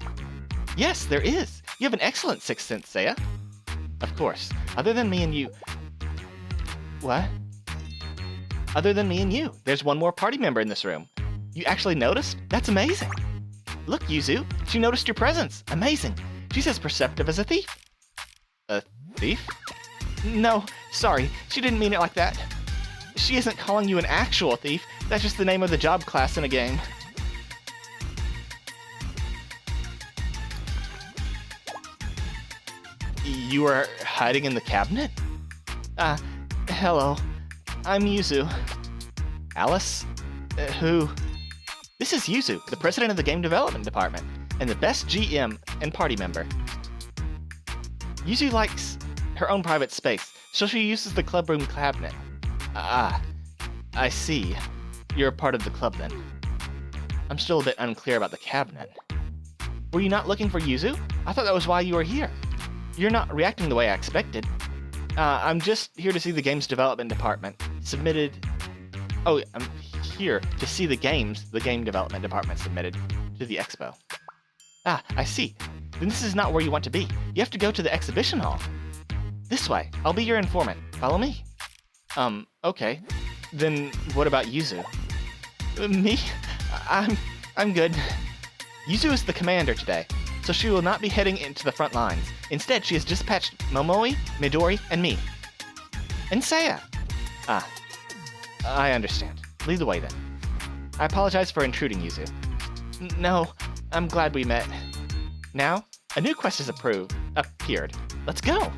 Yes, there is. You have an excellent sixth sense, Seiya. Of course. Other than me and you, What? Other than me and you, there's one more party member in this room. You actually noticed? That's amazing. Look, Yuzu, she noticed your presence. Amazing. She's as perceptive as a thief. A thief? No, sorry, she didn't mean it like that. She isn't calling you an actual thief. That's just the name of the job class in a game. You were hiding in the cabinet? Hello. I'm Yuzu. Alice? Who? This is Yuzu, the president of the game development department, and the best GM and party member. Yuzu likes her own private space, so she uses the clubroom cabinet. I see. You're a part of the club then. I'm still a bit unclear about the cabinet. Were you not looking for Yuzu? I thought that was why you were here. You're not reacting the way I expected. I'm just here to see the game's development department submitted... Oh, I'm here to see the games the game development department submitted to the expo. I see. Then this is not where you want to be. You have to go to the exhibition hall. This way. I'll be your informant. Follow me. Okay. Then what about Yuzu? Me? I'm good. Yuzu is the commander today, so she will not be heading into the front lines. Instead, she has dispatched Momoi, Midori, and me. And Seiya. I understand. Lead the way then. I apologize for intruding, Yuzu. No, I'm glad we met. Now, a new quest has appeared. Let's go!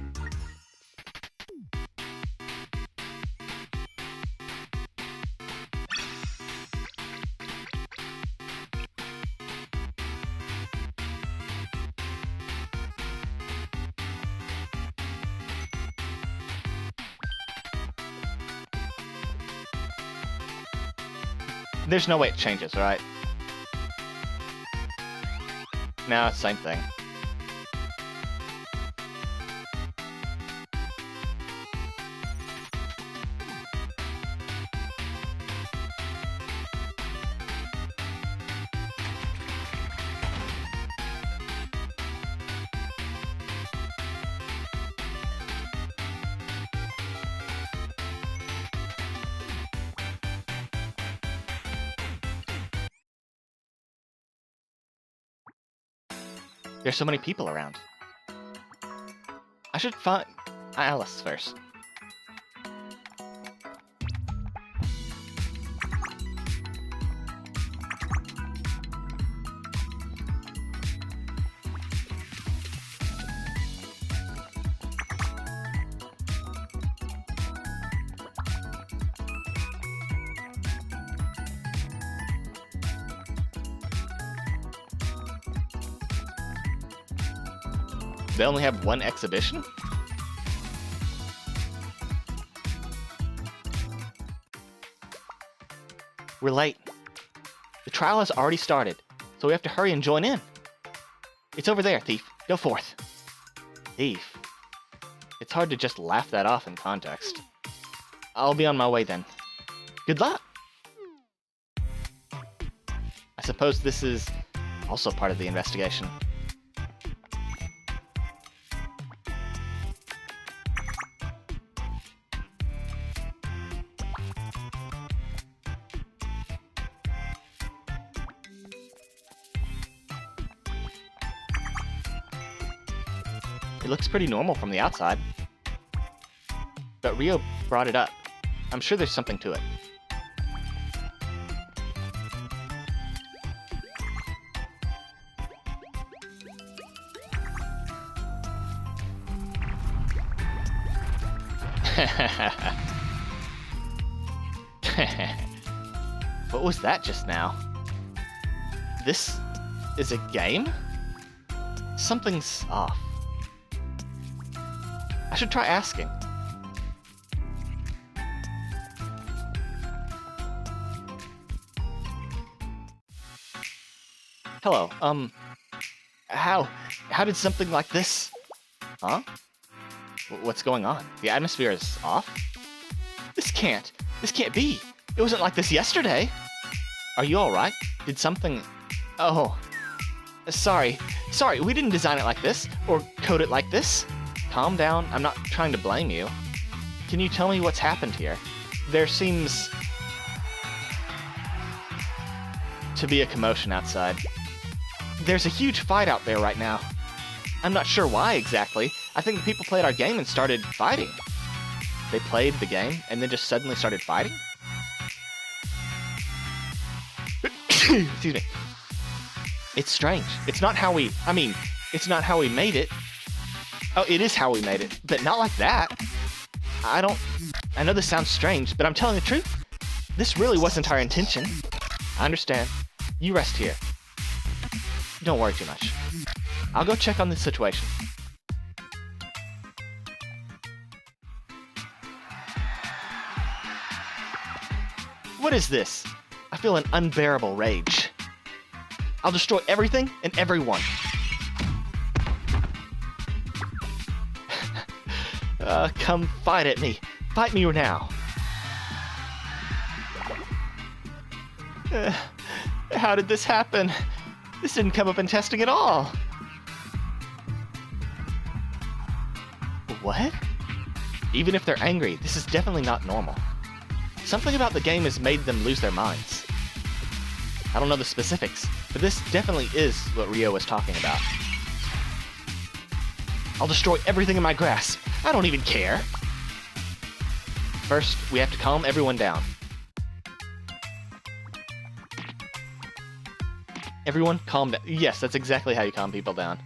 There's no way it changes, right? No, it's the same thing. There's so many people around. I should find Alice first. They only have one exhibition? We're late. The trial has already started, so we have to hurry and join in. It's over there, Thief. Go forth. Thief. It's hard to just laugh that off in context. I'll be on my way then. Good luck! I suppose this is also part of the investigation. It looks pretty normal from the outside. But Rio brought it up. I'm sure there's something to it. What was that just now? This is a game? Something's off. I should try asking. Hello, how did something like this... Huh? What's going on? The atmosphere is off? This can't be! It wasn't like this yesterday! Are you alright? Did something... Oh... Sorry, we didn't design it like this, or code it like this. Calm down, I'm not trying to blame you. can you tell me what's happened here? There seems to be a commotion outside. There's a huge fight out there right now. I'm not sure why exactly. I think the people played our game and started fighting. They played the game and then just suddenly started fighting? Excuse me. It's strange. It's not how we made it. Oh, it is how we made it, but not like that. I know this sounds strange, but I'm telling the truth. This really wasn't our intention. I understand. You rest here. Don't worry too much. I'll go check on the situation. What is this? I feel an unbearable rage. I'll destroy everything and everyone. Come fight at me. Fight me now. How did this happen? This didn't come up in testing at all. What? Even if they're angry, this is definitely not normal. Something about the game has made them lose their minds. I don't know the specifics, but this definitely is what Rio was talking about. I'll destroy everything in my grasp. I don't even care. First, we have to calm everyone down. Everyone, calm down. Yes, that's exactly how you calm people down.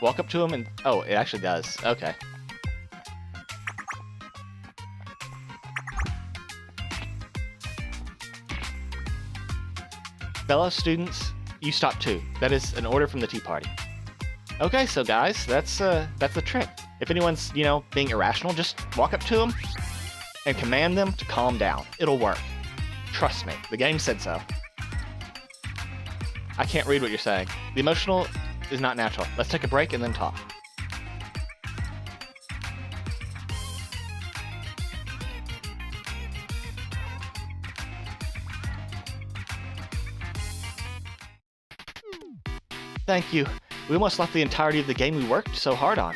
Walk up to them and... Oh, it actually does. Okay. Fellow students, you stop too. That is an order from the Tea Party. Okay, so guys, that's the trick. If anyone's, being irrational, just walk up to them and command them to calm down. It'll work. Trust me, the game said so. I can't read what you're saying. The emotional is not natural. Let's take a break and then talk. Thank you. We almost left the entirety of the game we worked so hard on.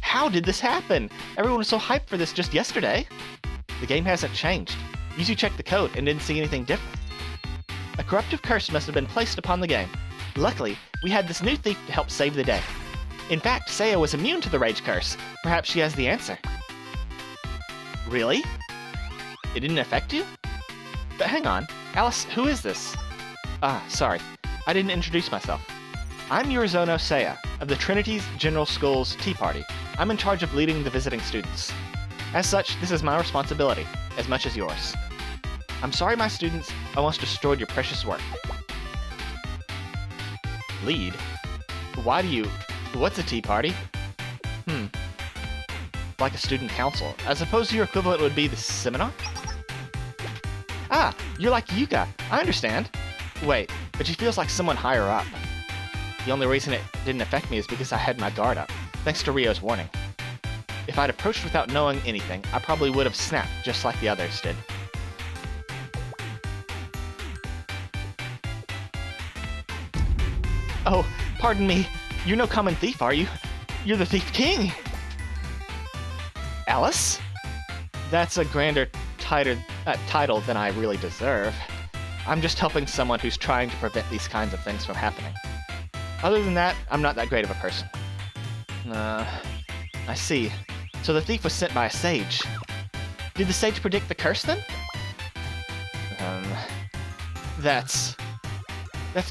How did this happen? Everyone was so hyped for this just yesterday. The game hasn't changed. You checked the code and didn't see anything different. A corruptive curse must have been placed upon the game. Luckily, we had this new thief to help save the day. In fact, Saya was immune to the rage curse. Perhaps she has the answer. Really? It didn't affect you? But hang on. Alice, who is this? Sorry. I didn't introduce myself. I'm Yurizono Saya, of the Trinity's General School's Tea Party. I'm in charge of leading the visiting students. As such, this is my responsibility, as much as yours. I'm sorry my students almost destroyed your precious work. Lead? What's a tea party? Like a student council. I suppose your equivalent would be the seminar? Ah, you're like Yuka. I understand. Wait, but she feels like someone higher up. The only reason it didn't affect me is because I had my guard up, thanks to Rio's warning. If I'd approached without knowing anything, I probably would have snapped just like the others did. Oh, pardon me. You're no common thief, are you? You're the Thief King! Alice? That's a grander title than I really deserve. I'm just helping someone who's trying to prevent these kinds of things from happening. Other than that, I'm not that great of a person. I see. So the thief was sent by a sage. Did the sage predict the curse then? That's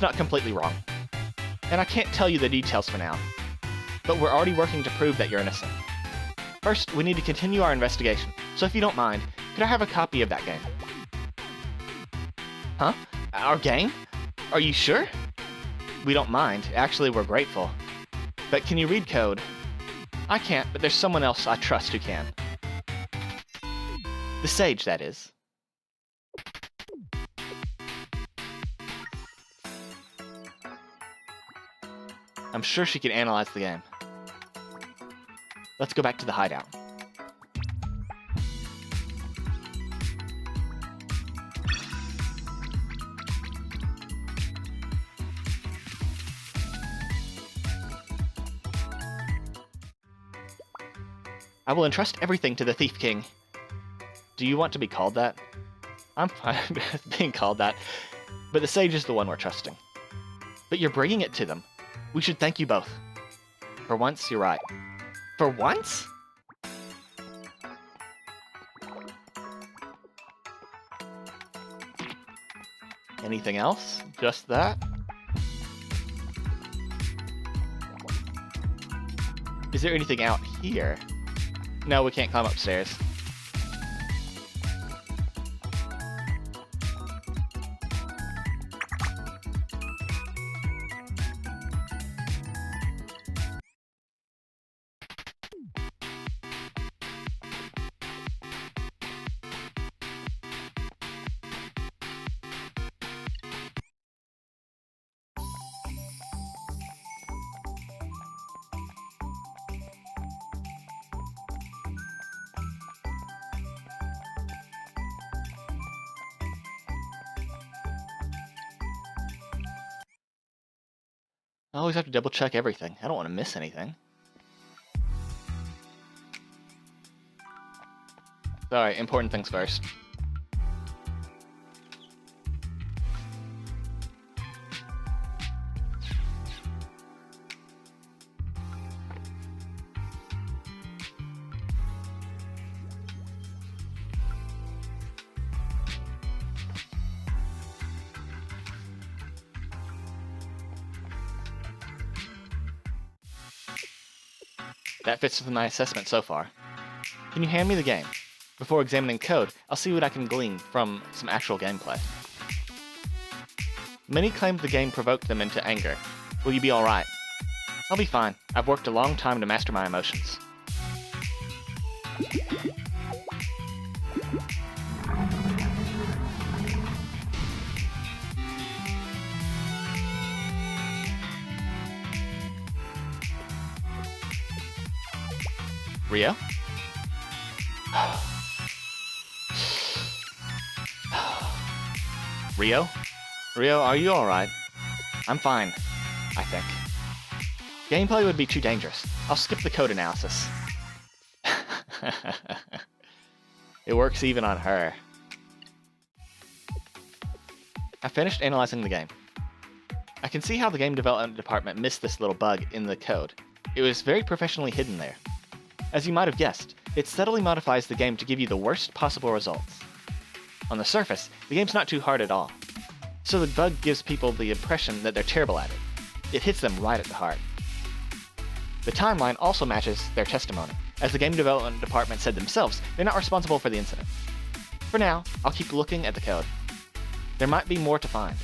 not completely wrong. And I can't tell you the details for now. But we're already working to prove that you're innocent. First, we need to continue our investigation. So if you don't mind, could I have a copy of that game? Huh? Our game? Are you sure? We don't mind. Actually, we're grateful. But can you read code? I can't, but there's someone else I trust who can. The sage, that is. I'm sure she can analyze the game. Let's go back to the hideout. I will entrust everything to the Thief King. Do you want to be called that? I'm fine with being called that, but the sage is the one we're trusting. But you're bringing it to them. We should thank you both. For once, you're right. For once? Anything else? Just that? Is there anything out here? No, we can't climb upstairs. I always have to double check everything. I don't want to miss anything. Sorry, important things first. That fits with my assessment so far. Can you hand me the game? Before examining code, I'll see what I can glean from some actual gameplay. Many claimed the game provoked them into anger. Will you be alright? I'll be fine. I've worked a long time to master my emotions. Rio? Rio? Rio, are you alright? I'm fine, I think. Gameplay would be too dangerous. I'll skip the code analysis. It works even on her. I finished analyzing the game. I can see how the game development department missed this little bug in the code. It was very professionally hidden there. As you might have guessed, it subtly modifies the game to give you the worst possible results. On the surface, the game's not too hard at all. So the bug gives people the impression that they're terrible at it. It hits them right at the heart. The timeline also matches their testimony. As the game development department said themselves, they're not responsible for the incident. For now, I'll keep looking at the code. There might be more to find.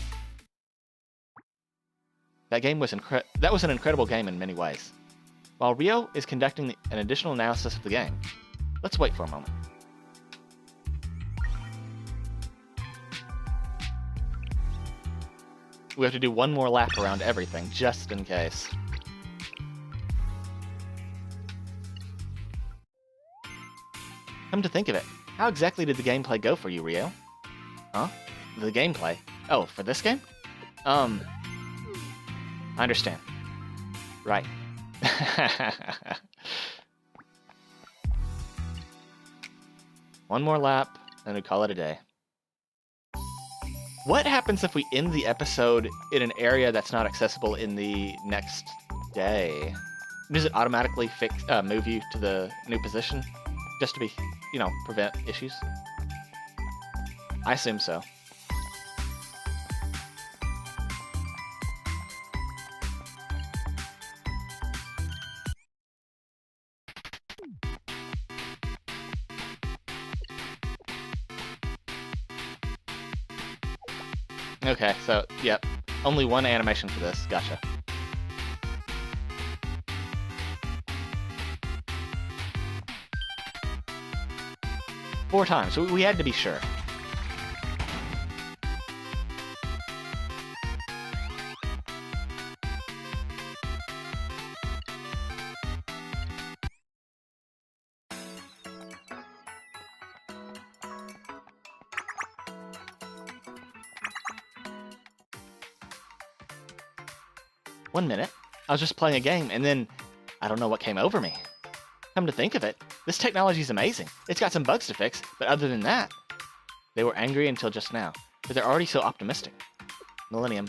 That was an incredible game in many ways. While Rio is conducting an additional analysis of the game, let's wait for a moment. We have to do one more lap around everything, just in case. Come to think of it, how exactly did the gameplay go for you, Rio? Huh? The gameplay? Oh, for this game? I understand. Right. One more lap, and we call it a day. What happens if we end the episode in an area that's not accessible in the next day? Does it automatically move you to the new position? Just to be, prevent issues? I assume so. Okay, so, yep. Only one animation for this. Gotcha. Four times. So we had to be sure. One minute, I was just playing a game, and then I don't know what came over me. Come to think of it, This technology is amazing. It's got some bugs to fix, but other than that, they were angry until just now, but they're already so optimistic. Millennium,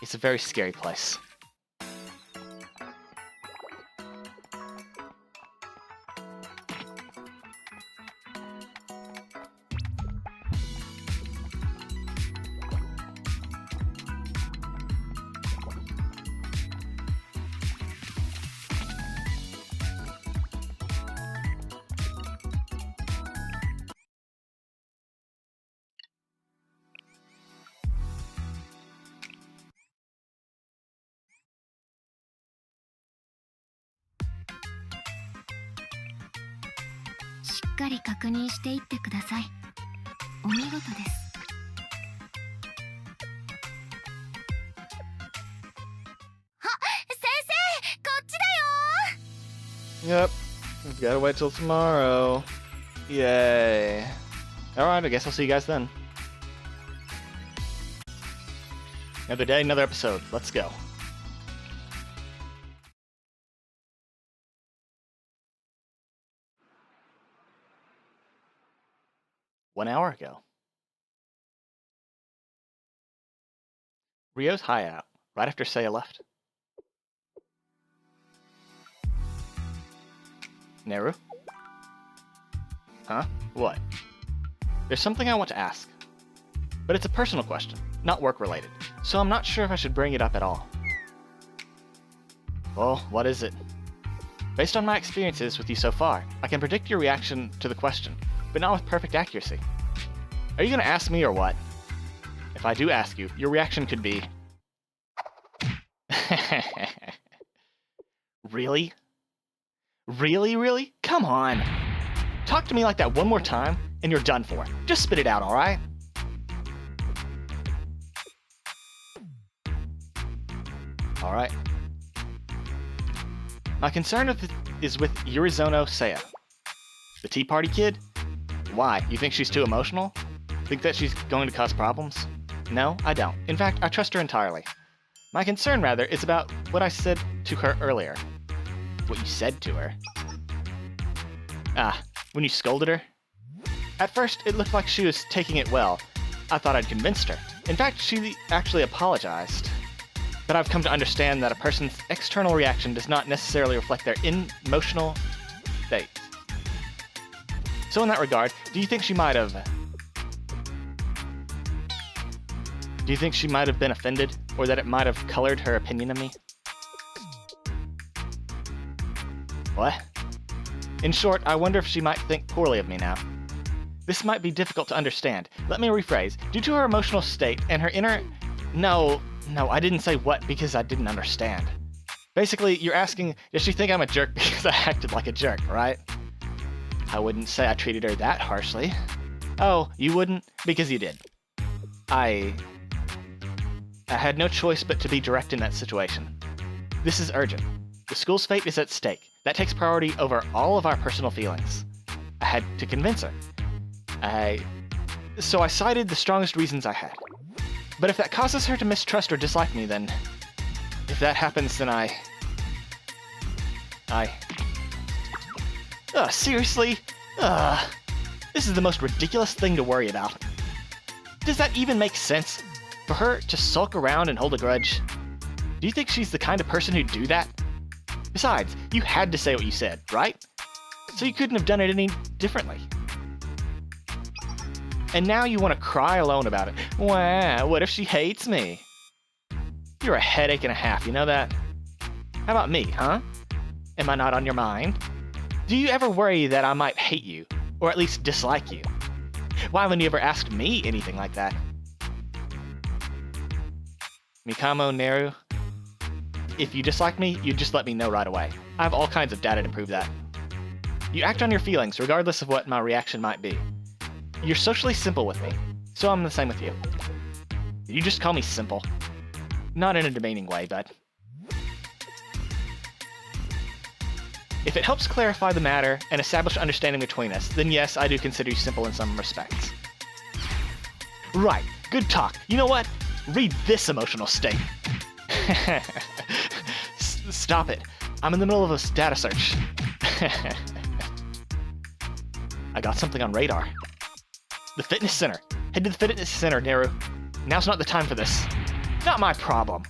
it's a very scary place.しっかり確認していってください。お見事です。先生、こっちだよ。 Yep, we've gotta wait till tomorrow. Yay. Alright, I guess I'll see you guys then. Another day, another episode. Let's go. One hour ago. Rio's hideout, right after Seiya left. Neru? Huh? What? There's something I want to ask. But it's a personal question, not work-related, so I'm not sure if I should bring it up at all. Well, what is it? Based on my experiences with you so far, I can predict your reaction to the question, but not with perfect accuracy. Are you gonna ask me or what? If I do ask you, your reaction could be... Really? Really? Come on! Talk to me like that one more time, and you're done for. Just spit it out, alright? Alright. My concern is with Yurizono Seiya. The Tea Party kid? Why? You think she's too emotional? Think that she's going to cause problems? No, I don't. In fact, I trust her entirely. My concern, rather, is about what I said to her earlier. What you said to her? Ah, when you scolded her? At first, it looked like she was taking it well. I thought I'd convinced her. In fact, she actually apologized. But I've come to understand that a person's external reaction does not necessarily reflect their emotional state. So in that regard, do you think she might have been offended, or that it might have colored her opinion of me? What? In short, I wonder if she might think poorly of me now. This might be difficult to understand. Let me rephrase. Due to her emotional state and her inner... No, I didn't say what because I didn't understand. Basically, you're asking, does she think I'm a jerk because I acted like a jerk, right? I wouldn't say I treated her that harshly. Oh, you wouldn't? Because you did. I had no choice but to be direct in that situation. This is urgent. The school's fate is at stake. That takes priority over all of our personal feelings. I had to convince her. So I cited the strongest reasons I had. But if that causes her to mistrust or dislike me, then... If that happens, then seriously? This is the most ridiculous thing to worry about. Does that even make sense? For her to sulk around and hold a grudge? Do you think she's the kind of person who'd do that? Besides, you had to say what you said, right? So you couldn't have done it any differently. And now you want to cry alone about it. Wow, what if she hates me? You're a headache and a half, you know that? How about me, huh? Am I not on your mind? Do you ever worry that I might hate you, or at least dislike you? Why haven't you ever asked me anything like that? Mikamo, Neru, if you dislike me, you just let me know right away. I have all kinds of data to prove that. You act on your feelings, regardless of what my reaction might be. You're socially simple with me, so I'm the same with you. You just call me simple. Not in a demeaning way, but... If it helps clarify the matter and establish understanding between us, then yes, I do consider you simple in some respects. Right, good talk. You know what? Read this emotional state. Stop it. I'm in the middle of a data search. I got something on radar. The fitness center. Head to the fitness center, Neru. Now's not the time for this. Not my problem.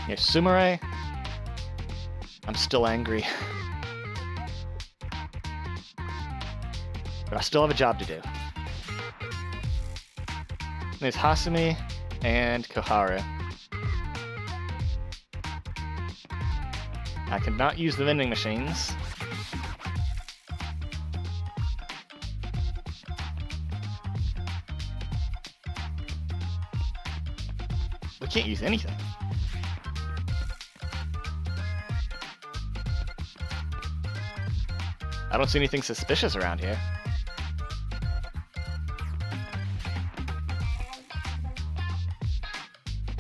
Here's Sumire. I'm still angry. But I still have a job to do. There's Hasumi and Koharu. I cannot use the vending machines. We can't use anything. I don't see anything suspicious around here.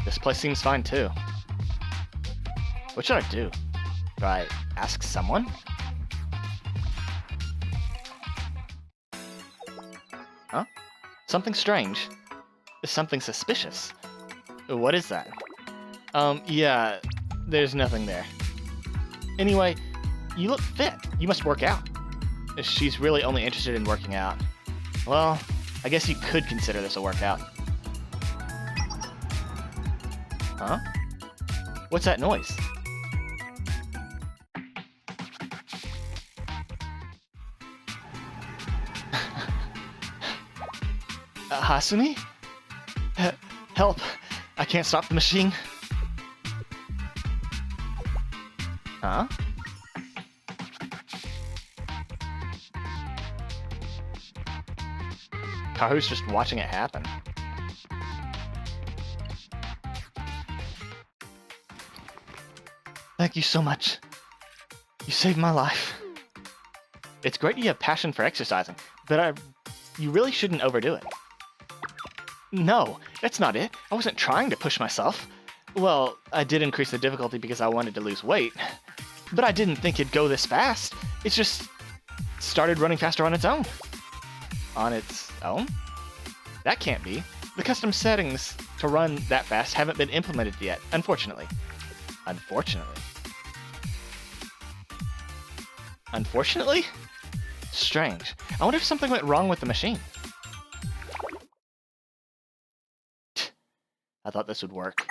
This place seems fine too. What should I do? Do I ask someone? Huh? Something strange. Something suspicious. What is that? Yeah, there's nothing there. Anyway, you look fit. You must work out. She's really only interested in working out. Well, I guess you could consider this a workout. Huh? What's that noise? Hasumi? Help! I can't stop the machine. Huh? Karu's just watching it happen. Thank you so much. You saved my life. It's great you have passion for exercising, but you really shouldn't overdo it. No, that's not it. I wasn't trying to push myself. Well, I did increase the difficulty because I wanted to lose weight, but I didn't think it'd go this fast. It's just started running faster on its own. On its own? That can't be. The custom settings to run that fast haven't been implemented yet, unfortunately. Unfortunately? Unfortunately? Strange. I wonder if something went wrong with the machine. I thought this would work.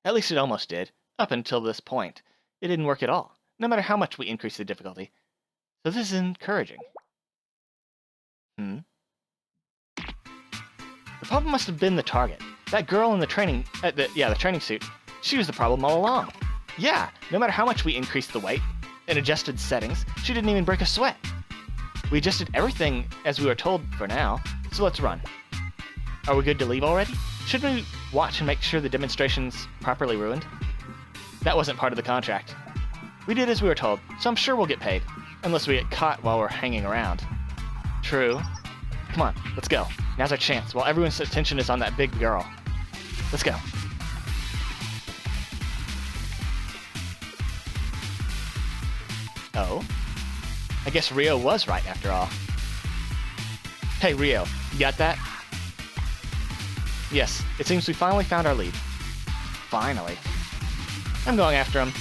At least it almost did. Up until this point, it didn't work at all, no matter how much we increased the difficulty. So this is encouraging. The problem must have been the target. That girl in the training, the training suit. She was the problem all along. Yeah, no matter how much we increased the weight and adjusted settings, she didn't even break a sweat. We adjusted everything as we were told for now, so let's run. Are we good to leave already? Shouldn't we watch and make sure the demonstration's properly ruined? That wasn't part of the contract. We did as we were told, so I'm sure we'll get paid. Unless we get caught while we're hanging around. True. Come on, let's go. Now's our chance, while everyone's attention is on that big girl. Let's go. Oh? I guess Rio was right after all. Hey, Rio, you got that? Yes, it seems we finally found our lead. Finally. I'm going after him.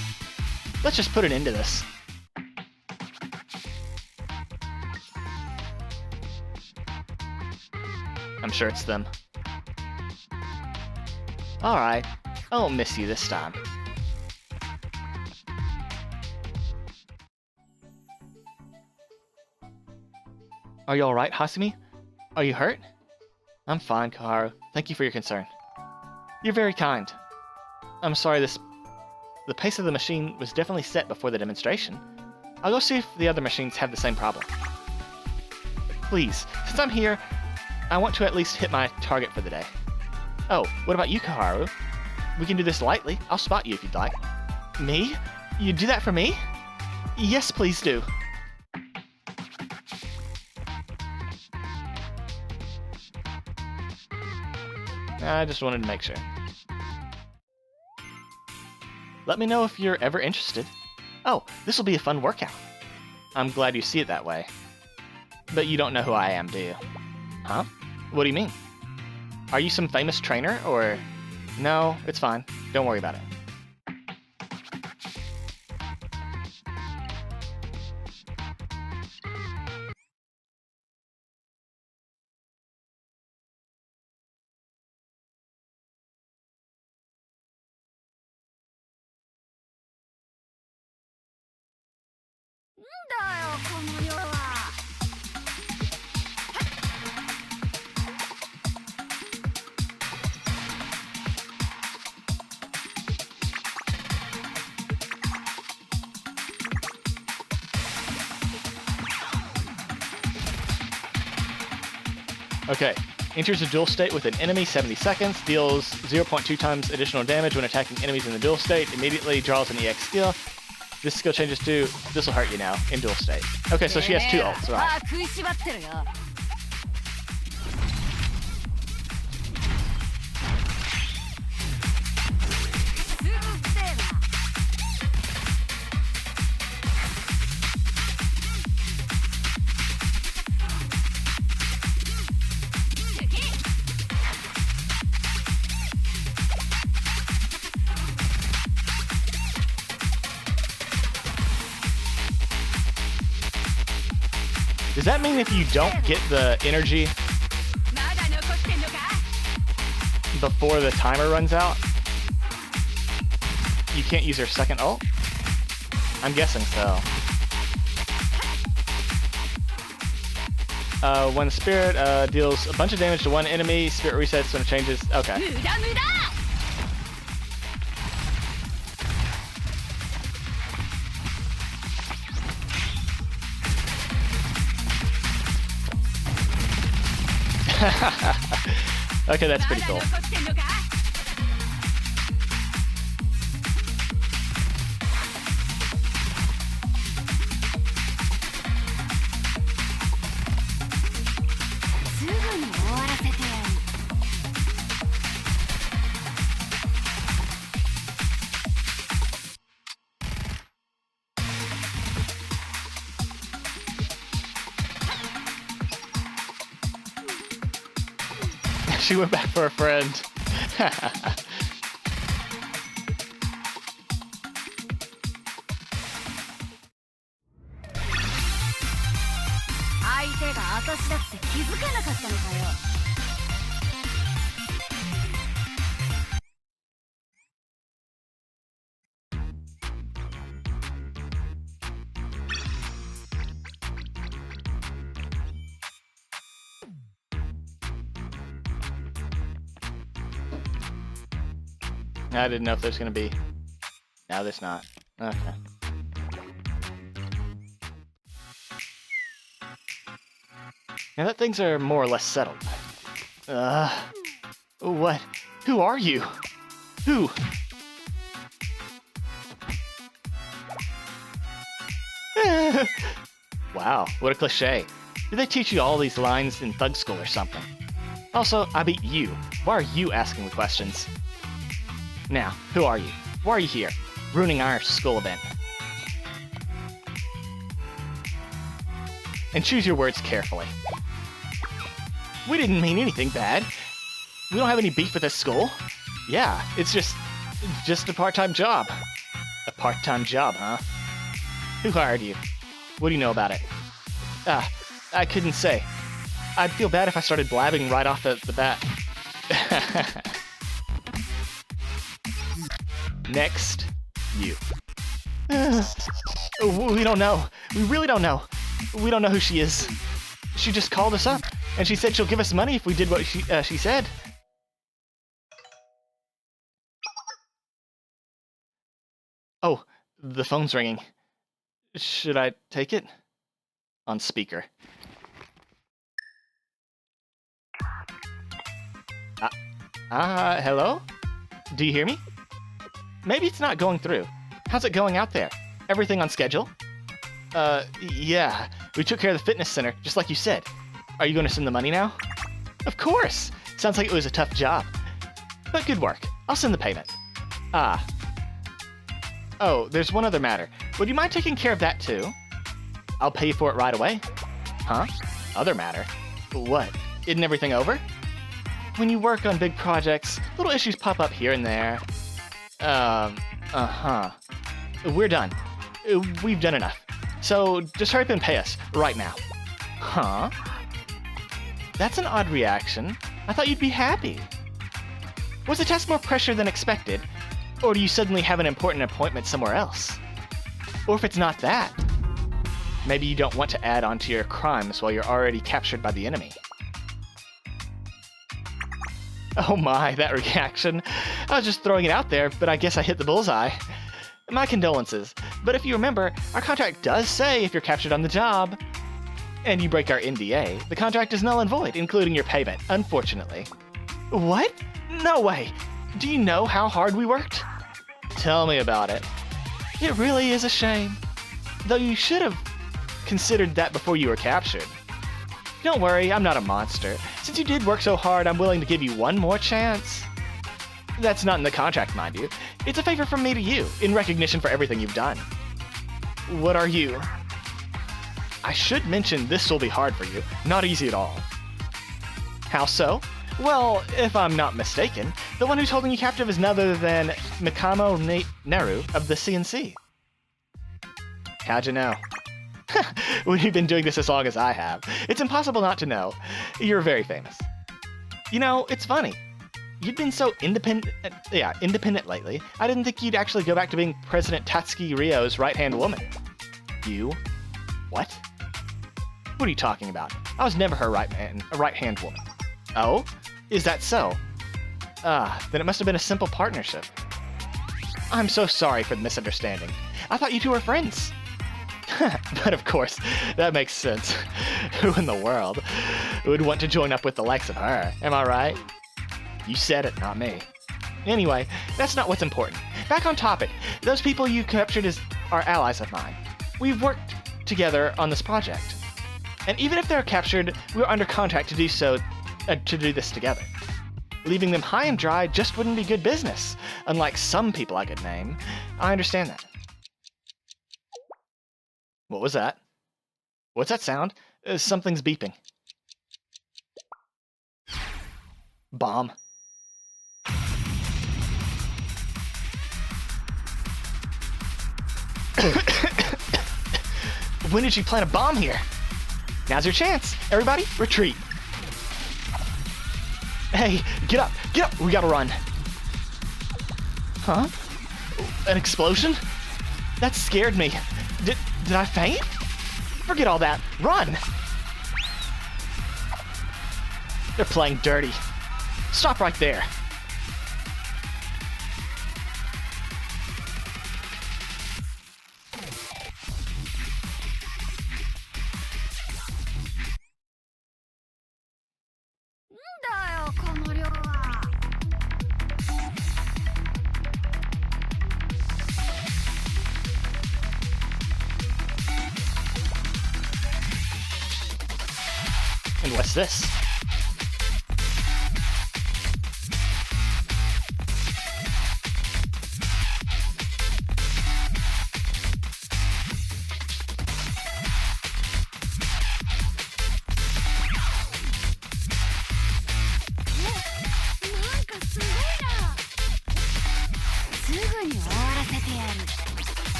Let's just put an end to this. I'm sure it's them. Alright, I won't miss you this time. Are you alright, Hasumi? Are you hurt? I'm fine, Koharu. Thank you for your concern. You're very kind. I'm sorry the pace of the machine was definitely set before the demonstration. I'll go see if the other machines have the same problem. Please, since I'm here, I want to at least hit my target for the day. Oh, what about you, Koharu? We can do this lightly. I'll spot you if you'd like. Me? You'd do that for me? Yes, please do. I just wanted to make sure. Let me know if you're ever interested. Oh, this will be a fun workout. I'm glad you see it that way. But you don't know who I am, do you? Huh? What do you mean? Are you some famous trainer, or... No, it's fine. Don't worry about it. Okay, enters a duel state with an enemy 70 seconds, deals 0.2 times additional damage when attacking enemies in the duel state, immediately draws an EX skill. This skill changes to, this will hurt you now, in duel state. Okay, so she has 2 ults, right. Does that mean if you don't get the energy before the timer runs out, you can't use her second ult? I'm guessing so. When Spirit deals a bunch of damage to one enemy, Spirit resets when it changes. Okay. Okay, that's pretty cool. She went back for a friend. I didn't know if there's gonna be. No, there's not. Okay. Now that things are more or less settled. What? Who are you? Who? Wow, what a cliche. Did they teach you all these lines in Thug School or something? Also, I beat you. Why are you asking the questions? Now, who are you? Why are you here? Ruining our school event. And choose your words carefully. We didn't mean anything bad. We don't have any beef with this school. Yeah, it's just a part-time job. A part-time job, huh? Who hired you? What do you know about it? I couldn't say. I'd feel bad if I started blabbing right off the bat. Next, you. We don't know. We really don't know. We don't know who she is. She just called us up, and she said she'll give us money if we did what she said. Oh, the phone's ringing. Should I take it? On speaker. Hello? Do you hear me? Maybe it's not going through. How's it going out there? Everything on schedule? Yeah. We took care of the fitness center, just like you said. Are you going to send the money now? Of course! Sounds like it was a tough job. But good work. I'll send the payment. Oh, there's one other matter. Would you mind taking care of that too? I'll pay you for it right away. Huh? Other matter. What? Isn't everything over? When you work on big projects, little issues pop up here and there. Uh-huh. We're done. We've done enough. So just hurry up and pay us, right now. Huh? That's an odd reaction. I thought you'd be happy. Was the test more pressure than expected? Or do you suddenly have an important appointment somewhere else? Or if it's not that, maybe you don't want to add on to your crimes while you're already captured by the enemy. Oh my, that reaction. I was just throwing it out there, but I guess I hit the bullseye. My condolences. But if you remember, our contract does say if you're captured on the job, and you break our NDA, the contract is null and void, including your payment, unfortunately. What? No way. Do you know how hard we worked? Tell me about it. It really is a shame. Though you should have considered that before you were captured. Don't worry, I'm not a monster. Since you did work so hard, I'm willing to give you one more chance. That's not in the contract, mind you. It's a favor from me to you, in recognition for everything you've done. What are you? I should mention this will be hard for you. Not easy at all. How so? Well, if I'm not mistaken, the one who's holding you captive is none other than Mikamo Neru of the CNC. How'd you know? We've been doing this as long as I have. It's impossible not to know. You're very famous. You know, it's funny. You've been so independent lately, I didn't think you'd actually go back to being President Tatsuki Ryo's right-hand woman. You? What? What are you talking about? I was never her right-hand woman. Oh? Is that so? Then it must have been a simple partnership. I'm so sorry for the misunderstanding. I thought you two were friends. But of course, that makes sense. Who in the world would want to join up with the likes of her? Am I right? You said it, not me. Anyway, that's not what's important. Back on topic, those people you captured are allies of mine. We've worked together on this project. And even if they're captured, we're under contract to do this together. Leaving them high and dry just wouldn't be good business, unlike some people I could name. I understand that. What was that? What's that sound? Something's beeping. Bomb. When did she plant a bomb here? Now's your chance. Everybody, retreat. Hey, get up, we gotta run. Huh? An explosion? That scared me. Did I faint? Forget all that. Run! They're playing dirty. Stop right there. And what's this?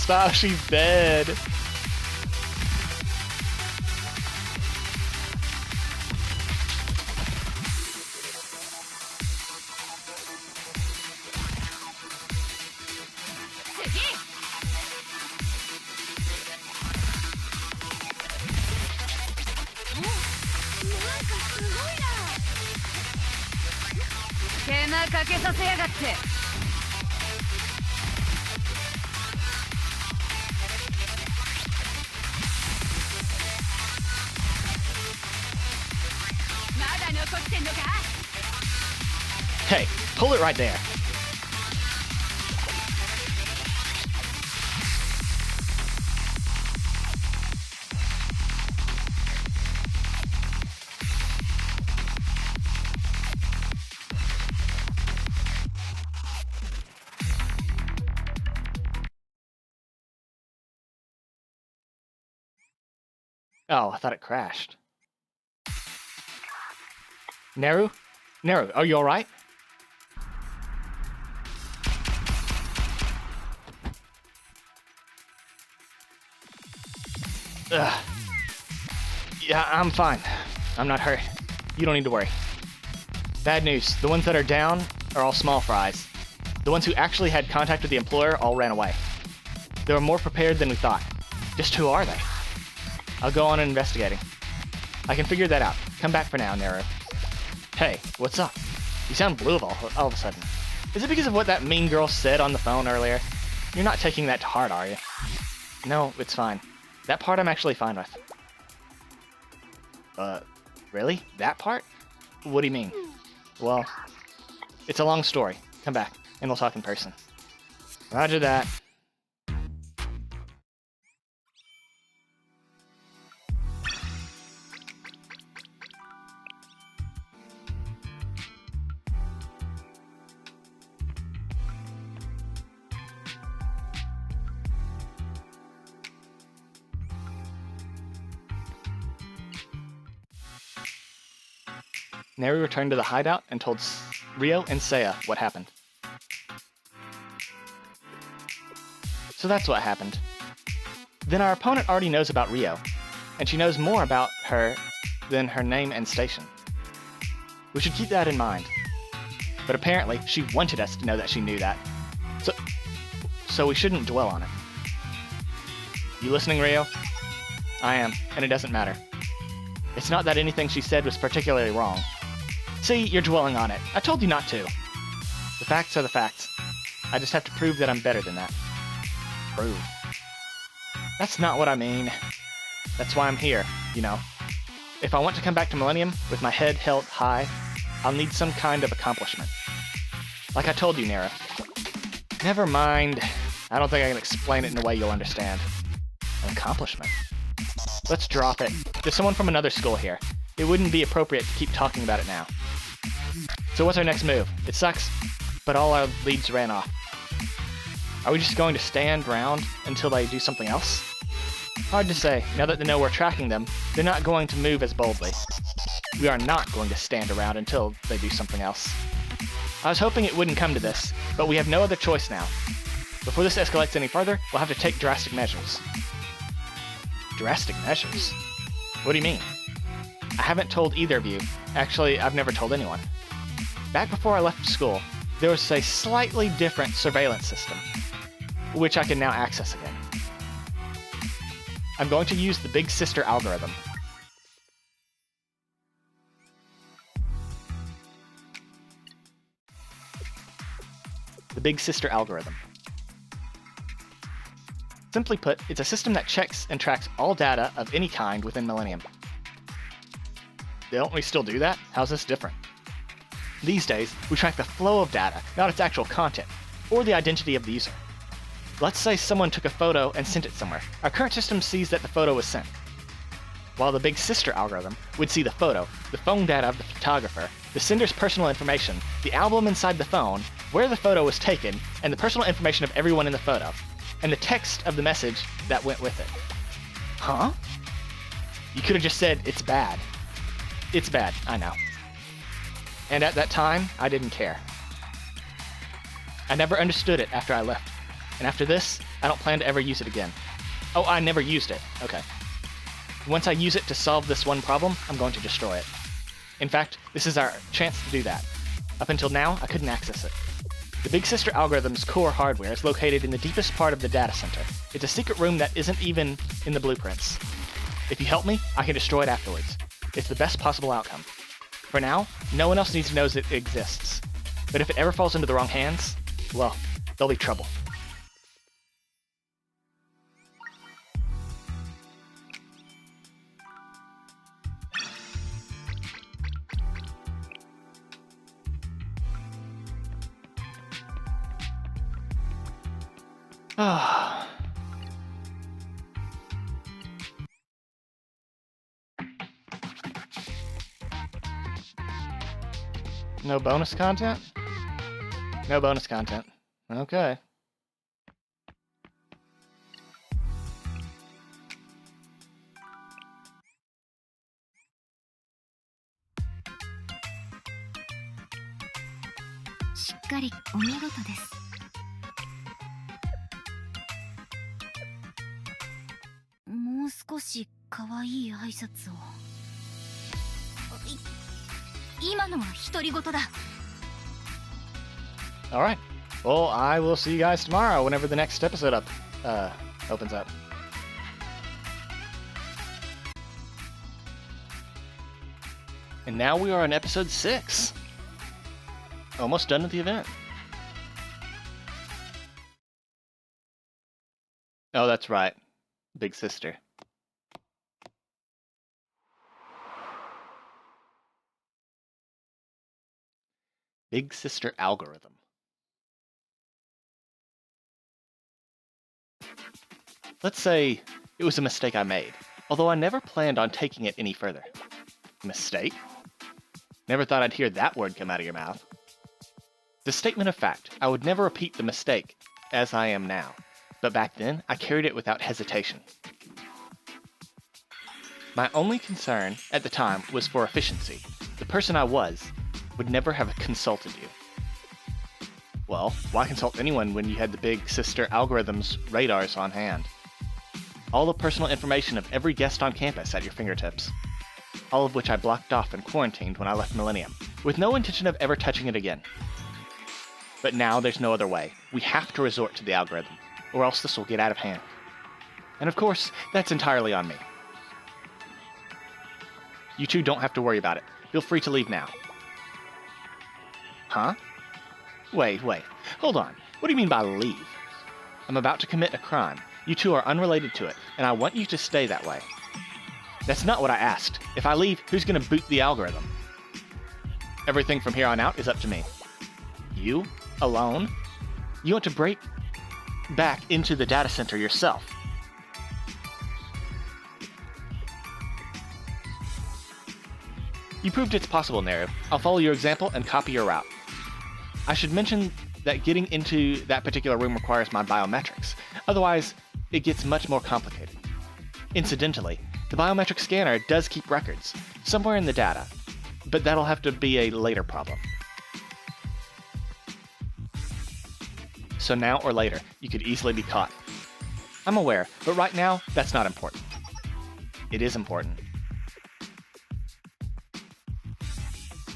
Stop, she's dead. Hey, pull it right there. Oh, I thought it crashed. Neru? Neru, are you alright? Ugh. Yeah, I'm fine. I'm not hurt. You don't need to worry. Bad news. The ones that are down are all small fries. The ones who actually had contact with the employer all ran away. They were more prepared than we thought. Just who are they? I'll go on investigating. I can figure that out. Come back for now, Neru. Hey, what's up? You sound blue all of a sudden. Is it because of what that mean girl said on the phone earlier? You're not taking that to heart, are you? No, it's fine. That part I'm actually fine with. Really? That part? What do you mean? Well, it's a long story. Come back, and we'll talk in person. Roger that. Neri returned to the hideout and told Rio and Seiya what happened. So that's what happened. Then our opponent already knows about Rio, and she knows more about her than her name and station. We should keep that in mind. But apparently, she wanted us to know that she knew that. So we shouldn't dwell on it. You listening, Rio? I am, and it doesn't matter. It's not that anything she said was particularly wrong. See, you're dwelling on it. I told you not to. The facts are the facts. I just have to prove that I'm better than that. Prove. That's not what I mean. That's why I'm here, you know. If I want to come back to Millennium with my head held high, I'll need some kind of accomplishment. Like I told you, Nera. Never mind. I don't think I can explain it in a way you'll understand. An accomplishment? Let's drop it. There's someone from another school here. It wouldn't be appropriate to keep talking about it now. So what's our next move? It sucks, but all our leads ran off. Are we just going to stand around until they do something else? Hard to say. Now that they know we're tracking them, they're not going to move as boldly. We are not going to stand around until they do something else. I was hoping it wouldn't come to this, but we have no other choice now. Before this escalates any further, we'll have to take drastic measures. Drastic measures? What do you mean? I haven't told either of you. Actually, I've never told anyone. Back before I left school, there was a slightly different surveillance system, which I can now access again. I'm going to use the Big Sister algorithm. The Big Sister algorithm. Simply put, it's a system that checks and tracks all data of any kind within Millennium. Don't we still do that? How's this different? These days, we track the flow of data, not its actual content, or the identity of the user. Let's say someone took a photo and sent it somewhere. Our current system sees that the photo was sent. While the Big Sister algorithm would see the photo, the phone data of the photographer, the sender's personal information, the album inside the phone, where the photo was taken, and the personal information of everyone in the photo, and the text of the message that went with it. Huh? You could have just said, it's bad. It's bad, I know. And at that time, I didn't care. I never understood it after I left. And after this, I don't plan to ever use it again. Oh, I never used it. Okay. Once I use it to solve this one problem, I'm going to destroy it. In fact, this is our chance to do that. Up until now, I couldn't access it. The Big Sister algorithm's core hardware is located in the deepest part of the data center. It's a secret room that isn't even in the blueprints. If you help me, I can destroy it afterwards. It's the best possible outcome. For now, no one else needs to know it exists. But if it ever falls into the wrong hands, well, there'll be trouble. Ah. No bonus content? No bonus content. Okay.しっかりお見事です。もう少し可愛い挨拶を。今のは独り言だ。 Alright. Well, I will see you guys tomorrow whenever the next episode opens up. And now we are on episode 6. Almost done with the event. Oh, that's right. Big sister. Big sister algorithm. Let's say it was a mistake I made, although I never planned on taking it any further. Mistake? Never thought I'd hear that word come out of your mouth. The statement of fact, I would never repeat the mistake as I am now, but back then I carried it without hesitation. My only concern at the time was for efficiency. The person I was would never have consulted you. Well, why consult anyone when you had the big sister algorithm's radars on hand? All the personal information of every guest on campus at your fingertips. All of which I blocked off and quarantined when I left Millennium, with no intention of ever touching it again. But now there's no other way. We have to resort to the algorithm, or else this will get out of hand. And of course, that's entirely on me. You two don't have to worry about it. Feel free to leave now. Huh? Wait. Hold on. What do you mean by leave? I'm about to commit a crime. You two are unrelated to it, and I want you to stay that way. That's not what I asked. If I leave, who's going to boot the algorithm? Everything from here on out is up to me. You? Alone? You want to break back into the data center yourself. You proved it's possible, Naru. I'll follow your example and copy your route. I should mention that getting into that particular room requires my biometrics. Otherwise, it gets much more complicated. Incidentally, the biometric scanner does keep records, somewhere in the data, but that'll have to be a later problem. So now or later, you could easily be caught. I'm aware, but right now, that's not important. It is important.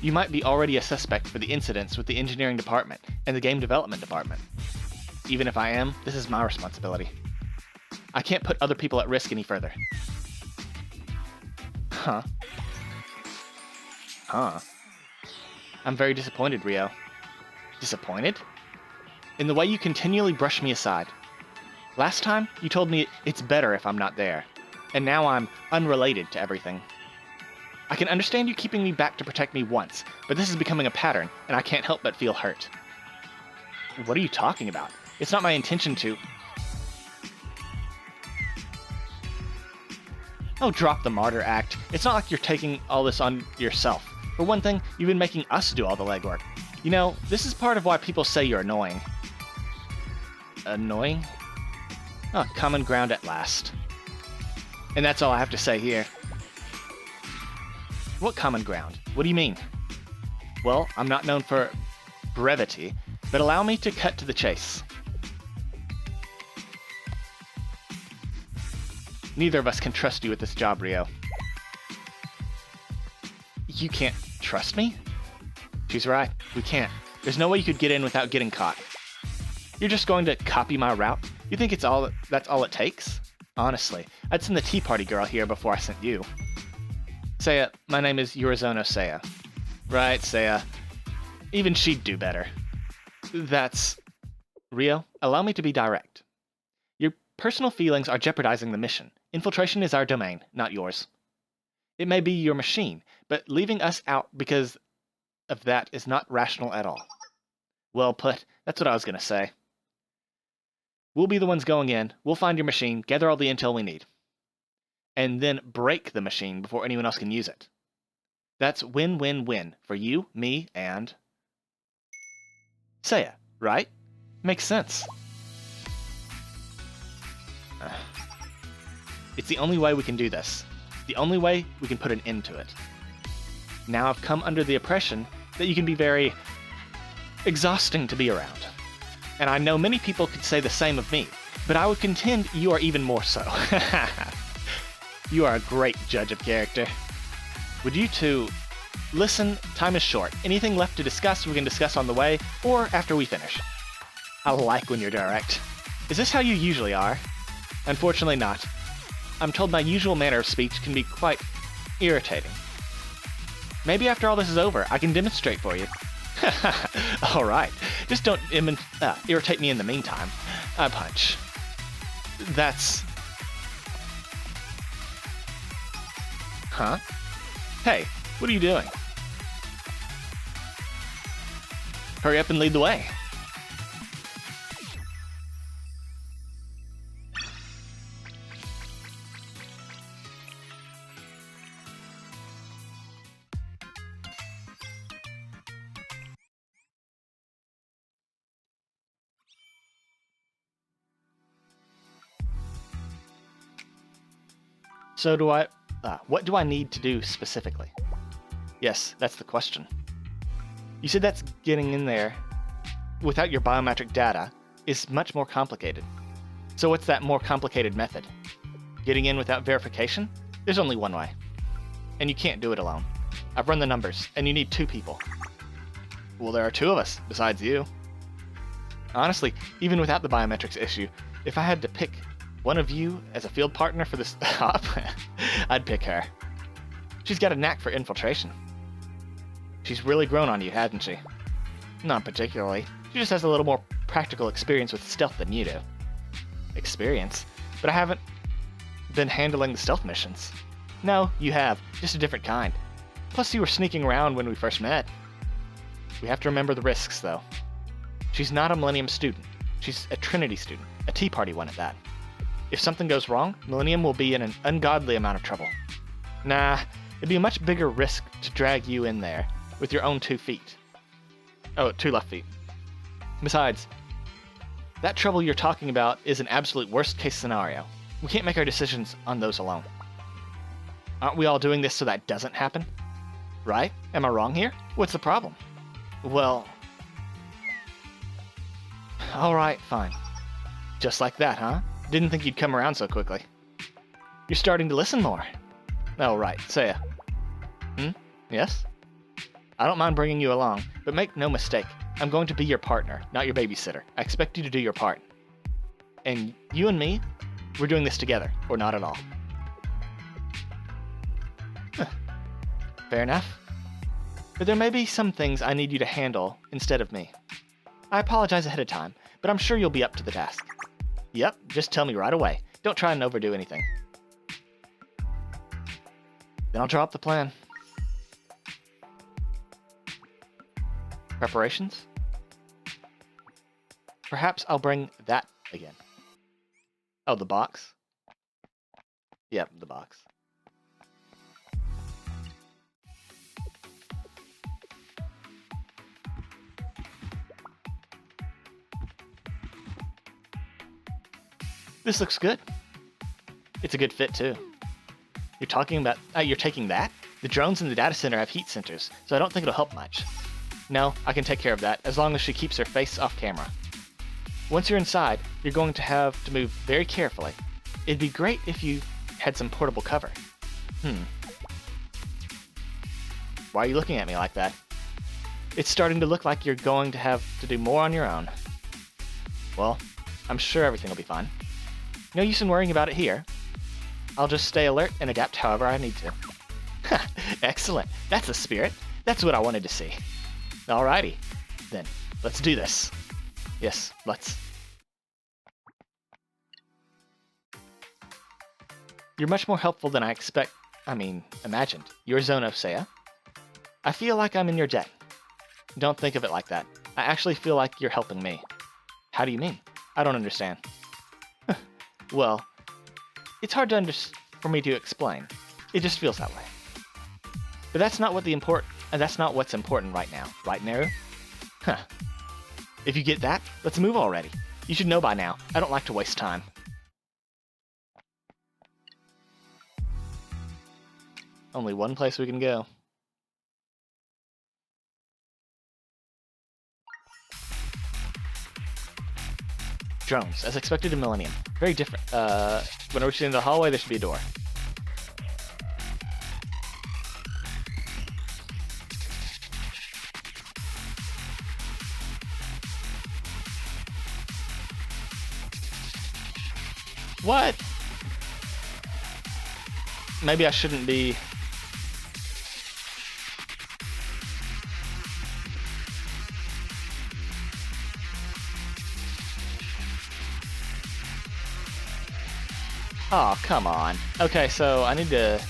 You might be already a suspect for the incidents with the engineering department and the game development department. Even if I am, this is my responsibility. I can't put other people at risk any further. Huh. I'm very disappointed, Rio. Disappointed? In the way you continually brush me aside. Last time, you told me it's better if I'm not there. And now I'm unrelated to everything. I can understand you keeping me back to protect me once, but this is becoming a pattern, and I can't help but feel hurt. What are you talking about? It's not my intention to... Oh, drop the martyr act. It's not like you're taking all this on yourself. For one thing, you've been making us do all the legwork. You know, this is part of why people say you're annoying. Annoying? Oh, common ground at last. And that's all I have to say here. What common ground? What do you mean? Well, I'm not known for brevity, but allow me to cut to the chase. Neither of us can trust you with this job, Rio. You can't trust me? She's right, we can't. There's no way you could get in without getting caught. You're just going to copy my route? You think that's all it takes? Honestly, I'd send the Tea Party girl here before I sent you. Seiya, my name is Yurizono Seiya. Right, Seiya. Even she'd do better. That's... Rio, allow me to be direct. Your personal feelings are jeopardizing the mission. Infiltration is our domain, not yours. It may be your machine, but leaving us out because of that is not rational at all. Well put. That's what I was going to say. We'll be the ones going in, we'll find your machine, gather all the intel we need, and then break the machine before anyone else can use it. That's win-win-win for you, me, and Seiya, right? Makes sense. It's the only way we can do this. The only way we can put an end to it. Now I've come under the oppression that you can be very exhausting to be around. And I know many people could say the same of me, but I would contend you are even more so. You are a great judge of character. Would you two listen? Time is short. Anything left to discuss, we can discuss on the way or after we finish. I like when you're direct. Is this how you usually are? Unfortunately not. I'm told my usual manner of speech can be quite irritating. Maybe after all this is over, I can demonstrate for you. Alright, just don't irritate me in the meantime. I punch. That's... Huh? Hey, what are you doing? Hurry up and lead the way. So what do I need to do specifically? Yes, that's the question. You said that's getting in there without your biometric data is much more complicated. So what's that more complicated method? Getting in without verification? There's only one way. And you can't do it alone. I've run the numbers, and you need 2 people. Well, there are 2 of us, besides you. Honestly, even without the biometrics issue, if I had to pick one of you as a field partner for this op, I'd pick her. She's got a knack for infiltration. She's really grown on you, hasn't she? Not particularly. She just has a little more practical experience with stealth than you do. Experience? But I haven't been handling the stealth missions. No, you have. Just a different kind. Plus you were sneaking around when we first met. We have to remember the risks, though. She's not a Millennium student. She's a Trinity student. A Tea Party one at that. If something goes wrong, Millennium will be in an ungodly amount of trouble. Nah, it'd be a much bigger risk to drag you in there with your own 2 feet. Oh, 2 left feet. Besides, that trouble you're talking about is an absolute worst-case scenario. We can't make our decisions on those alone. Aren't we all doing this so that doesn't happen? Right? Am I wrong here? What's the problem? Well... Alright, fine. Just like that, huh? Didn't think you'd come around so quickly. You're starting to listen more. Oh, right. Seiya. Yes? I don't mind bringing you along, but make no mistake. I'm going to be your partner, not your babysitter. I expect you to do your part. And you and me, we're doing this together, or not at all. Fair enough. But there may be some things I need you to handle instead of me. I apologize ahead of time, but I'm sure you'll be up to the task. Yep, just tell me right away. Don't try and overdo anything. Then I'll draw up the plan. Preparations? Perhaps I'll bring that again. Oh, the box? Yep, the box. This looks good. It's a good fit too. You're taking that? The drones in the data center have heat sensors, so I don't think it'll help much. No, I can take care of that, as long as she keeps her face off camera. Once you're inside, you're going to have to move very carefully. It'd be great if you had some portable cover. Why are you looking at me like that? It's starting to look like you're going to have to do more on your own. Well, I'm sure everything will be fine. No use in worrying about it here. I'll just stay alert and adapt however I need to. Excellent. That's the spirit. That's what I wanted to see. Alrighty. Then, let's do this. Yes, let's. You're much more helpful than I imagined. You're Zono, Seiya. I feel like I'm in your debt. Don't think of it like that. I actually feel like you're helping me. How do you mean? I don't understand. well, it's hard to for me to explain. It just feels that way. But that's not what's important right now. Right, Naru? Huh. If you get that, let's move already. You should know by now. I don't like to waste time. Only one place we can go. Drones, as expected in Millennium. Very different. When we're in the hallway, there should be a door. What? Maybe I shouldn't be... Oh, come on. Okay, so I need to...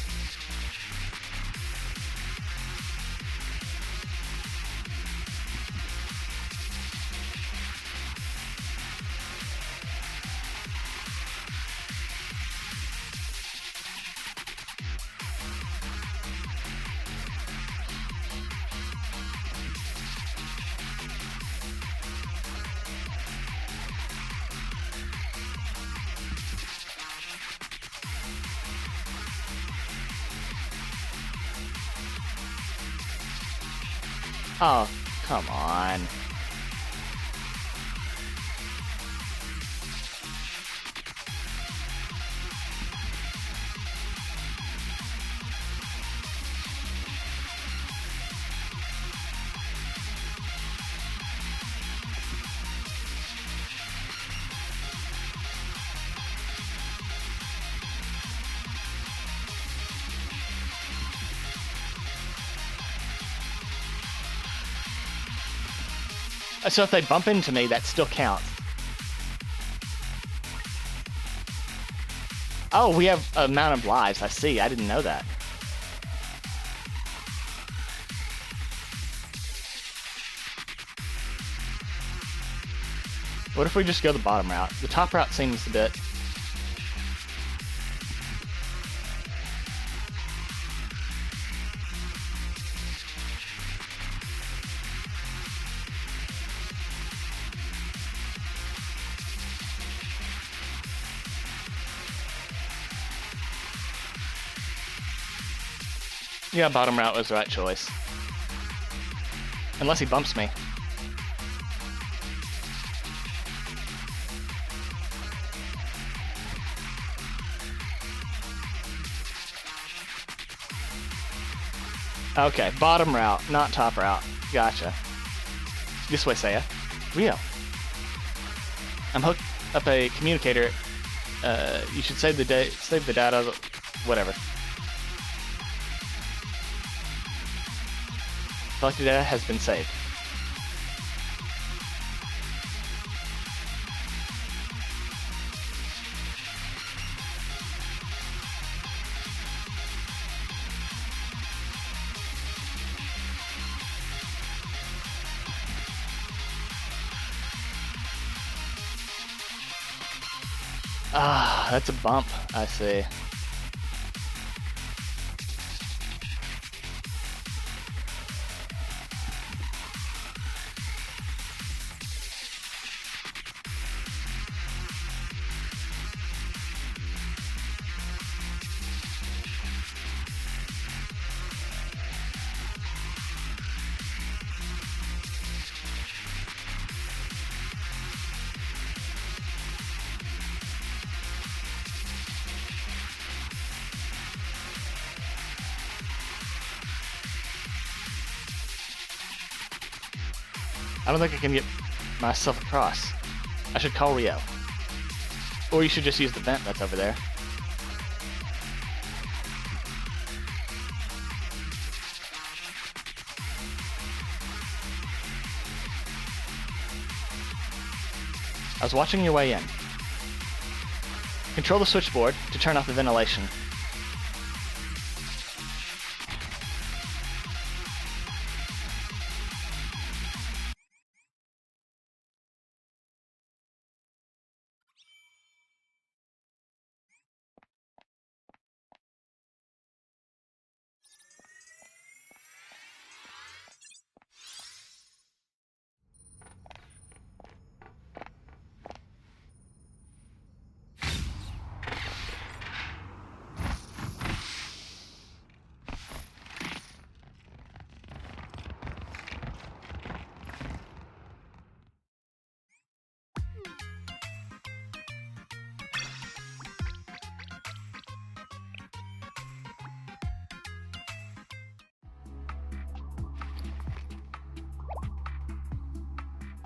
Oh, come on. So if they bump into me, that still counts. Oh, we have a amount of lives. I see. I didn't know that. What if we just go the bottom route? The top route seems a bit... Yeah, bottom route was the right choice. Unless he bumps me. Okay, bottom route, not top route. Gotcha. This way, Saya. Rio. I'm hooked up a communicator. You should save the data, whatever. Collected data has been saved. Ah, that's a bump, I see. I don't think I can get myself across. I should call Rio. Or you should just use the vent that's over there. I was watching your way in. Control the switchboard to turn off the ventilation.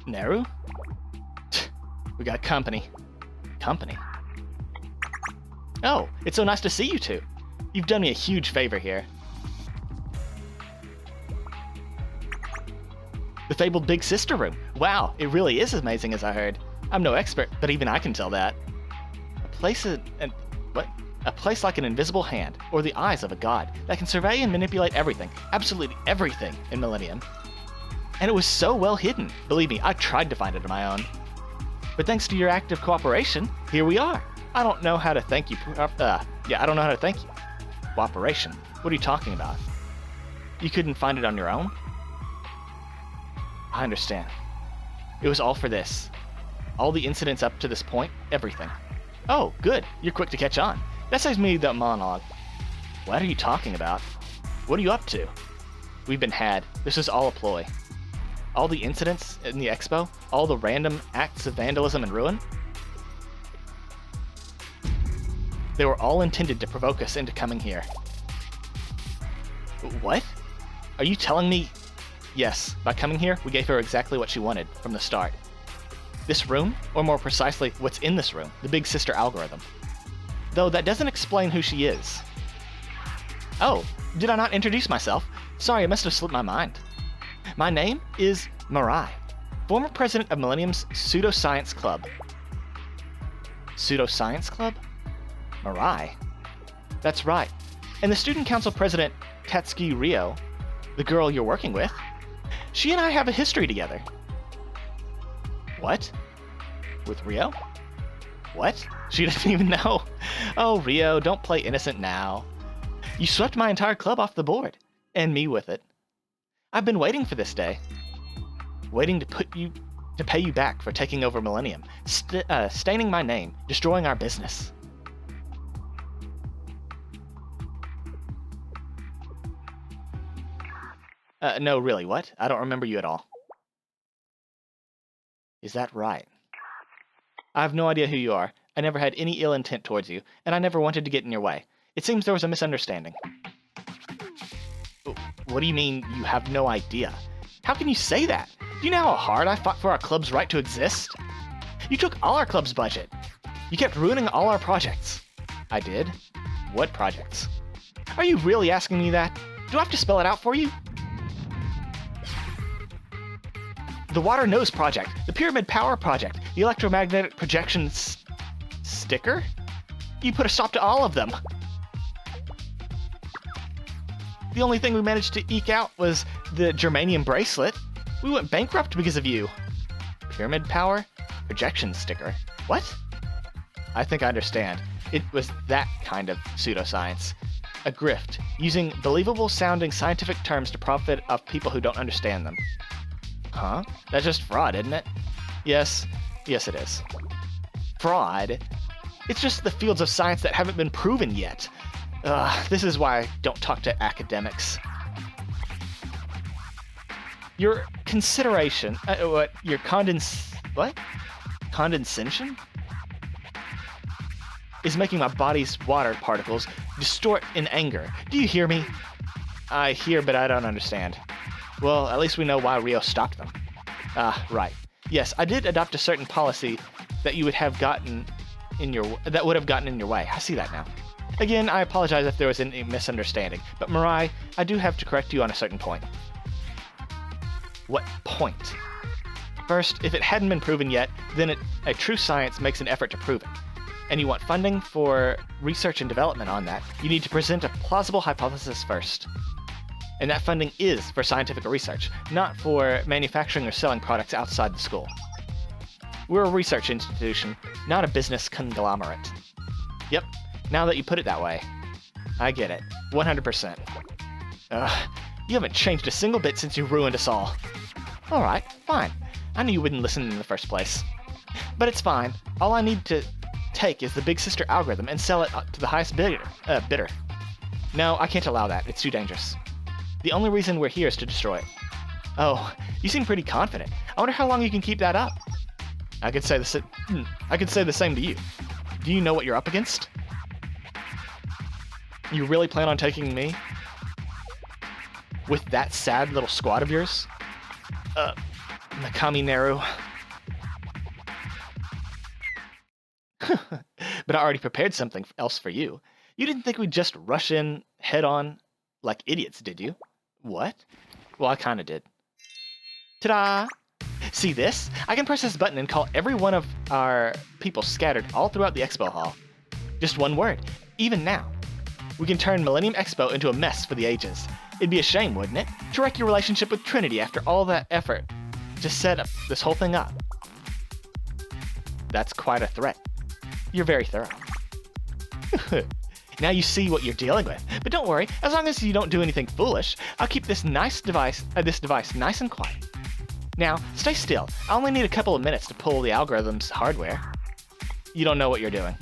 Neru? We got company. Company? Oh, it's so nice to see you two. You've done me a huge favor here. The fabled Big Sister room. Wow, it really is as amazing as I heard. I'm no expert, but even I can tell that. A place like an invisible hand, or the eyes of a god, that can survey and manipulate everything, absolutely everything in Millennium. And it was so well hidden. Believe me, I tried to find it on my own. But thanks to your active cooperation, here we are. I don't know how to thank you. I don't know how to thank you. Cooperation? What are you talking about? You couldn't find it on your own? I understand. It was all for this. All the incidents up to this point, everything. Oh, good. You're quick to catch on. That saves me the monologue. What are you talking about? What are you up to? We've been had. This is all a ploy. All the incidents in the expo, all the random acts of vandalism and ruin, they were all intended to provoke us into coming here. What? Are you telling me? Yes, by coming here, we gave her exactly what she wanted from the start. This room, or more precisely, what's in this room, the Big Sister algorithm. Though that doesn't explain who she is. Oh, did I not introduce myself? Sorry, I must have slipped my mind. My name is Mirai, former president of Millennium's Pseudoscience Club. Pseudoscience Club? Mirai? That's right. And the student council president, Tatsuki Ryo, the girl you're working with, she and I have a history together. What? With Ryo? What? She doesn't even know. Oh, Ryo, don't play innocent now. You swept my entire club off the board, and me with it. I've been waiting for this day. Waiting to pay you back for taking over Millennium, staining my name, destroying our business. No, really, what? I don't remember you at all. Is that right? I have no idea who you are. I never had any ill intent towards you, and I never wanted to get in your way. It seems there was a misunderstanding. What do you mean, you have no idea? How can you say that? Do you know how hard I fought for our club's right to exist? You took all our club's budget. You kept ruining all our projects. I did? What projects? Are you really asking me that? Do I have to spell it out for you? The Water Nose Project, the Pyramid Power Project, the Electromagnetic Projection Sticker? You put a stop to all of them. The only thing we managed to eke out was the Germanium bracelet. We went bankrupt because of you. Pyramid Power? Projection Sticker? What? I think I understand. It was that kind of pseudoscience. A grift, using believable-sounding scientific terms to profit off people who don't understand them. Huh? That's just fraud, isn't it? Yes it is. Fraud? It's just the fields of science that haven't been proven yet. This is why I don't talk to academics. Your consideration, your condensation? Is making my body's water particles distort in anger. Do you hear me? I hear, but I don't understand. Well, at least we know why Ryo stopped them. Right. Yes, I did adopt a certain policy that would have gotten in your way. I see that now. Again, I apologize if there was any misunderstanding, but Mirai, I do have to correct you on a certain point. What point? First, if it hadn't been proven yet, then a true science makes an effort to prove it. And you want funding for research and development on that, you need to present a plausible hypothesis first. And that funding is for scientific research, not for manufacturing or selling products outside the school. We're a research institution, not a business conglomerate. Yep, now that you put it that way. I get it. 100%. You haven't changed a single bit since you ruined us all. Alright, fine. I knew you wouldn't listen in the first place. But it's fine. All I need to take is the Big Sister algorithm and sell it to the highest bidder. No, I can't allow that. It's too dangerous. The only reason we're here is to destroy it. Oh, you seem pretty confident. I wonder how long you can keep that up. I could say the same to you. Do you know what you're up against? You really plan on taking me? With that sad little squad of yours? Nakami Naru. But I already prepared something else for you. You didn't think we'd just rush in head on like idiots, did you? What? Well, I kinda did. Ta-da! See this? I can press this button and call every one of our people scattered all throughout the expo hall. Just one word. Even now. We can turn Millennium Expo into a mess for the ages. It'd be a shame, wouldn't it, to wreck your relationship with Trinity after all that effort to set up this whole thing up. That's quite a threat. You're very thorough. Now you see what you're dealing with. But don't worry, as long as you don't do anything foolish, I'll keep this device nice and quiet. Now, stay still. I only need a couple of minutes to pull the algorithm's hardware. You don't know what you're doing.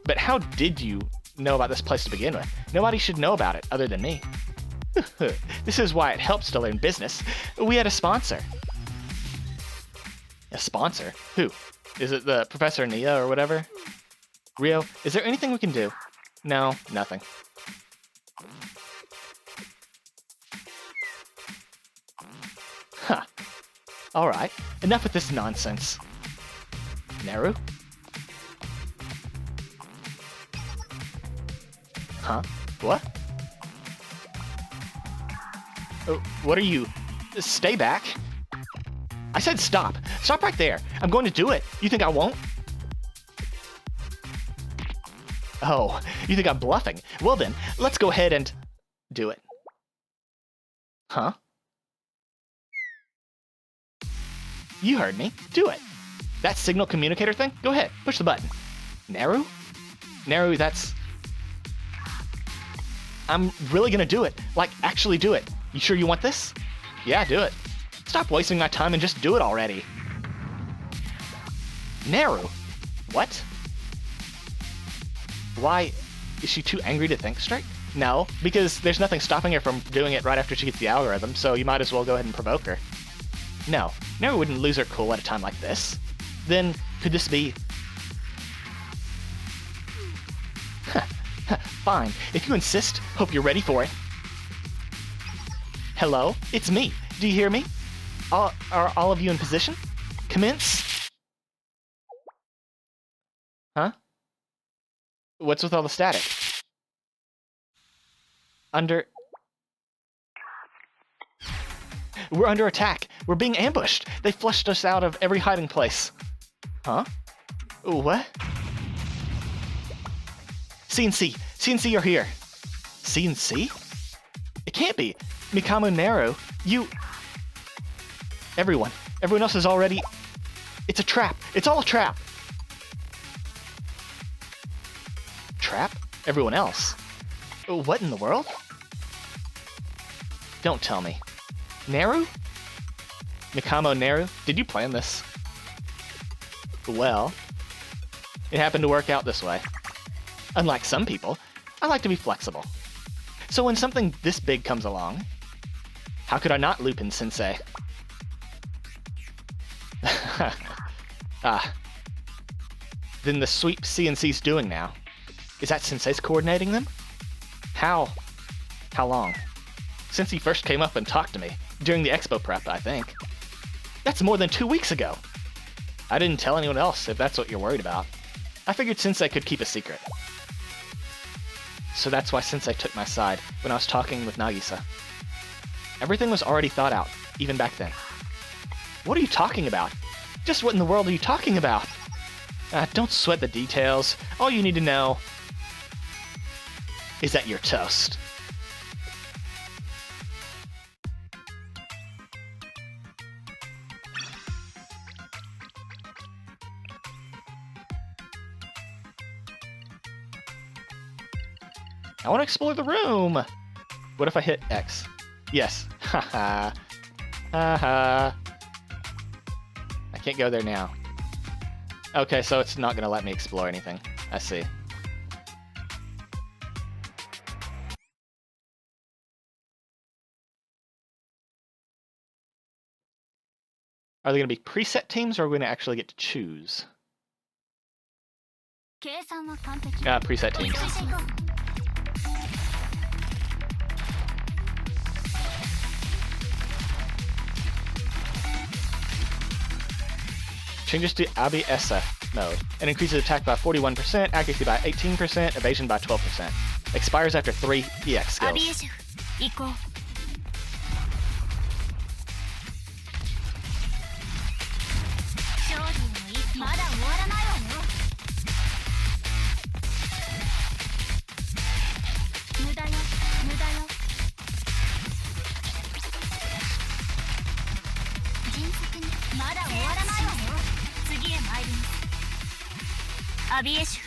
But how did you know about this place to begin with? Nobody should know about it other than me. This is why it helps to learn business. We had a sponsor. A sponsor? Who? Is it the Professor Nia or whatever? Rio, is there anything we can do? No, nothing. Huh. Alright, enough with this nonsense. Naru? Huh? What? Oh, what are you? Stay back. I said stop. Stop right there. I'm going to do it. You think I won't? Oh, you think I'm bluffing? Well then, let's go ahead and do it. Huh? You heard me. Do it. That signal communicator thing? Go ahead. Push the button. Naru? Naru, that's... I'm really gonna do it. Like, actually do it. You sure you want this? Yeah, do it. Stop wasting my time and just do it already. Naru? What? Why? Is she too angry to think straight? No, because there's nothing stopping her from doing it right after she gets the algorithm, so you might as well go ahead and provoke her. No, Naru wouldn't lose her cool at a time like this. Then, could this be... Fine, if you insist, hope you're ready for it. Hello, it's me. Do you hear me? Are all of you in position? Commence? Huh? What's with all the static? We're under attack. We're being ambushed. They flushed us out of every hiding place. Huh? What? CNC. CNC are here. CNC? It can't be. Mikamu Naru, you... Everyone else is already... It's a trap. It's all a trap. Trap? Everyone else? What in the world? Don't tell me. Naru? Mikamo Naru? Did you plan this? Well, it happened to work out this way. Unlike some people, I like to be flexible. So when something this big comes along, how could I not loop in Sensei? Then the sweep CNC's doing now. Is that Sensei's coordinating them? How long? Since he first came up and talked to me, during the expo prep, I think. That's more than 2 weeks ago. I didn't tell anyone else if that's what you're worried about. I figured Sensei could keep a secret. So that's why Sensei took my side when I was talking with Nagisa. Everything was already thought out, even back then. What are you talking about? Just what in the world are you talking about? Don't sweat the details. All you need to know is that you're toast. I want to explore the room. What if I hit X? Yes. Haha. Haha. I can't go there now. Okay, so it's not going to let me explore anything. I see. Are they going to be preset teams, or are we going to actually get to choose? Preset teams. Changes to ABS mode and increases attack by 41%, accuracy by 18%, evasion by 12%. Expires after 3 EX アビエ skills. シェフ行こう勝利への一歩まだ終わらないわよ無駄よ無駄よ迅速にまだ終わらないわよ次へ参りますアビエシュ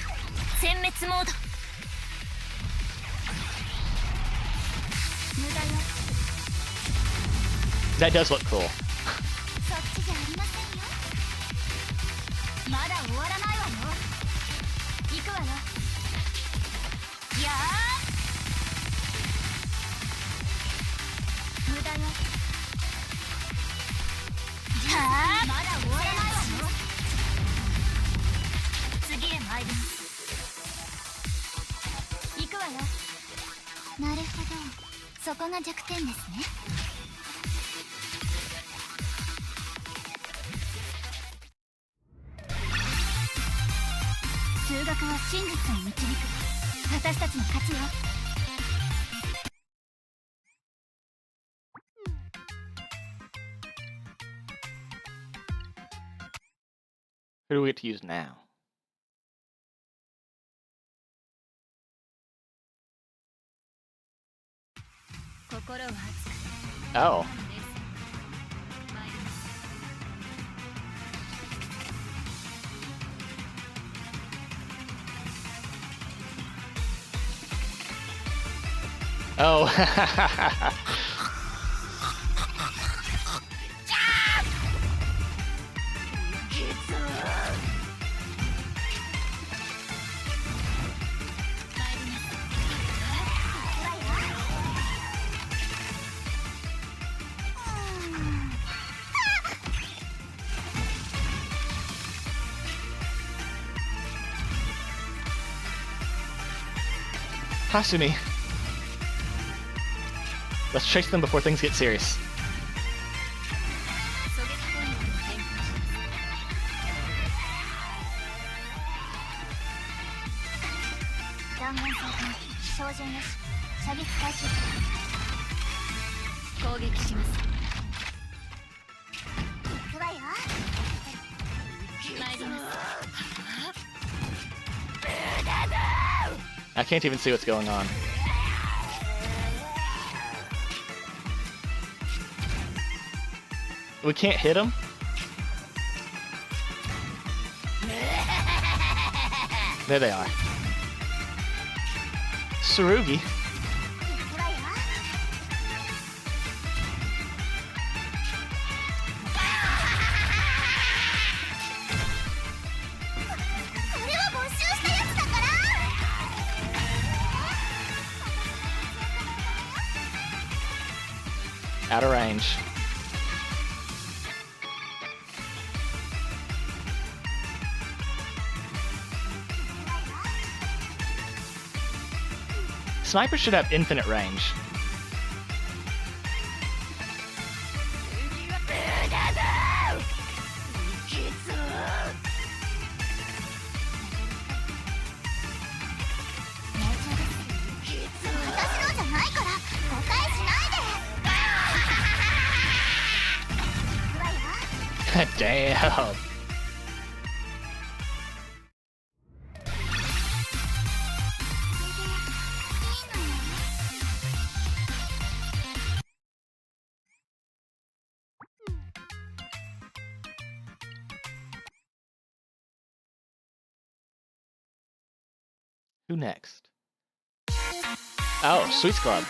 殲滅モード無駄よ That does look cool. そっちじゃありませんよまだ終わらないわよ行くわよやー無駄よはあまだ終わらないわよ次へ参ります行くわよなるほどそこが弱点ですね数学は真実を導く私たちの勝ちよ Who do we get to use now? Oh. Oh. Hasumi. Let's chase them before things get serious. I can't even see what's going on. We can't hit him? There they are. Tsurugi. Out of range. Snipers should have infinite range. Damn. Who next? Oh, Sweet Club.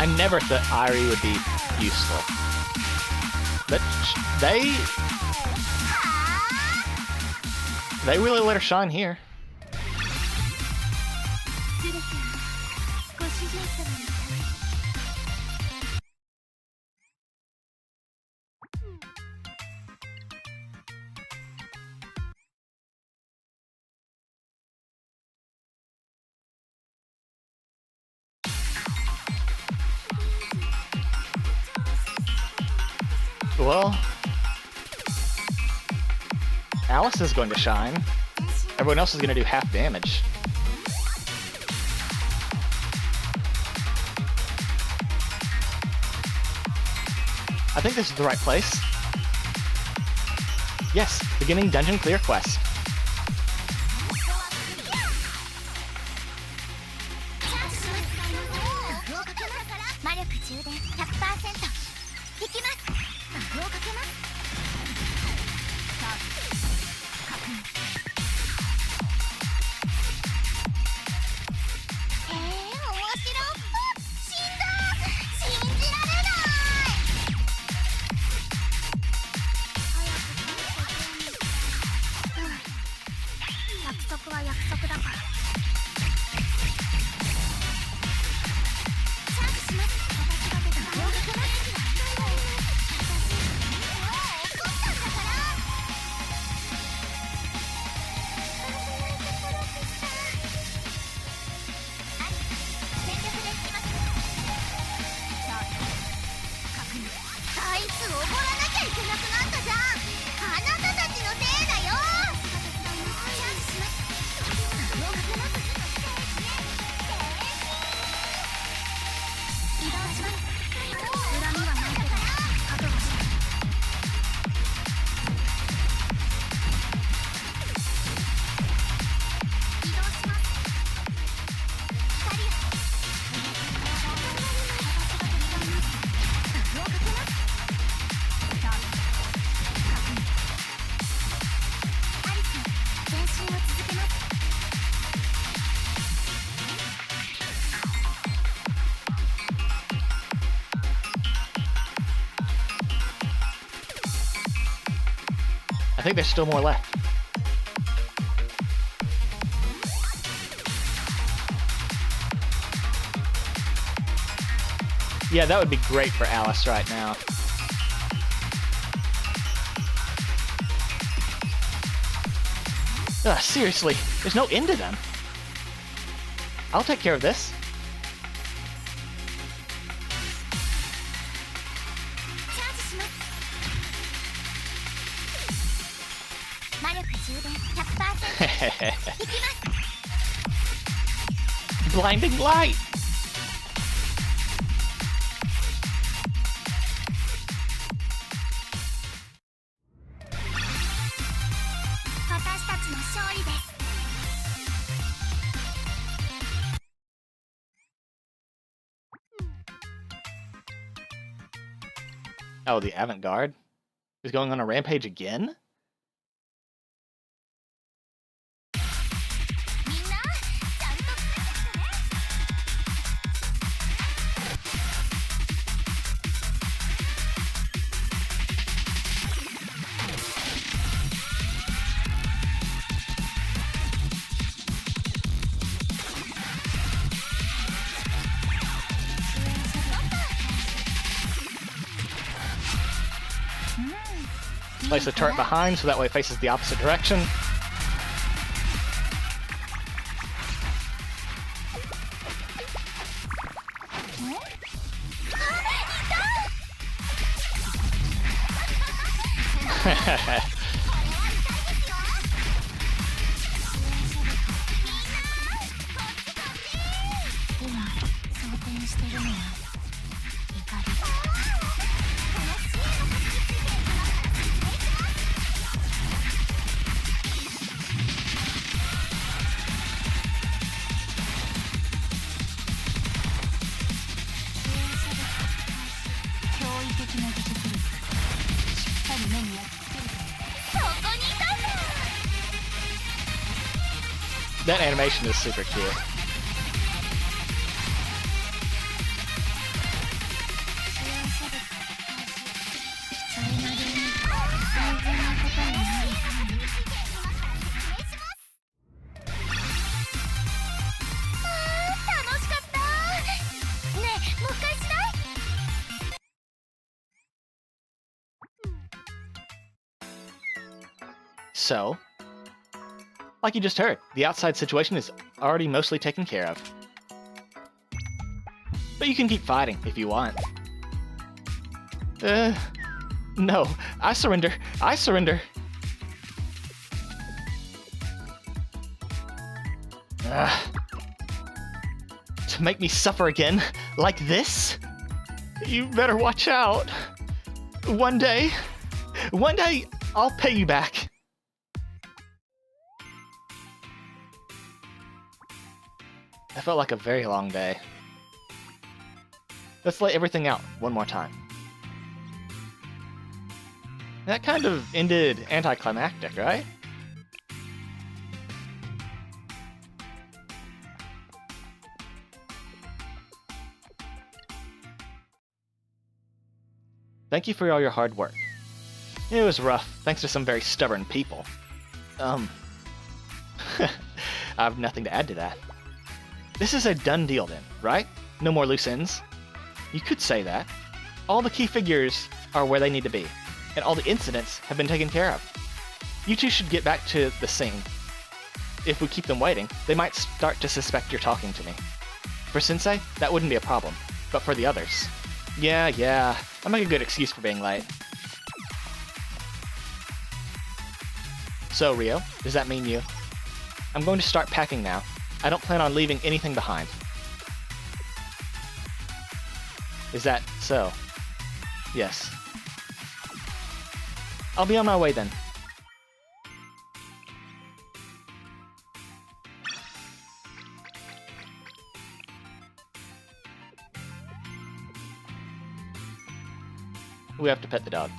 I never thought Irie would be useful. But they really let her shine here. Well, Alice is going to shine. Everyone else is going to do half damage. I think this is the right place. Yes, beginning dungeon clear quest. I think there's still more left. Yeah, that would be great for Alice right now. Ugh, seriously, there's no end to them. I'll take care of this. Blinding light! Oh, the avant-garde is going on a rampage again? Place the turret behind so that way it faces the opposite direction. That animation is super cute. So, like you just heard, the outside situation is already mostly taken care of. But you can keep fighting if you want. No, I surrender. I surrender. To make me suffer again, like this? You better watch out. One day, I'll pay you back. That felt like a very long day. Let's lay everything out one more time. That kind of ended anticlimactic, right? Thank you for all your hard work. It was rough, thanks to some very stubborn people. I have nothing to add to that. This is a done deal then, right? No more loose ends? You could say that. All the key figures are where they need to be, and all the incidents have been taken care of. You two should get back to the scene. If we keep them waiting, they might start to suspect you're talking to me. For Sensei, that wouldn't be a problem, but for the others... Yeah, I make a good excuse for being late. So, Rio, does that mean you? I'm going to start packing now. I don't plan on leaving anything behind. Is that so? Yes. I'll be on my way then. We have to pet the dog.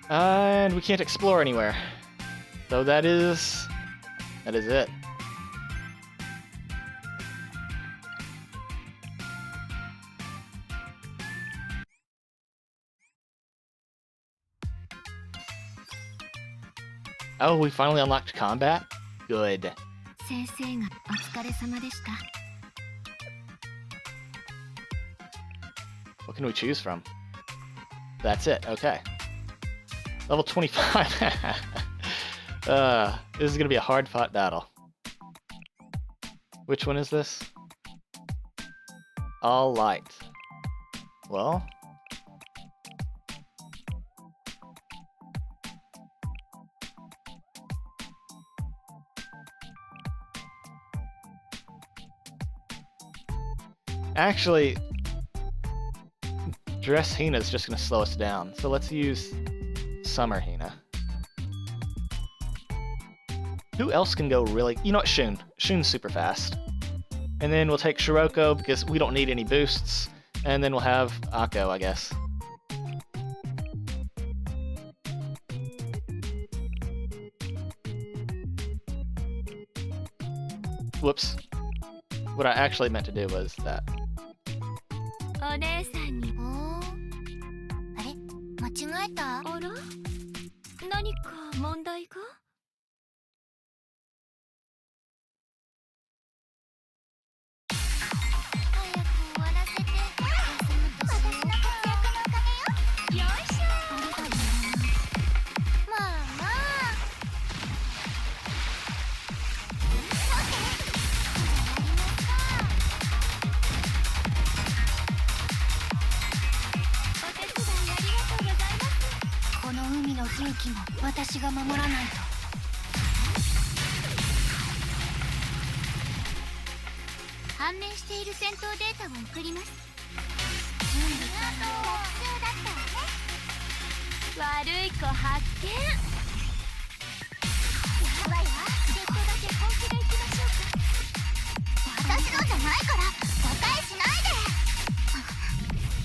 And we can't explore anywhere. So that is it. Oh, we finally unlocked combat? Good. 先生がお疲れ様でした。 What can we choose from? That's it, okay. Level 25. This is gonna be a hard-fought battle. Which one is this? All light. Well... Actually, Dress Hina is just going to slow us down, so let's use Summer Hina. Who else can go really... You know what, Shun. Shun's super fast. And then we'll take Shiroko because we don't need any boosts, and then we'll have Akko, I guess. Whoops. What I actually meant to do was that. お姉さんに。あれ間違えた？あら？何か問題が？早く終わらせて。休むと私の活躍のおかげよ。よいしょ。まあまあ。この海の風紀も私が守らないと。判明している戦闘データを送ります。準備完了。目標だったわね。悪い子発見。やばいわ。ちょっとだけ本気でいきましょうか。私のじゃないから誤解しないで。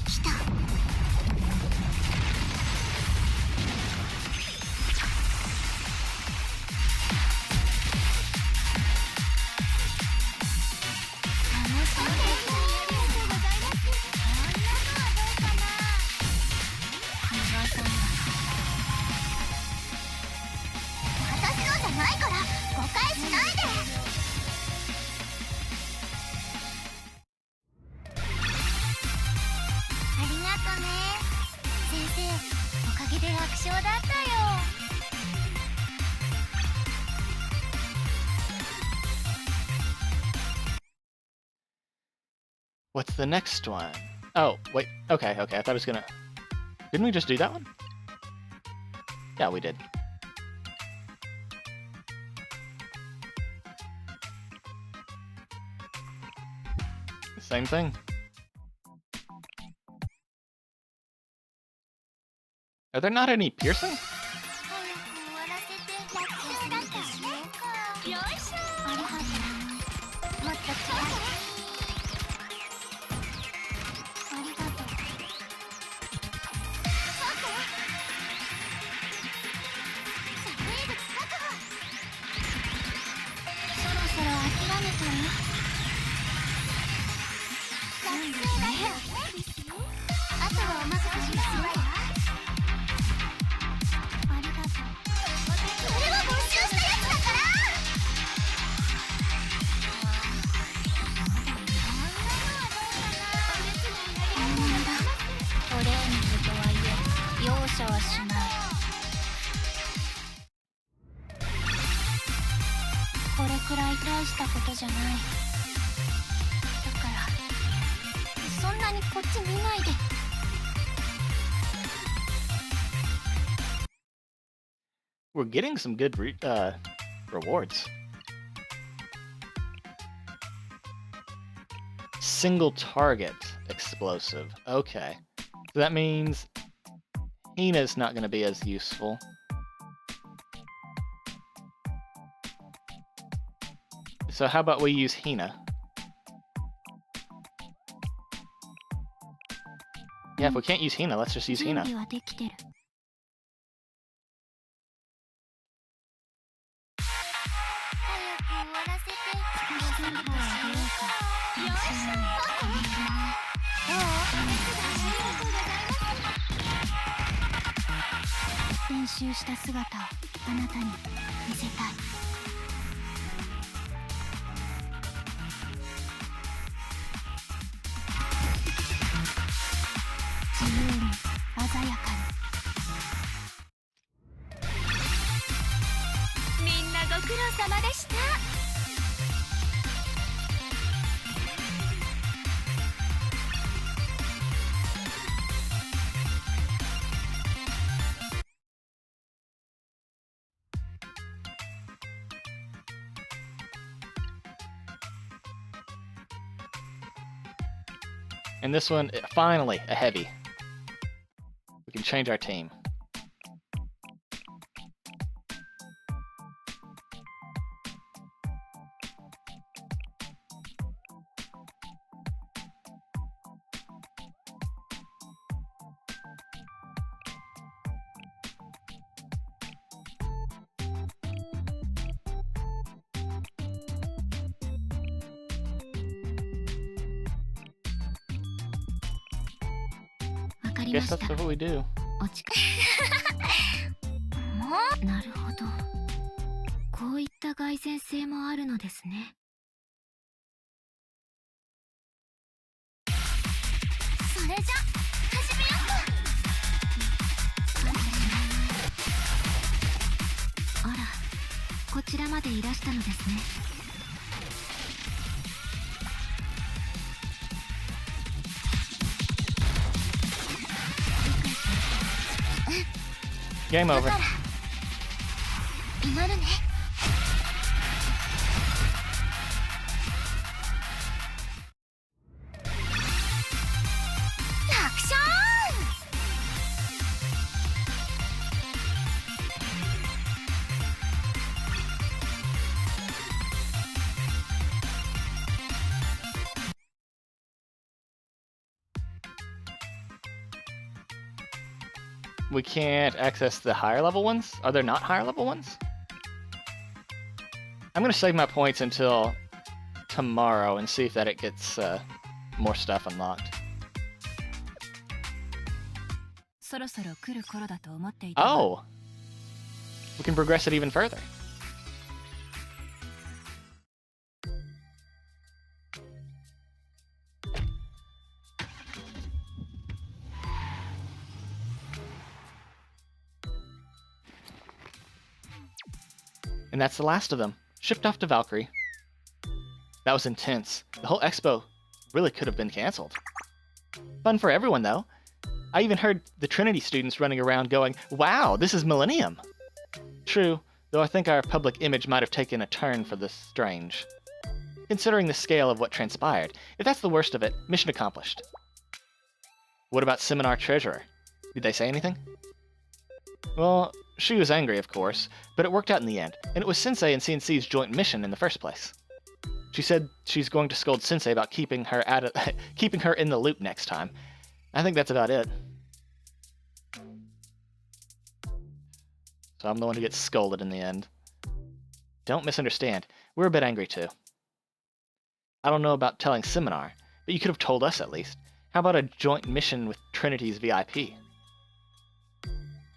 来た。楽しみです。ありがとうございます。誤解しないで。ありがとね先生、おかげで楽勝だったよ。What's the next one? Oh, wait. Okay, okay. I thought I was gonna... Didn't we just do that one? Yeah, we did. Same thing. Are there not any piercing? 早く終わらせて。楽だったしね。よいしょ。ありがとう。もっと違う。ありがとう。生物確保。そろそろ諦めたら。楽勝だよ。あとはお任せしますわよ。ありがとう。それは没収したやつだから。トレーニングとはいえ容赦はしない。これくらい大したことじゃない。だからそんなにこっち見ないで。We're getting some good rewards. Single target explosive. Okay. So that means Hina's not going to be as useful. So how about we use Hina? Yeah, if we can't use Hina, let's just use 準 Hina. 備はできてる。早く終わらせて。少しでもあげようか。よいしょ。どう？ありがとうございます。練習した姿をあなたに見せたい。自由に鮮やかに。みんなご苦労様でした。And this one, finally, a heavy. We can change our team. Guess that's what we do. 落ちなるほど。こういった蓋然性もあるのですね。それじゃ始めようか。あら、こちらまでいらしたのですね。Game over. だから祈るね。楽勝。We can't access the higher level ones? Are there not higher level ones? I'm gonna save my points until tomorrow and see if that it gets more stuff unlocked. そろそろ来る頃だと思っていたわ。 Oh! We can progress it even further. And that's the last of them. Shipped off to Valkyrie. That was intense. The whole expo really could have been cancelled. Fun for everyone, though. I even heard the Trinity students running around going, "Wow, this is Millennium!" True, though I think our public image might have taken a turn for the strange. Considering the scale of what transpired, if that's the worst of it, mission accomplished. What about Seminar Treasurer? Did they say anything? Well, she was angry, of course, but it worked out in the end, and it was Sensei and CNC's joint mission in the first place. She said she's going to scold Sensei about keeping her in the loop next time. I think that's about it. So I'm the one who gets scolded in the end. Don't misunderstand. We're a bit angry too. I don't know about telling Seminar, but you could have told us at least. How about a joint mission with Trinity's VIP?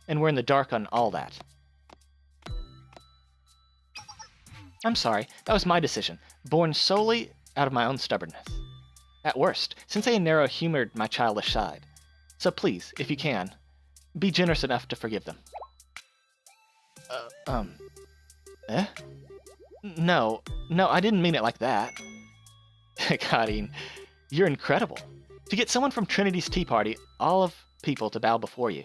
And we're in the dark on all that. I'm sorry, that was my decision, born solely out of my own stubbornness. At worst, Sensei and Nero humored my childish side. So please, if you can, be generous enough to forgive them. Eh? No, I didn't mean it like that. Kadeen, you're incredible. To get someone from Trinity's tea party, all of people to bow before you.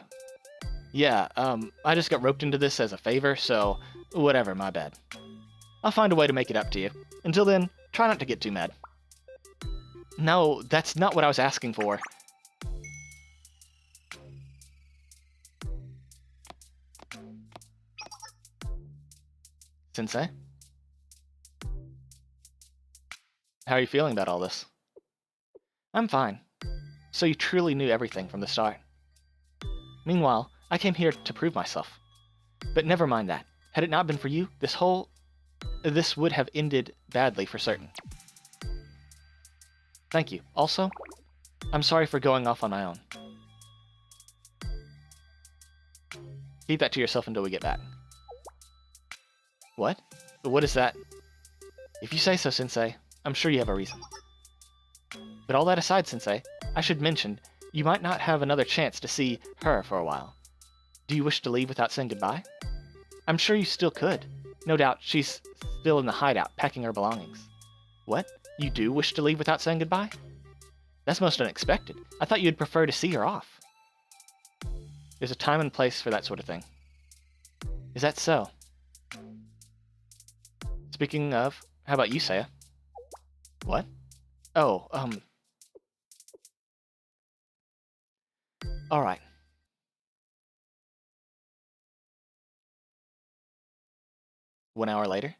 Yeah, I just got roped into this as a favor, so whatever, my bad. I'll find a way to make it up to you. Until then, try not to get too mad. No, that's not what I was asking for. Sensei? How are you feeling about all this? I'm fine. So you truly knew everything from the start. Meanwhile, I came here to prove myself. But never mind that. Had it not been for you, this would have ended badly for certain. Thank you. Also, I'm sorry for going off on my own. Keep that to yourself until we get back. What? What is that? If you say so, Sensei, I'm sure you have a reason. But all that aside, Sensei, I should mention, you might not have another chance to see her for a while. Do you wish to leave without saying goodbye? I'm sure you still could. No doubt she's still in the hideout, packing her belongings. What? You do wish to leave without saying goodbye? That's most unexpected. I thought you'd prefer to see her off. There's a time and place for that sort of thing. Is that so? Speaking of, how about you, Saya? What? Oh, Alright. One hour later?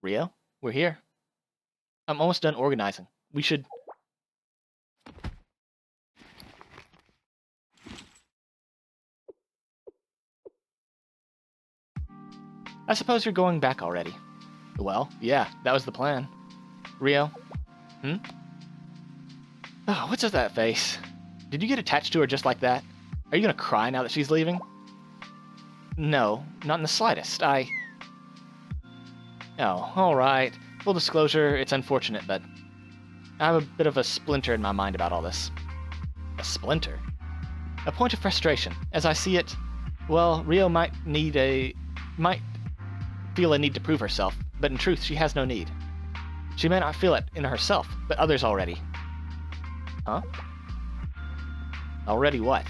Rio, we're here. I'm almost done organizing. We should... I suppose you're going back already. Well, yeah, that was the plan. Rio? Oh, what's with that face? Did you get attached to her just like that? Are you gonna cry now that she's leaving? No, not in the slightest. Oh, alright. Full disclosure, it's unfortunate, but I have a bit of a splinter in my mind about all this. A splinter? A point of frustration. As I see it, well, Rio might feel a need to prove herself, but in truth, she has no need. She may not feel it in herself, but others already. Huh? Already what?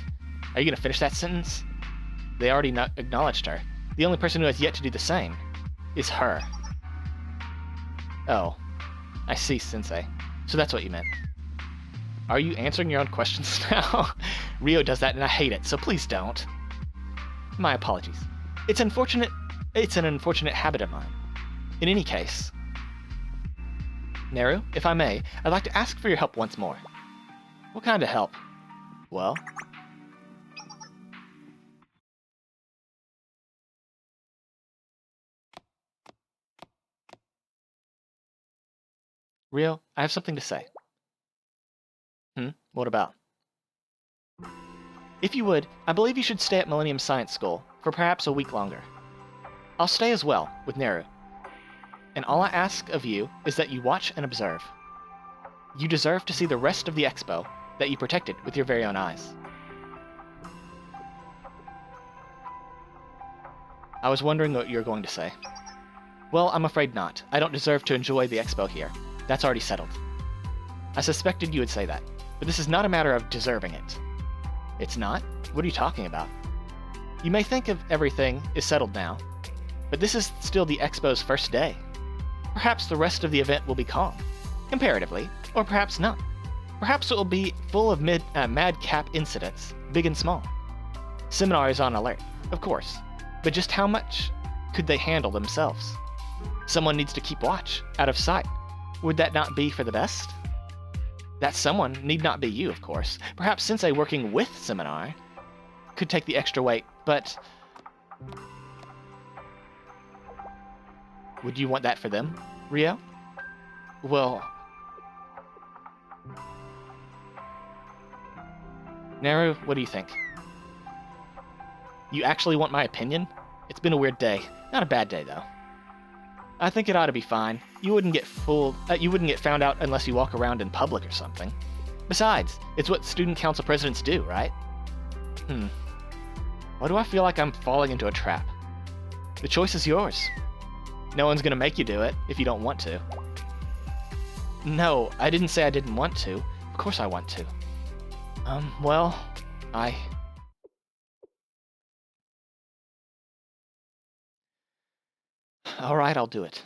Are you gonna finish that sentence? They already acknowledged her. The only person who has yet to do the same is her. Oh, I see, Sensei. So that's what you meant. Are you answering your own questions now? Rio does that and I hate it, so please don't. My apologies. It's an unfortunate habit of mine. In any case, Neru, if I may, I'd like to ask for your help once more. What kind of help? Well... Rio, I have something to say. What about? If you would, I believe you should stay at Millennium Science School for perhaps a week longer. I'll stay as well, with Neru. And all I ask of you is that you watch and observe. You deserve to see the rest of the expo, that you protected with your very own eyes. I was wondering what you were going to say. Well, I'm afraid not. I don't deserve to enjoy the expo here. That's already settled. I suspected you would say that, but this is not a matter of deserving it. It's not? What are you talking about? You may think of everything is settled now, but this is still the expo's first day. Perhaps the rest of the event will be calm, comparatively, or perhaps not. Perhaps it will be full of madcap incidents, big and small. Seminar is on alert, of course, but just how much could they handle themselves? Someone needs to keep watch, out of sight. Would that not be for the best? That someone need not be you, of course. Perhaps Sensei working with Seminar could take the extra weight, but... Would you want that for them, Rio? Well... Naru, what do you think? You actually want my opinion? It's been a weird day. Not a bad day, though. I think it ought to be fine. You wouldn't get found out unless you walk around in public or something. Besides, it's what student council presidents do, right? Why do I feel like I'm falling into a trap? The choice is yours. No one's gonna make you do it if you don't want to. No, I didn't say I didn't want to. Of course I want to. Well, Alright, I'll do it.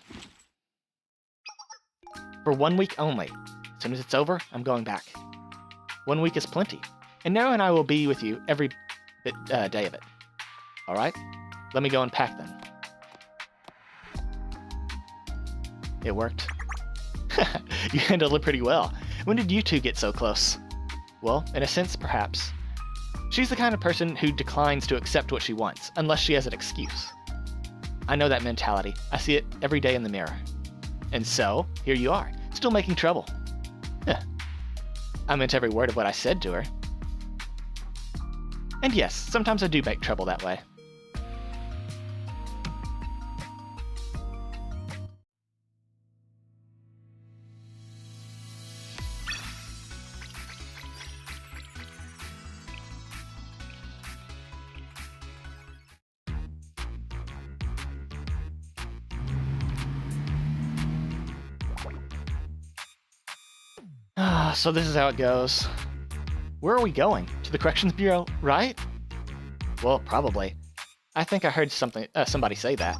For 1 week only. As soon as it's over, I'm going back. 1 week is plenty. And Nero and I will be with you every day of it. Alright? Let me go and pack then. It worked. You handled it pretty well. When did you two get so close? Well, in a sense, perhaps. She's the kind of person who declines to accept what she wants, unless she has an excuse. I know that mentality. I see it every day in the mirror. And so, here you are, still making trouble. I meant every word of what I said to her. And yes, sometimes I do make trouble that way. So this is how it goes. Where are we going? To the Corrections Bureau, right? Well, probably. I think I heard somebody say that.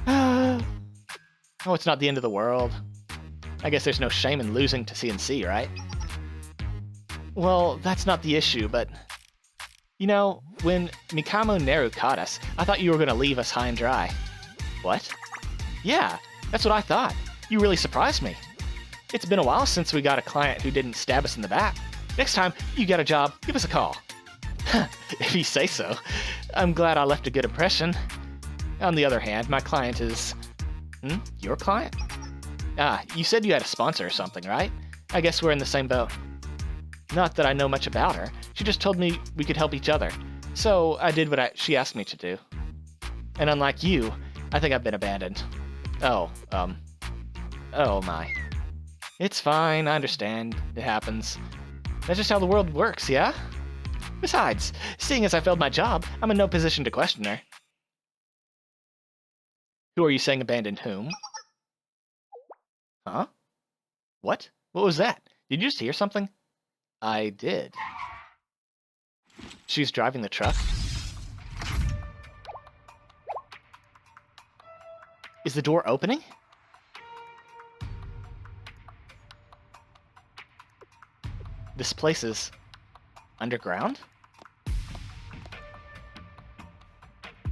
Oh, it's not the end of the world. I guess there's no shame in losing to CNC, right? Well, that's not the issue, but... You know, when Mikamo Neru caught us, I thought you were going to leave us high and dry. What? Yeah, that's what I thought. You really surprised me. It's been a while since we got a client who didn't stab us in the back. Next time you get a job, give us a call. If you say so. I'm glad I left a good impression. On the other hand, my client is... Your client? Ah, you said you had a sponsor or something, right? I guess we're in the same boat. Not that I know much about her. She just told me we could help each other. So I did what she asked me to do. And unlike you, I think I've been abandoned. Oh my. It's fine, I understand. It happens. That's just how the world works, yeah? Besides, seeing as I failed my job, I'm in no position to question her. Who are you saying abandoned whom? Huh? What? What was that? Did you just hear something? I did. She's driving the truck? Is the door opening? This place is underground?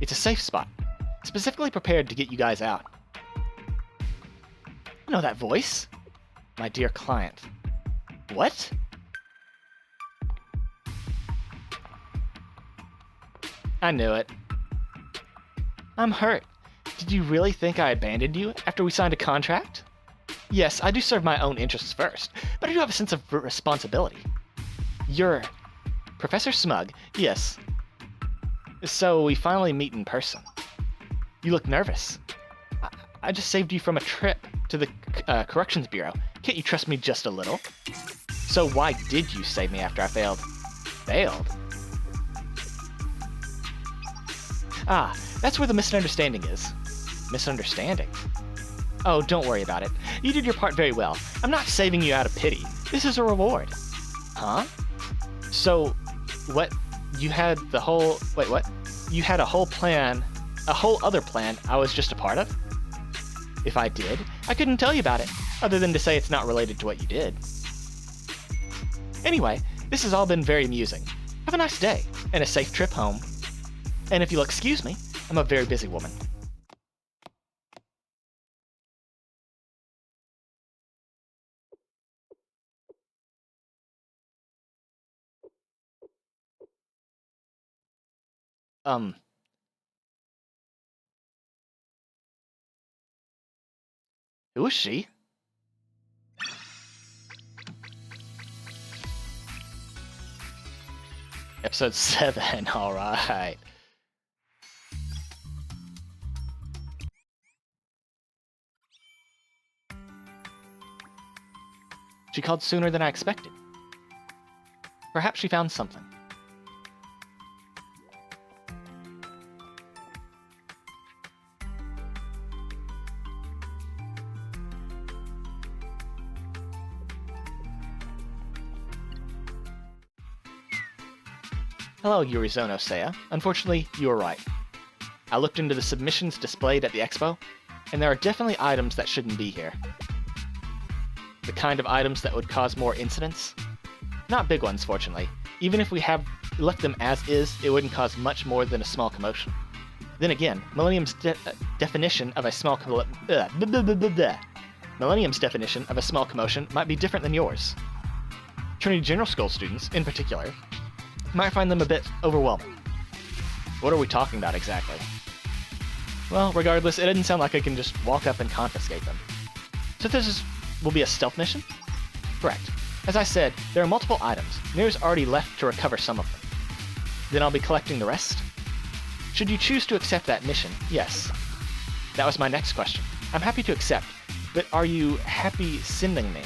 It's a safe spot, specifically prepared to get you guys out. I know that voice. My dear client. What? I knew it. I'm hurt. Did you really think I abandoned you after we signed a contract? Yes, I do serve my own interests first, but I do have a sense of responsibility. You're... Professor Smug, yes. So we finally meet in person. You look nervous. I just saved you from a trip to the Corrections Bureau. Can't you trust me just a little? So why did you save me after I failed? Failed? Ah, that's where the misunderstanding is. Misunderstanding? Oh, don't worry about it. You did your part very well. I'm not saving you out of pity. This is a reward. Huh? So, what? You had the whole... Wait, what? You had a whole plan, a whole other plan I was just a part of? If I did, I couldn't tell you about it, other than to say it's not related to what you did. Anyway, this has all been very amusing. Have a nice day, and a safe trip home. And if you'll excuse me, I'm a very busy woman. Who is she? Episode 7, alright. She called sooner than I expected. Perhaps she found something. Hello, Yurizono Seiya. Unfortunately, you were right. I looked into the submissions displayed at the expo, and there are definitely items that shouldn't be here. The kind of items that would cause more incidents. Not big ones, fortunately. Even if we have left them as is, it wouldn't cause much more than a small commotion. Then again, Millennium's definition of a small Millennium's definition of a small commotion might be different than yours. Trinity General School students, in particular, might find them a bit overwhelming. What are we talking about exactly? Well, regardless, it didn't sound like I can just walk up and confiscate them. So this will be a stealth mission? Correct. As I said, there are multiple items. Nero's already left to recover some of them. Then I'll be collecting the rest? Should you choose to accept that mission, yes. That was my next question. I'm happy to accept, but are you happy sending me?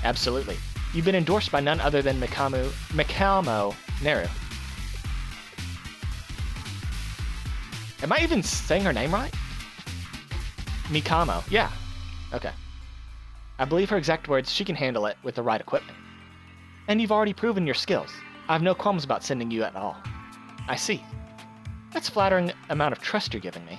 Absolutely. You've been endorsed by none other than Mikamo Neru. Am I even saying her name right? Mikamo, yeah. Okay. I believe her exact words, she can handle it with the right equipment. And you've already proven your skills. I have no qualms about sending you at all. I see. That's a flattering amount of trust you're giving me.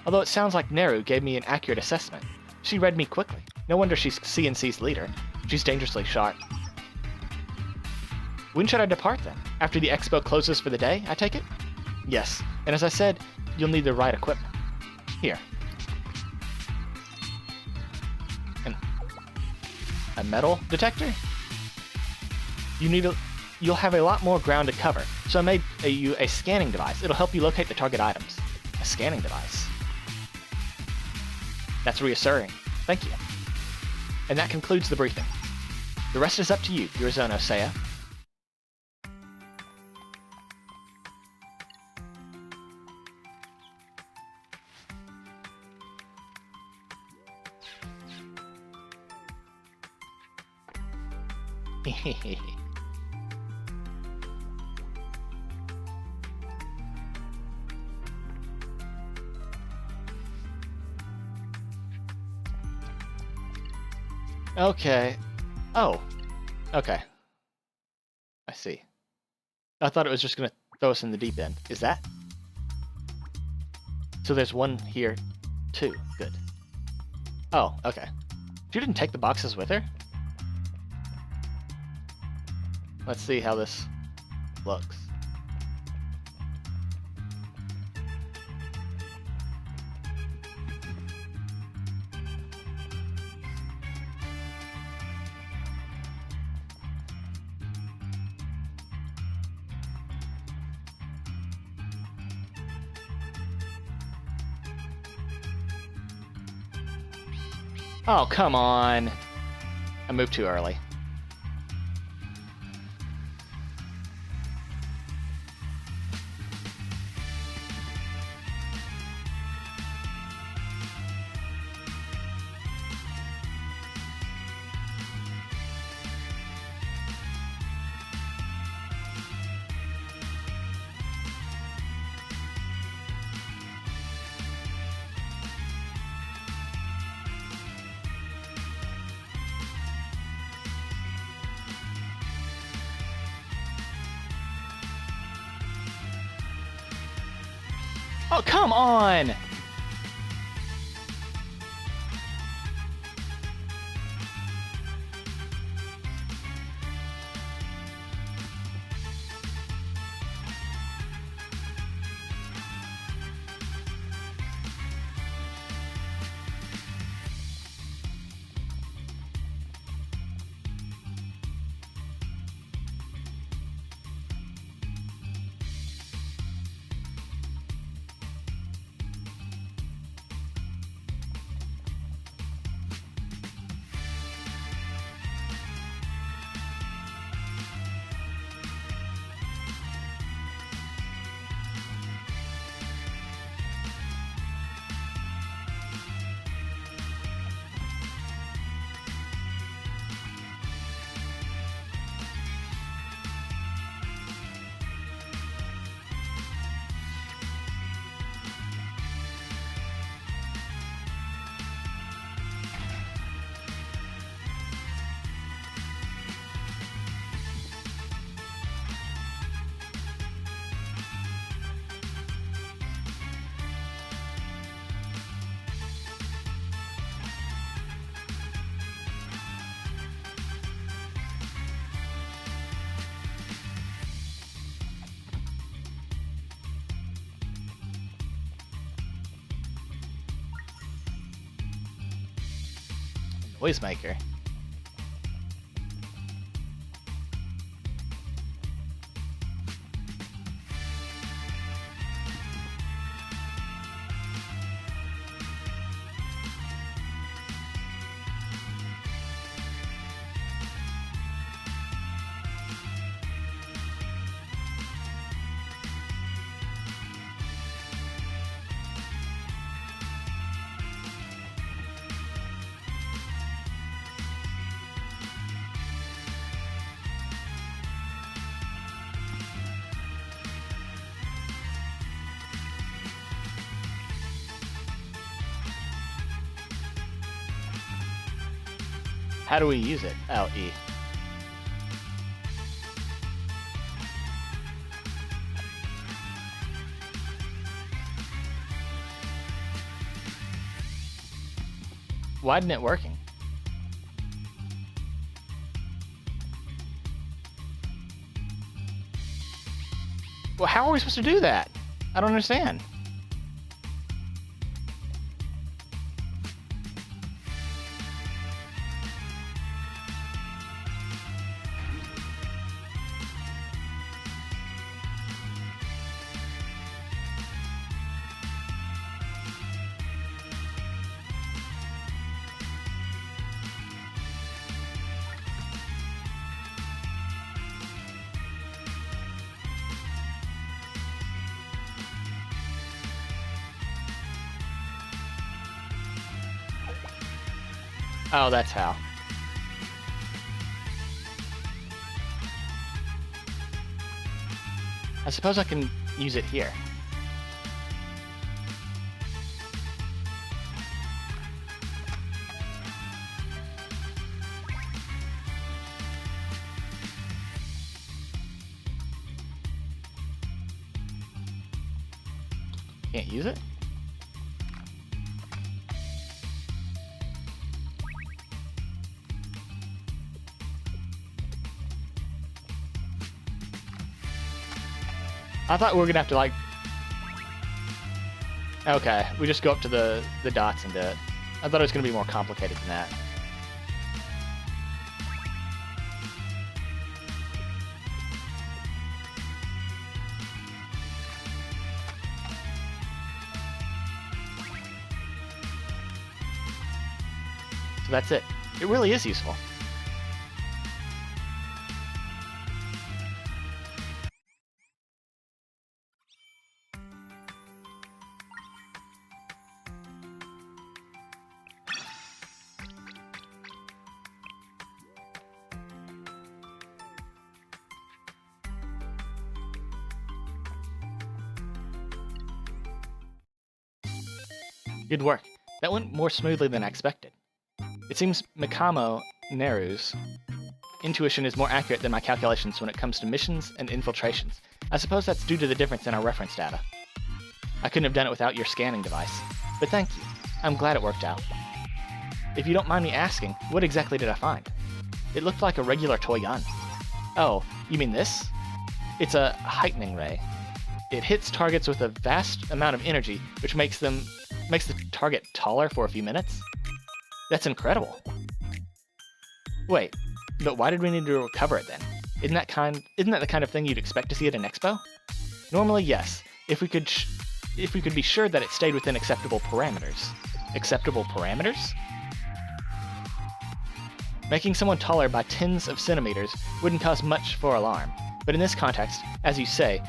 Although it sounds like Neru gave me an accurate assessment. She read me quickly. No wonder she's CNC's leader. She's dangerously sharp. When should I depart then? After the expo closes for the day, I take it? Yes, and as I said, you'll need the right equipment. Here. A metal detector? You'll have a lot more ground to cover, so I made you a scanning device. It'll help you locate the target items. A scanning device. That's reassuring. Thank you. And that concludes the briefing. The rest is up to you, Yurizono Seiya. Okay. Oh. Okay. I see. I thought it was just gonna throw us in the deep end. Is that? So there's one here, too. Good. Oh, okay. She didn't take the boxes with her? Let's see how this looks. Oh, come on. I moved too early. Oh, come on! Noisemaker. How do we use it? Oh, E. Why isn't it working? Well, how are we supposed to do that? I don't understand. Oh, that's how. I suppose I can use it here. Can't use it? I thought we were gonna have to like... Okay, we just go up to the dots and do it. I thought it was gonna be more complicated than that. So that's it. It really is useful. Good work. That went more smoothly than I expected. It seems Mikamo Neru's intuition is more accurate than my calculations when it comes to missions and infiltrations. I suppose that's due to the difference in our reference data. I couldn't have done it without your scanning device. But thank you. I'm glad it worked out. If you don't mind me asking, what exactly did I find? It looked like a regular toy gun. Oh, you mean this? It's a heightening ray. It hits targets with a vast amount of energy, which makes the target taller for a few minutes. That's incredible. Wait, but why did we need to recover it then? Isn't that the kind of thing you'd expect to see at an expo? Normally, yes, if we could be sure that it stayed within acceptable parameters. Acceptable parameters? Making someone taller by tens of centimeters wouldn't cause much for alarm, but in this context, as you say,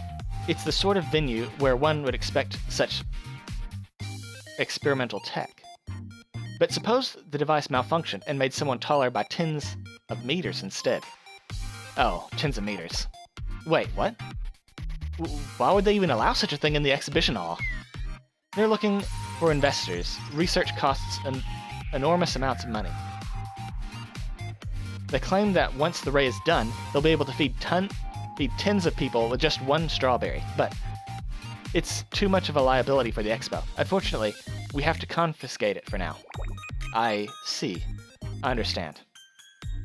it's the sort of venue where one would expect such experimental tech. But suppose the device malfunctioned and made someone taller by tens of meters instead. Oh, tens of meters. Wait, what? Why would they even allow such a thing in the exhibition hall? They're looking for investors. Research costs enormous amounts of money. They claim that once the ray is done, they'll be able to feed tens of people with just one strawberry, but it's too much of a liability for the expo. Unfortunately, we have to confiscate it for now. I see. I understand.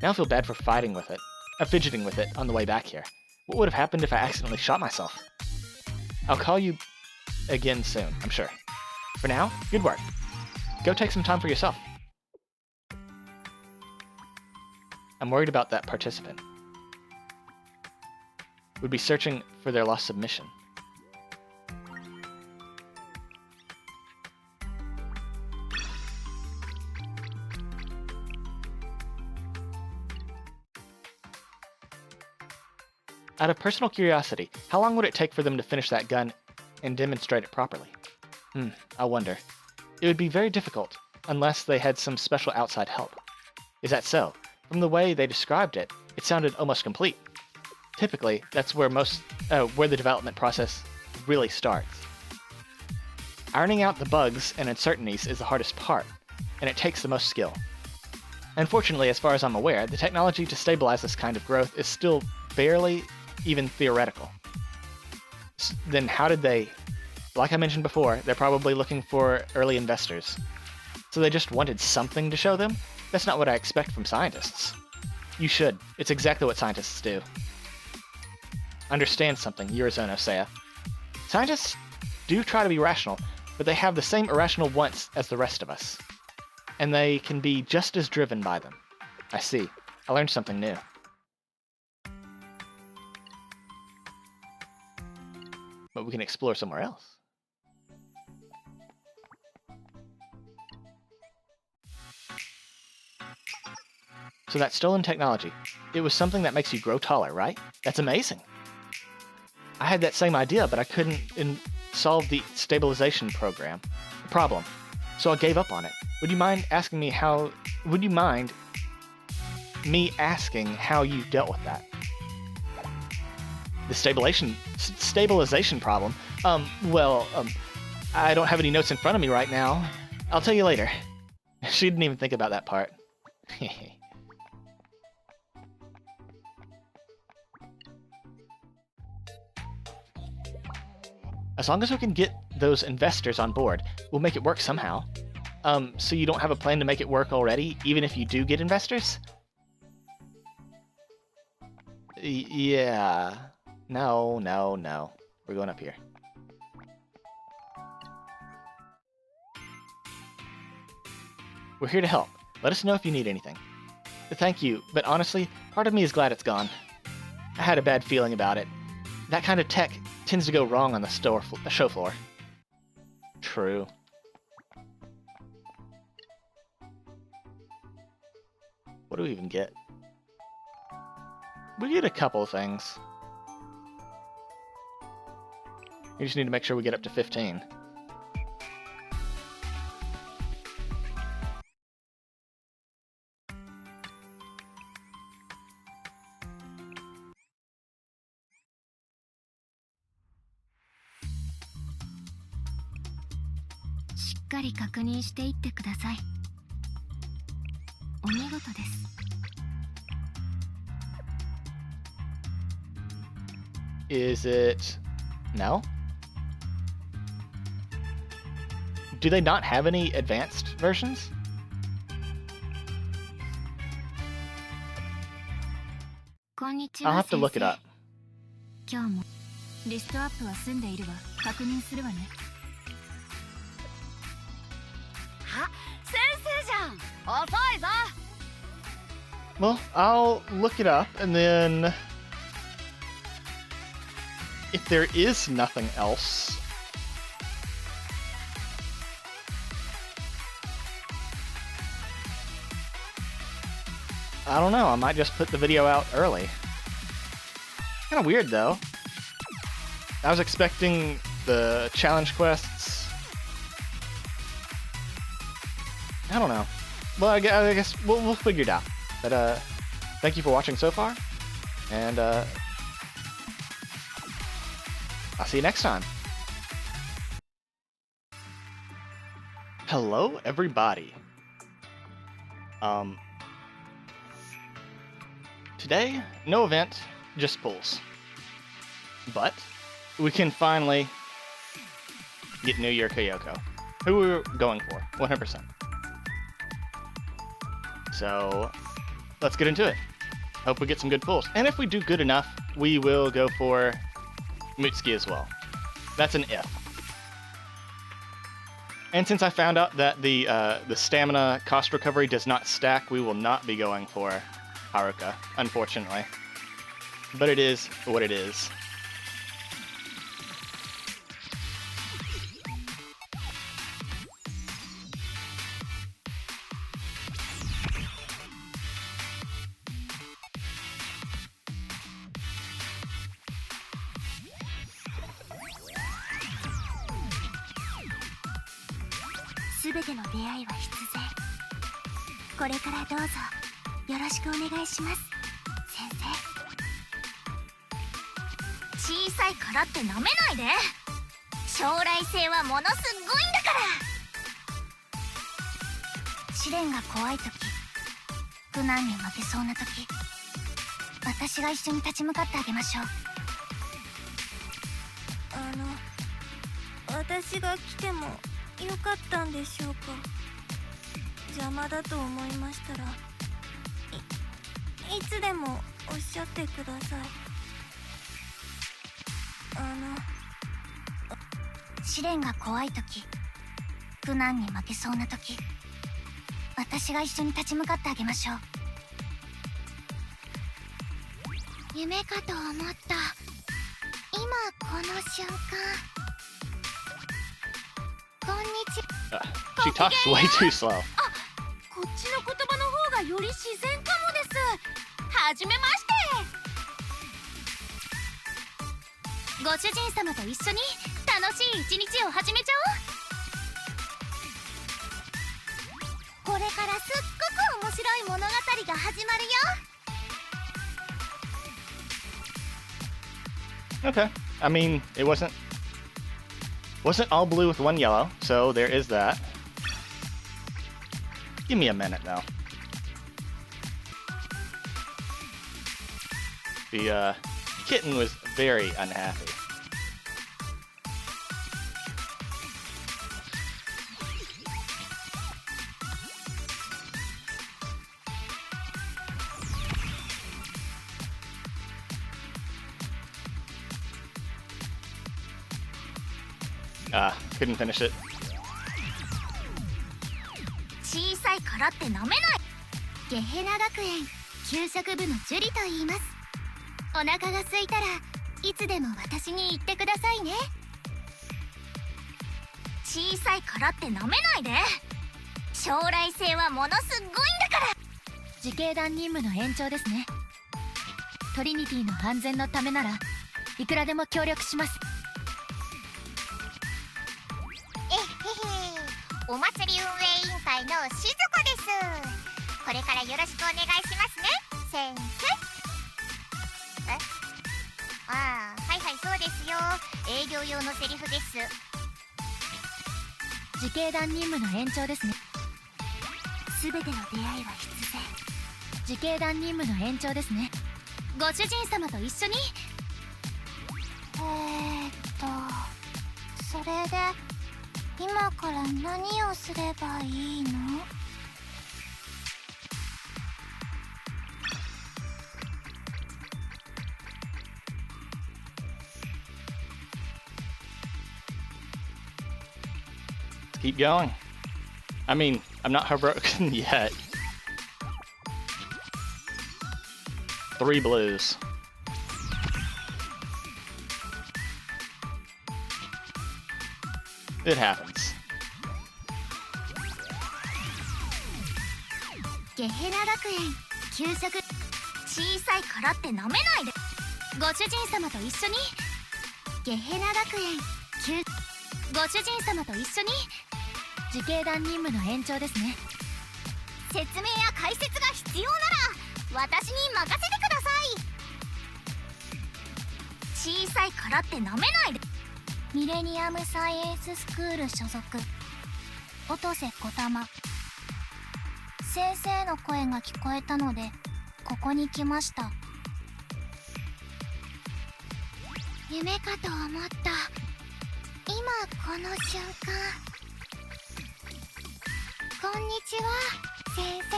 Now I feel bad for fidgeting with it on the way back here. What would have happened if I accidentally shot myself? I'll call you again soon, I'm sure. For now, good work. Go take some time for yourself. I'm worried about that participant. Would be searching for their lost submission. Out of personal curiosity, how long would it take for them to finish that gun and demonstrate it properly? I wonder. It would be very difficult, unless they had some special outside help. Is that so? From the way they described it, it sounded almost complete. Typically, that's where where the development process really starts. Ironing out the bugs and uncertainties is the hardest part, and it takes the most skill. Unfortunately, as far as I'm aware, the technology to stabilize this kind of growth is still barely even theoretical. Then how did they... Like I mentioned before, they're probably looking for early investors. So they just wanted something to show them? That's not what I expect from scientists. You should. It's exactly what scientists do. Understand something, Yurizono Seiya. Scientists do try to be rational, but they have the same irrational wants as the rest of us. And they can be just as driven by them. I see. I learned something new. But we can explore somewhere else. So that stolen technology, it was something that makes you grow taller, right? That's amazing. I had that same idea, but I couldn't solve the stabilization problem. So I gave up on it. Would you mind asking how you dealt with that? The stabilization problem? I don't have any notes in front of me right now. I'll tell you later. She didn't even think about that part. As long as we can get those investors on board, we'll make it work somehow. So you don't have a plan to make it work already, even if you do get investors? Yeah. No. We're going up here. We're here to help. Let us know if you need anything. Thank you, but honestly, part of me is glad it's gone. I had a bad feeling about it. That kind of tech tends to go wrong on the show floor. True. What do we even get? We get a couple of things. We just need to make sure we get up to 15. Is it... No? Do they not have any advanced versions? I'll have to look it up. 今日もリストアップは済んでいるわ。確認するわね。あ、先生じゃん。遅いぞ。 Well, I'll look it up, and then if there is nothing else, I don't know, I might just put the video out early. Kind of weird though. I was expecting the challenge quests. I don't know. Well, I guess we'll figure it out. But thank you for watching so far, and I'll see you next time. Hello, everybody. Today, no event, just pulls. But we can finally get New Year Kyoko, who we're going for, 100%. So let's get into it. Hope we get some good pulls. And if we do good enough, we will go for Mutsuki as well. That's an if. And since I found out that the stamina cost recovery does not stack, we will not be going for Haruka, unfortunately. But it is what it is. She talks way too slow. こっちの言葉の方がより自然かもです。はじめまして。ご主人様と一緒に楽しい一日を始めちゃおう。これからすっごく面白い物語が始まるよ。Okay. I mean, it wasn't all blue with one yellow, so there is that. Give me a minute now. The kitten was very unhappy. Couldn't finish it. 小さいからってなめない。ゲヘナ学園給食部のジュリと言います。お腹が空いたらいつでも私に言ってくださいね。小さいからってなめないで。将来性はものすごいんだから。自警団任務の延長ですね。トリニティの安全のためならいくらでも協力します。お祭り運営委員会のしずこです。これからよろしくお願いしますね、先生。はいはい、そうですよ。営業用のセリフです。自警団任務の延長ですね。すべての出会いは必然。自警団任務の延長ですね。ご主人様と一緒に。それで今から何をすればいいの？Keep going. I mean, I'm not heartbroken yet. 3 blues. It happens. ゲヘナ学園給食。小さいからってなめないで。ご主人様と一緒に。ゲヘナ学園給。ご主人様と一緒に。自警団任務の延長ですね。説明や解説が必要なら私に任せてください。小さいからってなめないで。ミレニアムサイエンススクール所属音瀬小玉。先生の声が聞こえたのでここに来ました。夢かと思った。今この瞬間。こんにちは先生。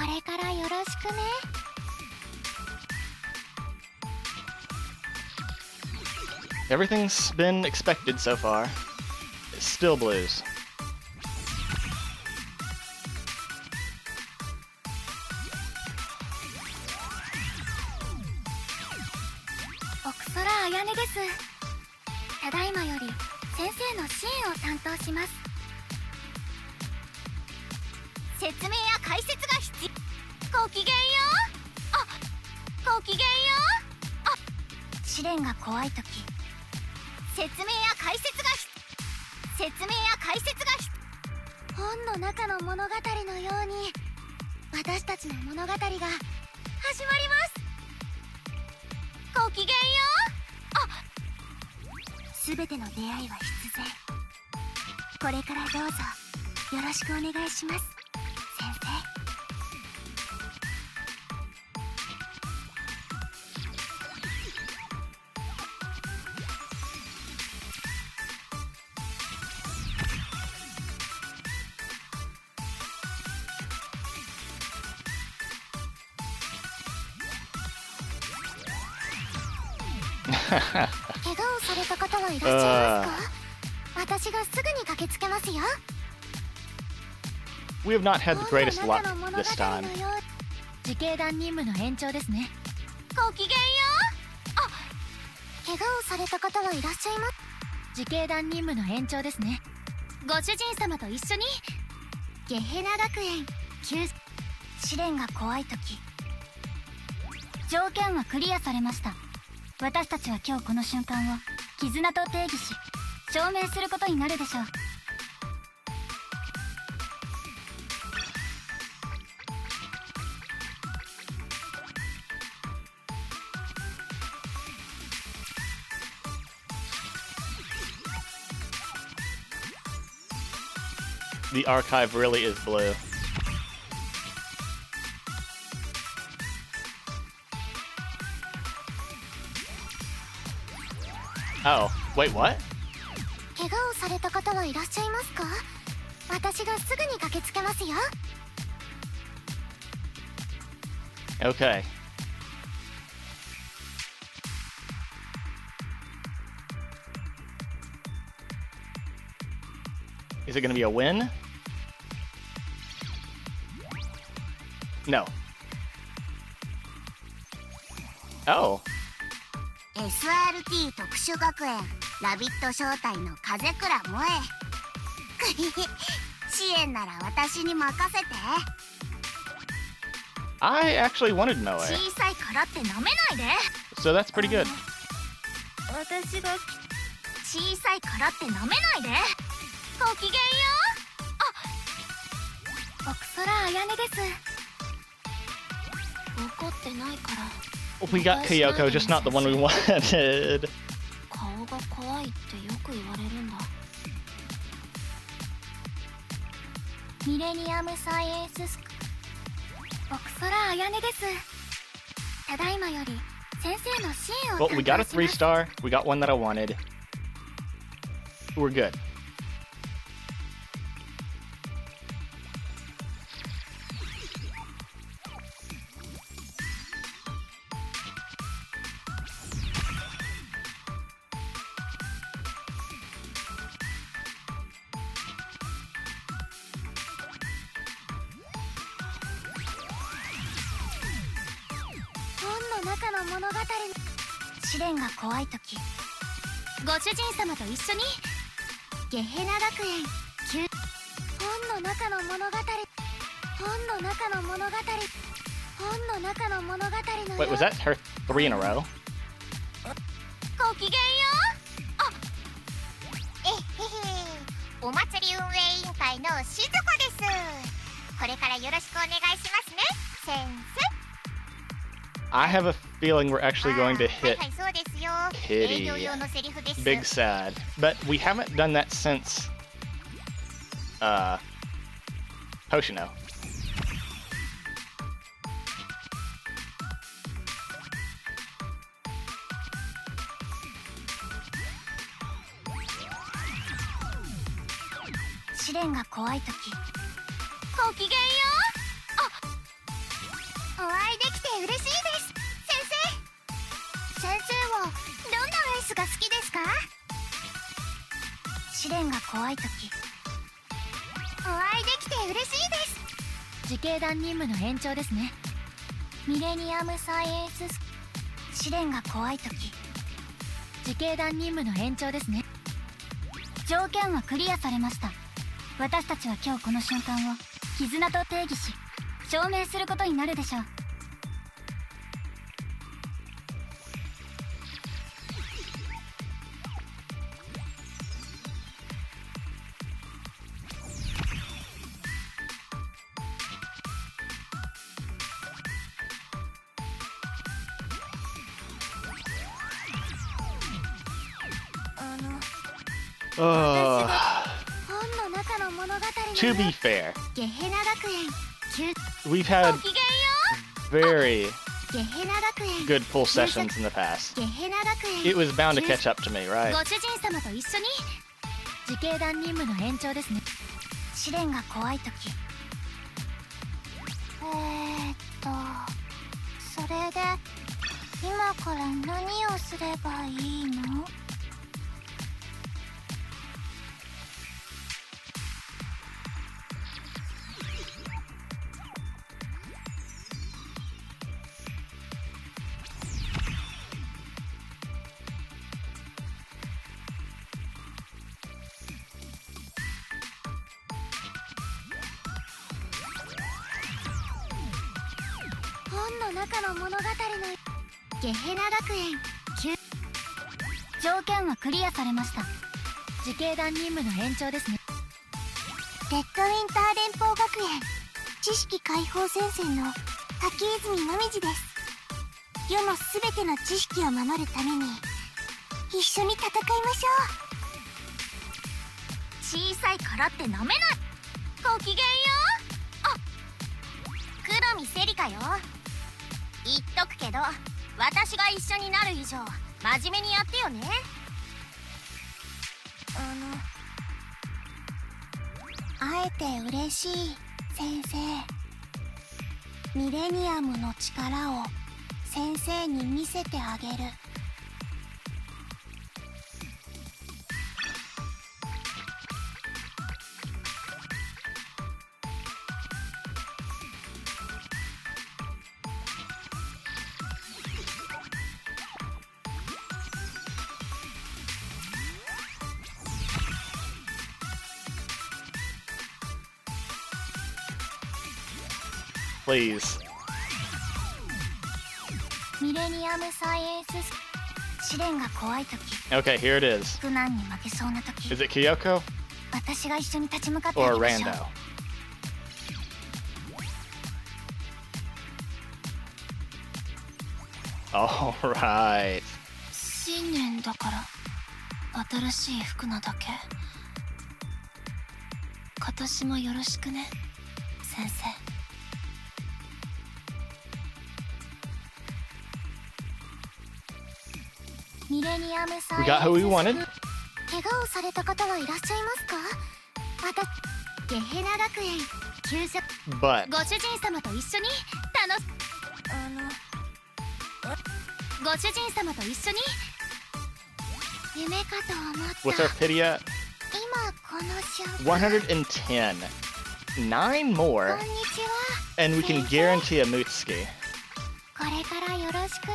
これからよろしくね。Everything's been expected so far. It's still blues. 奥空彩音です。ただいまより先生の支援を担当します。説明や解説が必要。ごきげんよう。ごきげんよう。試練が怖い時、説明や解説が本の中の物語のように私たちの物語が始まります。ごきげんよう。すべての出会いは必然。これからどうぞよろしくお願いします先生。怪我をされた方はいらっしゃいますか？私がすぐに駆けつけますよ。We have not had the greatest luck this time. 自警団任務の延長ですね。ごきげんよう。怪我をされた方はいらっしゃいます。自警団任務の延長ですね。ご主人様と一緒に。ゲヘナ学園試練が怖い時、条件はクリアされました。私たちは今日この瞬間を絆と定義し証明することになるでしょう。The archive really is blue. Oh, wait, what? 怪我をされた方はいらっしゃいますか？私がすぐに駆けつけますよ。Okay. Is it going to be a win? No. Oh. SRT 特殊学園ラビット招待の風倉萌え。支援なら私に任せて。I actually wanted Moe, 小さいからってなめないで。 so that's pretty good. 私が小さいからってなめないで。ごきげんよう。奥空彩音です。怒ってないから。We got Kyoko, just not the one we wanted. 顔が怖いってよく言われるんだ。ミレニアムサイエンススク奥空彩音です。ただいまより先生の支援を Well, we got a 3-star. We got one that I wanted. we're good. Monogatari 試練が怖い時ご主人様と一緒にゲヘナ学園本の中の物語本の中の物語本の中の物語の Wait, was that her 3 in a row? ごきげんようあえへへお祭り運営委員会のしずこですこれからよろしくお願いしますね先生 I have a feeling we're actually going to hit はいそうですよ Kitty. 営業用のセリフです Big Sad. But we haven't done that since Hoshino. 試練が怖い時ごきげんようあお会いできて嬉しいです先生先生はどんなアイスが好きですか試練が怖い時お会いできて嬉しいです自警団任務の延長ですねミレニアムサイエンス試練が怖い時自警団任務の延長ですね条件はクリアされました私たちは今日この瞬間を絆と定義し証明することになるでしょう本の中の物語 To be fair, ゲヘナ学園 we've had ごきげんよ very うゲヘナ学園 good full sessions in the past. ゲヘナ学園 It was bound to catch up to me, right? ご主人様と一緒に自警団任務の延長ですね試練が怖い時それで今から何をすればいいの本の中の物語のゲヘナ学園条件はクリアされました自警団任務の延長ですねレッドウィンター連邦学園知識解放戦線の滝泉もみじです世のすべての知識を守るために一緒に戦いましょう小さいからってなめないごきげんようあ黒見セリカよ言っとくけど私が一緒になる以上真面目にやってよね会えて嬉しい先生ミレニアムの力を先生に見せてあげるPlease. ミレニアムサイエンス試練が怖い時 Okay, here it is. 苦難に負けそうな時 Is it Kyoko 私が一緒に立ち向かってあ or げましょう Rando? Alright. 新年だから新しい服なだけ今年もよろしくね先生ミレニアムサイ We エン got who we ス wanted. 研怪我をされた方はいらっしゃいますか？ゲヘナ学園給食 But ご主人様と一緒にご主人様と一緒に夢かと思った。 what's our pity at? 今この瞬間 110. 9 more, こんにちは。 and we can guarantee a Mutsuki. これからよろしくね。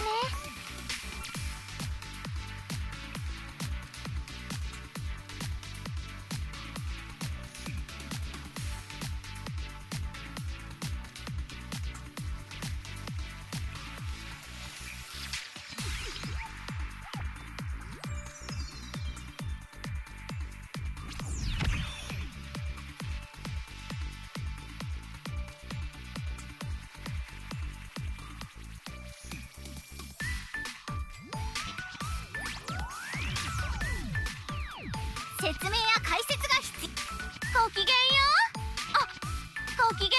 説明や解説が必要。ごきげんよう。ごきげんよ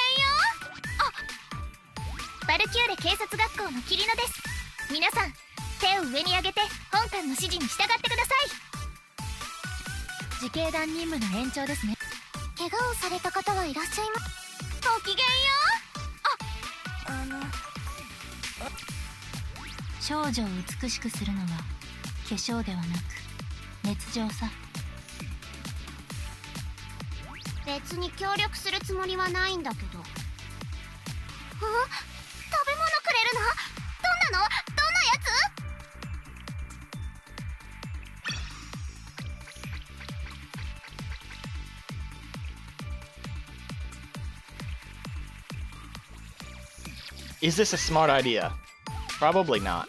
う。バルキューレ警察学校のキリノです。皆さん手を上に上げて本官の指示に従ってください。自警団任務の延長ですね。怪我をされた方はいらっしゃいます。ごきげんよ少女を美しくするのは化粧ではなく熱情さ。別に協力するつもりはないんだけど。食べ物くれるの？どんなの？どんなやつ？ Is this a smart idea? Probably not.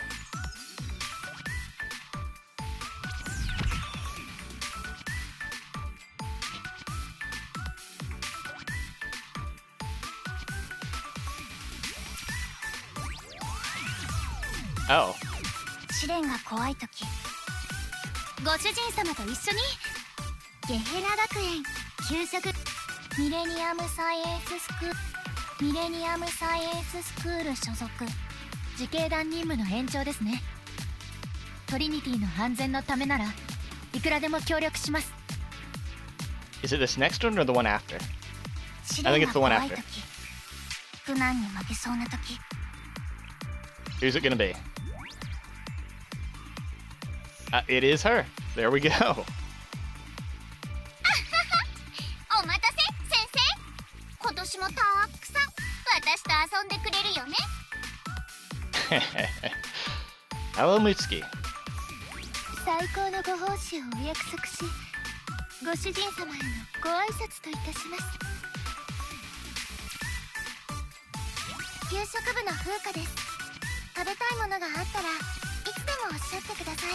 Oh. 試練が怖い時、ご主人様と一緒にゲヘナ学園給食ミレニアムサイエンススクール所属。自警団任務の延長ですね。トリニティの安全のためならいくらでも協力します。 Is it this next one or the one after? 試 I think 練 it's が the one 怖い after. 時、苦難に負けそうな時、 Who's it gonna be? It is her. There we go. お待たせ先生。今年もたくさん私と遊んでくれるよね。Hello, Mutsuki. 最高のご奉仕をお約束し、ご主人様へのご挨拶といたします。給食部の風花です。食べたいものがあったらいつでもおっしゃってください。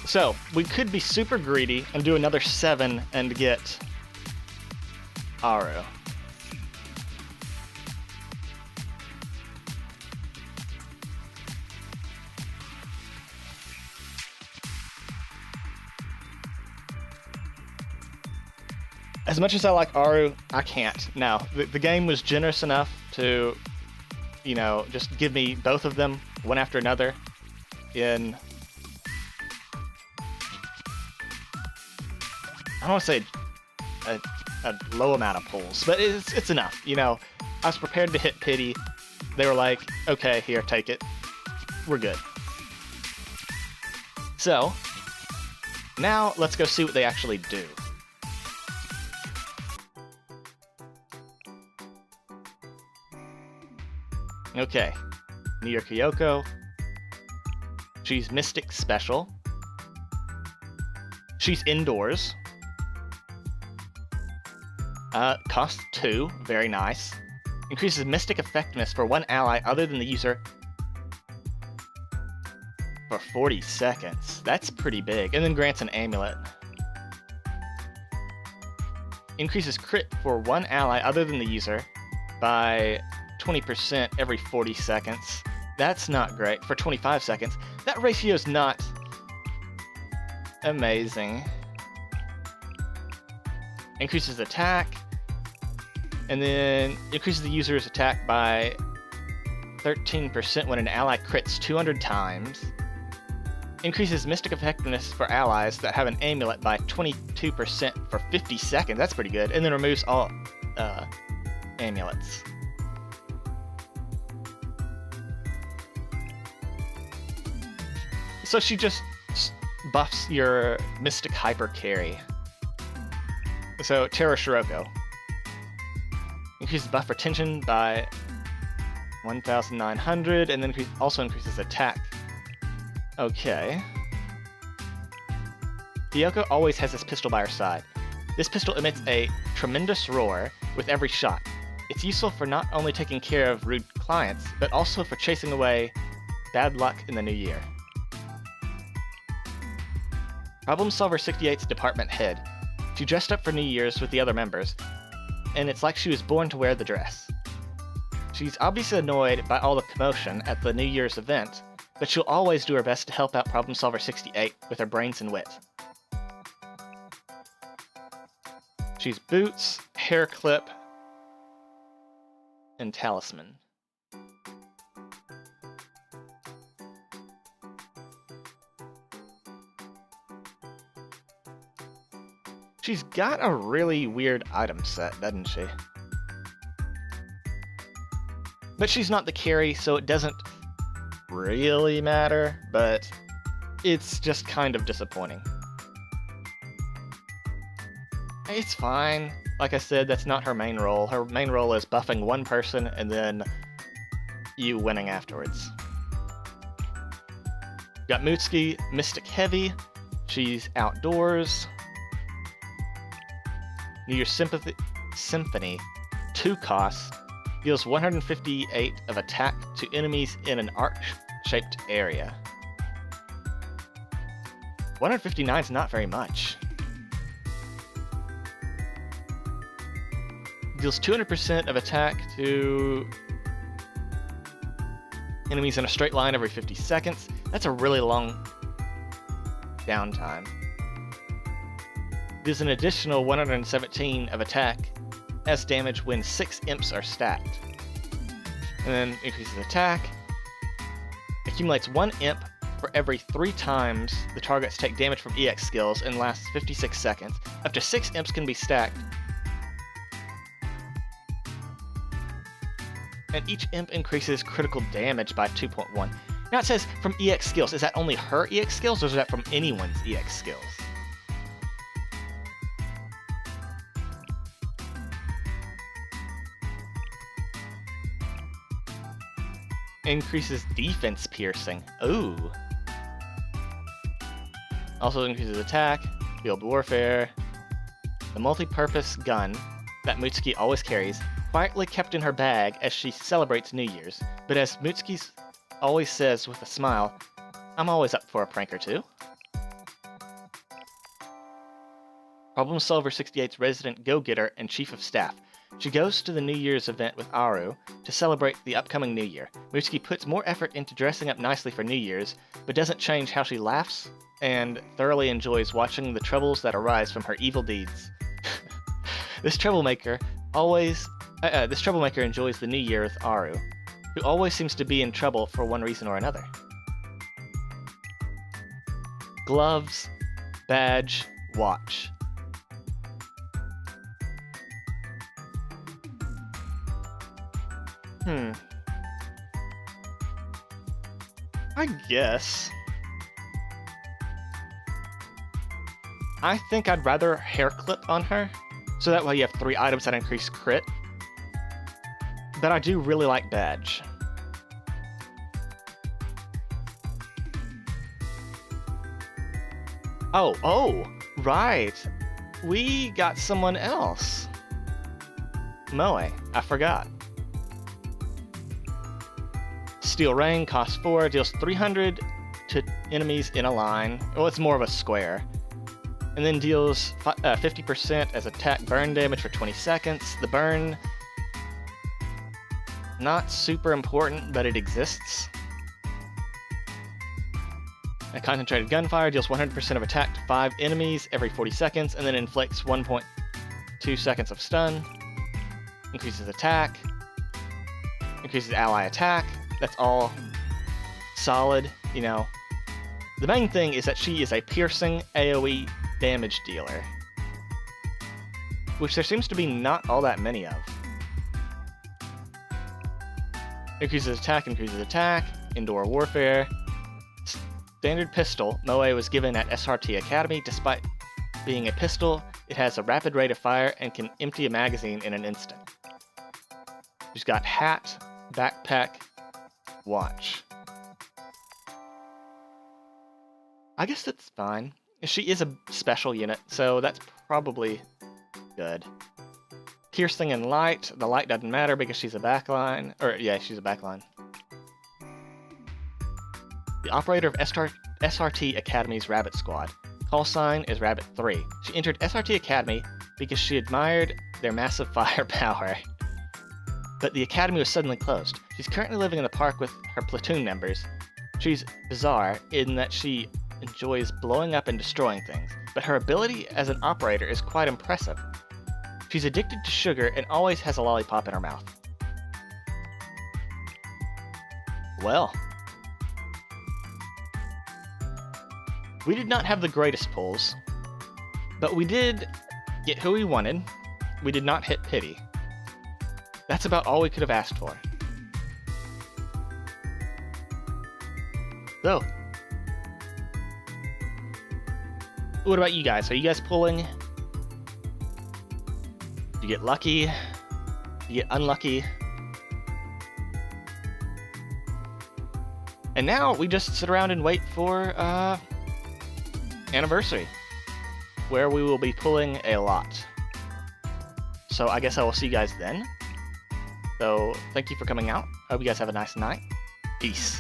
So, we could be super greedy and do another 7 and get Aru. As much as I like Aru, I can't. Now, the game was generous enough to, you know, just give me both of them, one after another, in... I don't want to say a low amount of pulls, but it's enough. You know, I was prepared to hit pity. They were like, okay, here, take it. We're good. So, now let's go see what they actually do. Okay, New York Kyoko. She's Mystic Special. She's indoors. Cost 2, very nice. Increases Mystic Effectiveness for one ally other than the user for 40 seconds. That's pretty big. And then grants an amulet. Increases crit for one ally other than the user by 20% every 40 seconds. That's not great. For 25 seconds. That ratio's not amazing. Increases attack, and then increases the user's attack by 13% when an ally crits 200 times. Increases mystic effectiveness for allies that have an amulet by 22% for 50 seconds. That's pretty good. And then removes all amulets. So she just buffs your mystic hyper carry. So Terra Shiroko. Increases buff retention by 1,900 and then also increases attack. Okay. Hiyoko always has this pistol by her side. This pistol emits a tremendous roar with every shot. It's useful for not only taking care of rude clients, but also for chasing away bad luck in the new year. Problem Solver 68's department head. She dressed up for New Year's with the other members, and it's like she was born to wear the dress. She's obviously annoyed by all the commotion at the New Year's event, but she'll always do her best to help out Problem Solver 68 with her brains and wit. She's Boots, Hair Clip, and Talisman. She's got a really weird item set, doesn't she? But she's not the carry, so it doesn't really matter, but it's just kind of disappointing. It's fine. Like I said, that's not her main role. Her main role is buffing one person and then you winning afterwards. Got Mutsuki, Mystic Heavy. She's outdoors. New Year's Symphony, 2 costs. Deals 158 of attack to enemies in an arc-shaped area. 159 is not very much. Deals 200% of attack to enemies in a straight line every 50 seconds. That's a really long downtime. Deals an additional 117 of attack as damage when 6 imps are stacked. And then increases attack. Accumulates 1 imp for every 3 times the targets take damage from EX skills and lasts 56 seconds. Up to 6 imps can be stacked. And each imp increases critical damage by 2.1. Now it says from EX skills. Is that only her EX skills or is that from anyone's EX skills? Increases defense piercing. Ooh. Also increases attack, field warfare. The multi-purpose gun that Mutsuki always carries, quietly kept in her bag as she celebrates New Year's. But as Mutsuki always says with a smile, I'm always up for a prank or two. Problem Solver 68's resident go-getter and chief of staff. She goes to the New Year's event with Aru to celebrate the upcoming New Year. Mutsuki puts more effort into dressing up nicely for New Year's, but doesn't change how she laughs and thoroughly enjoys watching the troubles that arise from her evil deeds. This troublemaker enjoys the New Year with Aru, who always seems to be in trouble for one reason or another. Gloves, badge, watch. I guess. I think I'd rather hair clip on her, so that way you have 3 items that increase crit. But I do really like badge. Oh, right. We got someone else. Moe, I forgot. Steel Rain costs 4, deals 300 to enemies in a line. Well, it's more of a square. And then deals 50% as attack burn damage for 20 seconds. The burn, not super important, but it exists. A concentrated gunfire deals 100% of attack to 5 enemies every 40 seconds, and then inflicts 1.2 seconds of stun. Increases attack. Increases ally attack. That's all solid, you know. The main thing is that she is a piercing AoE damage dealer, which there seems to be not all that many of. Increases attack, indoor warfare. Standard pistol, Moe was given at SRT Academy. Despite being a pistol, it has a rapid rate of fire and can empty a magazine in an instant. She's got hat, backpack, watch. I guess that's fine. She is a special unit, so that's probably good. Piercing and light. The light doesn't matter because she's a backline. Or, yeah, she's a backline. The operator of SRT Academy's Rabbit Squad. Call sign is Rabbit 3. She entered SRT Academy because she admired their massive firepower. But the academy was suddenly closed. She's currently living in the park with her platoon members. She's bizarre in that she enjoys blowing up and destroying things, but her ability as an operator is quite impressive. She's addicted to sugar and always has a lollipop in her mouth. Well, we did not have the greatest pulls, but we did get who we wanted. We did not hit pity. That's about all we could have asked for. So, what about you guys? Are you guys pulling? You get lucky? You get unlucky? And now we just sit around and wait for anniversary, where we will be pulling a lot. So I guess I will see you guys then. So thank you for coming out. I hope you guys have a nice night. Peace.